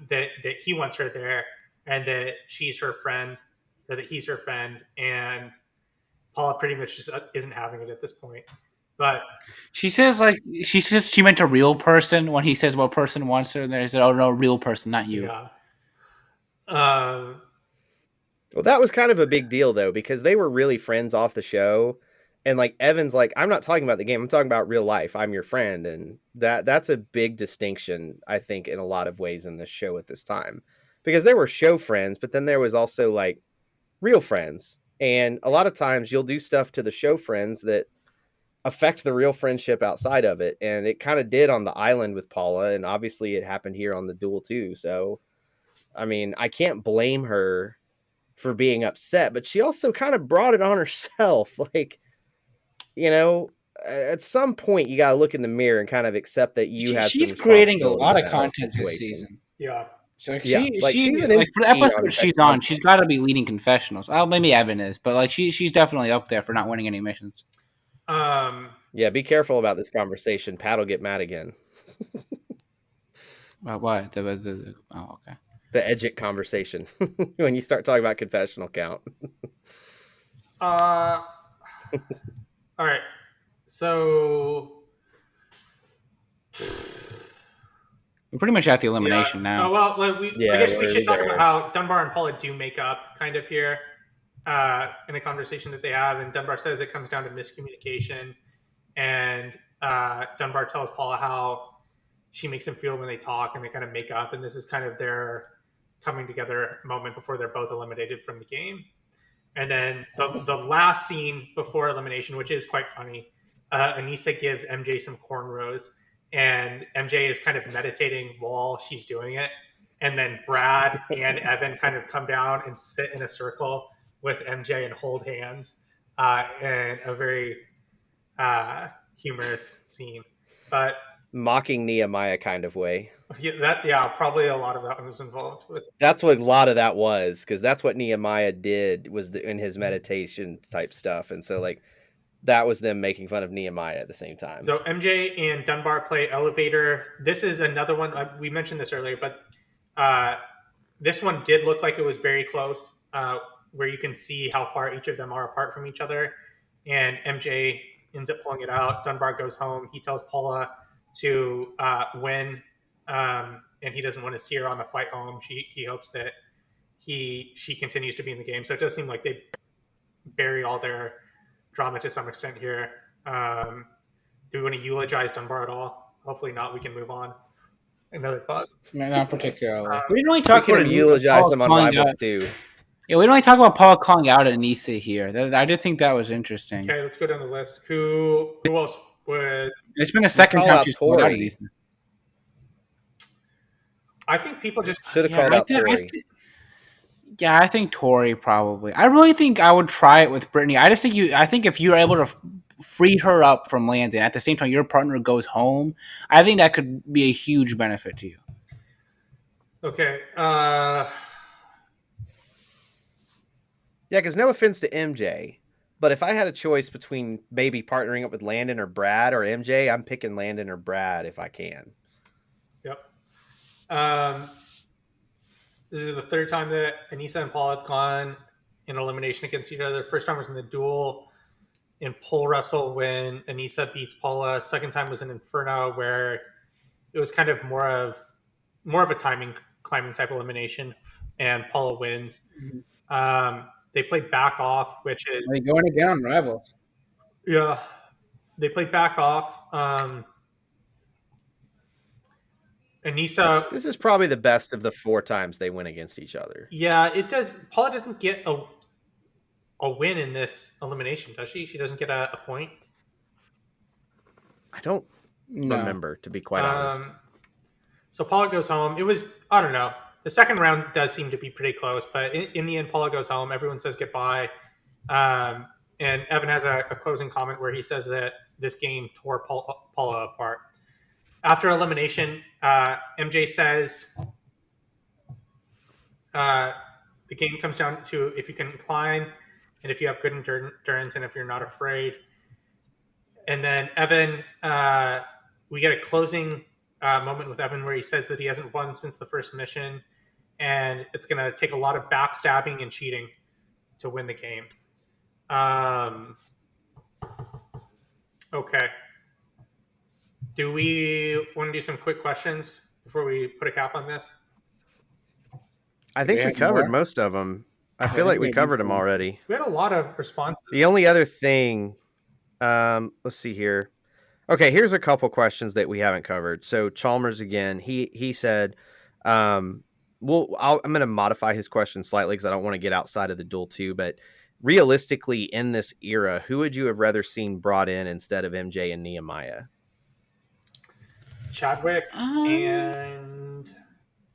that he wants her there and that she's her friend, or that he's her friend. And Paula pretty much just isn't having it at this point. But She says she meant a real person when he says what person wants her. And they said, "Oh no, real person, not you." yeah. Well, that was kind of a big deal, though, because they were really friends off the show. And, like, Evan's like, I'm not talking about the game. I'm talking about real life. I'm your friend. And that's a big distinction, I think, in a lot of ways in this show at this time. Because there were show friends, but then there was also, like, real friends. And a lot of times you'll do stuff to the show friends that affect the real friendship outside of it. And it kind of did on the island with Paula. And obviously it happened here on the Duel, too. So, I mean, I can't blame her for being upset, but she also kind of brought it on herself. Like, you know, at some point you got to look in the mirror and kind of accept that She's creating a lot of responsibility content for that this situation. season. Yeah. So Yeah, she's an like for the MVP on episode she's Infected on, she's got to be leading confessionals. Well, maybe Evan is, but like she's definitely up there for not winning any missions. Yeah, be careful about this conversation. Pat will get mad again. What? Oh, okay. The Edgic conversation when you start talking about confessional count. All right. So We're pretty much at the elimination now. well, I Yeah, guess we we're should talk about there. how Dunbar and Paula do make up kind of here in a conversation that they have. And Dunbar says it comes down to miscommunication. And Dunbar tells Paula how she makes him feel when they talk and they kind of make up. And this is kind of their coming together moment before they're both eliminated from the game. And then the last scene before elimination, which is quite funny, Anissa gives MJ some cornrows, and MJ is kind of meditating while she's doing it. And then Brad and Evan kind of come down and sit in a circle with MJ and hold hands in a very humorous scene. But Mocking Nehemiah kind of way. probably a lot of that was involved with. That's what a lot of that was, because that's what Nehemiah did was in his meditation type stuff, and so like that was them making fun of Nehemiah at the same time. So MJ and Dunbar play Elevator. This is another one. We mentioned this earlier, but this one did look like it was very close, where you can see how far each of them are apart from each other. And MJ ends up pulling it out. Dunbar goes home. He tells Paula to win, and he doesn't want to see her on the flight home. He hopes that she continues to be in the game. So it does seem like they bury all their drama to some extent here. Do we want to eulogize Dunbar at all? Hopefully not. We can move on. Another thought. Not particularly. We didn't really talk about eulogize Paul them on calling Rivals out. too. Yeah, we didn't really talk about Paul calling out Anissa here. I did think that was interesting. Okay, let's go down the list. Who else would? It's been the second call time out she's called out Tori. Anissa. I think people just Should have called out Tori. Yeah, I think Tori probably. I really think I would try it with Brittany. I think if you're able to free her up from Landon at the same time your partner goes home, I think that could be a huge benefit to you. Okay. Yeah, because no offense to MJ, but if I had a choice between maybe partnering up with Landon or Brad or MJ, I'm picking Landon or Brad if I can. Yep. This is the third time that Anissa and Paul have gone in elimination against each other. First time was in the duel in pole wrestle when Anissa beats Paula. Second time was in Inferno where it was kind of more of a climbing type elimination, and Paula wins. They played Back Off, which is Are they going again on Rivals? Yeah, they played Back Off. Anissa. This is probably the best of the 4 times they went against each other. Yeah, it does. Paula doesn't get a win in this elimination, does she? She doesn't get a point. I don't remember, to be quite honest. So Paula goes home. It was, I don't know. The second round does seem to be pretty close, but in the end, Paula goes home. Everyone says goodbye. And Evan has a closing comment where he says that this game tore Paula apart. After elimination, MJ says the game comes down to if you can climb and if you have good endurance and if you're not afraid. And then Evan, we get a closing moment with Evan where he says that he hasn't won since the first mission, and it's going to take a lot of backstabbing and cheating to win the game. Okay. Do we want to do some quick questions before we put a cap on this? I think we covered most of them. I feel like we covered them already. We had a lot of responses. The only other thing, let's see here. Okay, here's a couple questions that we haven't covered. So Chalmers again, he said, I'm going to modify his question slightly because I don't want to get outside of the Duel 2, but realistically in this era, who would you have rather seen brought in instead of MJ and Nehemiah? Chadwick and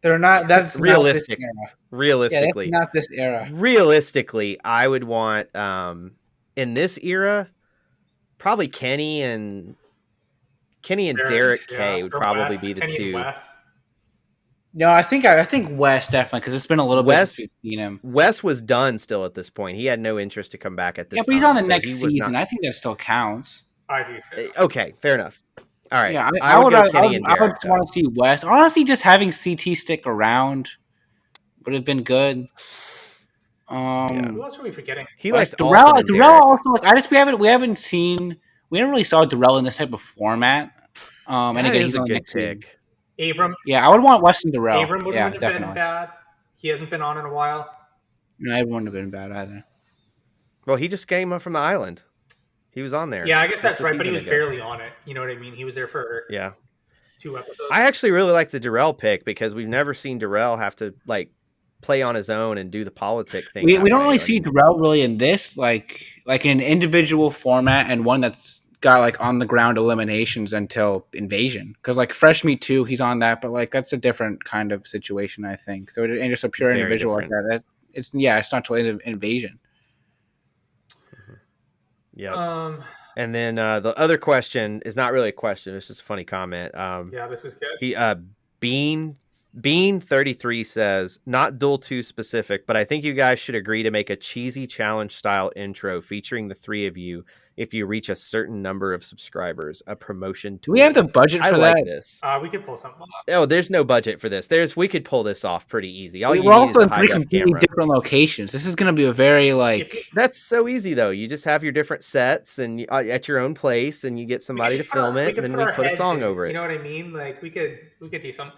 they're not. That's realistic. Not this era. Realistically, yeah, that's not this era. Realistically, I would want in this era probably Kenny and Derek K would probably be the Kenny two. No, I think Wes definitely because it's been a little bit since we've seen him. Wes was done still at this point. He had no interest to come back at this. Yeah, but he's on the next season. I think that still counts. I do too. Okay, fair enough. All right. Yeah, I would want to see Wes. Honestly, just having CT stick around would have been good. Who else are we forgetting? He like likes Darrell. Alton and Darrell Derek. also we never really saw Darrell in this type of format. And That again, is he's a on the good next season. pick. Abram. Yeah, I would want Weston Darrell. Abram Yeah, wouldn't have been definitely. bad. He hasn't been on in a while. No, it wouldn't have been bad either. Well, he just came up from the island. He was on there. Yeah, I guess just that's a right, but he season was ago. barely on it. You know what I mean? He was there for 2 episodes. I actually really like the Darrell pick because we've never seen Darrell have to like play on his own and do the politic thing. We don't really see Darrell really in this like in an individual format and one that's got like on the ground eliminations until Invasion, because like Fresh Meat 2 he's on that, but like that's a different kind of situation, I think. So and just a pure Very individual different. like that, it's not till Invasion. Yeah. And then the other question is not really a question; it's just a funny comment. Yeah, this is good. He Bean 33 says, not Duel 2 specific, but I think you guys should agree to make a cheesy challenge style intro featuring the three of you if you reach a certain number of subscribers. A promotion tool. Do we have the budget for that? Like this. We could pull something off. Oh, there's no budget for this. We could pull this off pretty easy. All you We're need also is a in 3 high-def completely camera. different locations. This is going to be a very That's so easy though. You just have your different sets and at your own place, and you get somebody to film it, and then we put a song over it. You know what I mean? Like we could do something.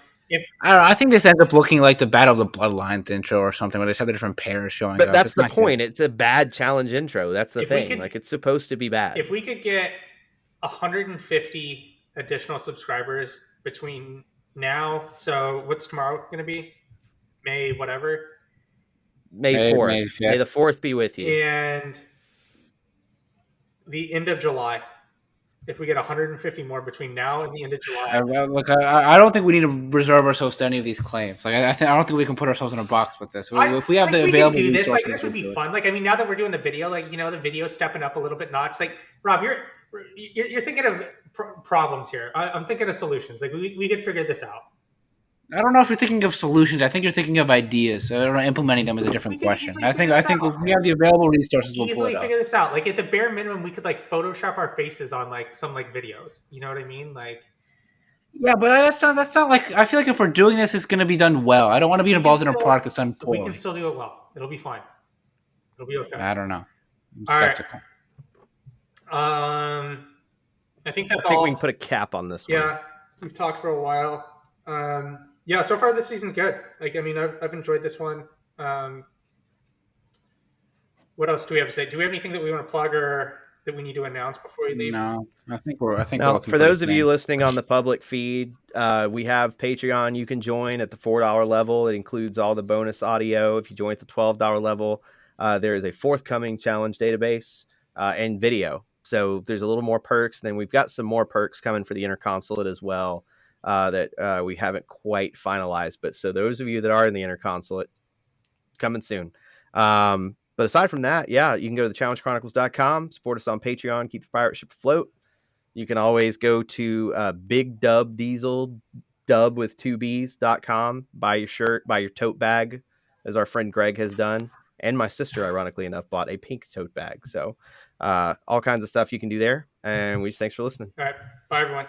I don't know. I think this ends up looking like the Battle of the Bloodlines intro or something, where they just have the different pairs showing But up. that's the point. It's a bad challenge intro. That's the thing. Like it's supposed to be bad. If we could get 150 additional subscribers between now, so what's tomorrow going to be? May whatever. May 4th. May the 4th be with you. And the end of July. If we get 150 more between now and the end of July. Look, I don't think we need to reserve ourselves to any of these claims. Like I don't think we can put ourselves in a box with this. If we have the available resources, like this would be fun. Like I mean, now that we're doing the video, like the video's stepping up a little bit notch. Like Rob, you're thinking of problems here. I'm thinking of solutions. Like we could figure this out. I don't know if you're thinking of solutions. I think you're thinking of ideas. So I don't know, implementing them is a different question. I think if we have the available resources, we'll easily figure this out. Like at the bare minimum, we could like Photoshop our faces on like some like videos. You know what I mean? Like, yeah, but that's not like. I feel like if we're doing this, it's going to be done well. I don't want to be involved in a product that's done poorly. We can still do it well. It'll be fine. It'll be okay. I don't know. I'm skeptical. Right. I think that's all. I think we can put a cap on this one. Yeah, we've talked for a while. Yeah, so far this season's good. Like, I mean, I've enjoyed this one. What else do we have to say? Do we have anything that we want to plug or that we need to announce before we leave? No, I think we're for those of you listening on the public feed, we have Patreon. You can join at the $4 level. It includes all the bonus audio. If you join at the $12 level, there is a forthcoming challenge database and video. So there's a little more perks. Then we've got some more perks coming for the interconsulate as well. That we haven't quite finalized, but so those of you that are in the interconsulate, coming soon. But aside from that, yeah, you can go to thechallengechronicles.com, support us on Patreon, keep the pirate ship afloat. You can always go to Big Dub Diesel, dub with 2Bs.com, buy your shirt, buy your tote bag, as our friend Greg has done. And my sister, ironically enough, bought a pink tote bag. So all kinds of stuff you can do there. And we just thanks for listening. All right. Bye, everyone.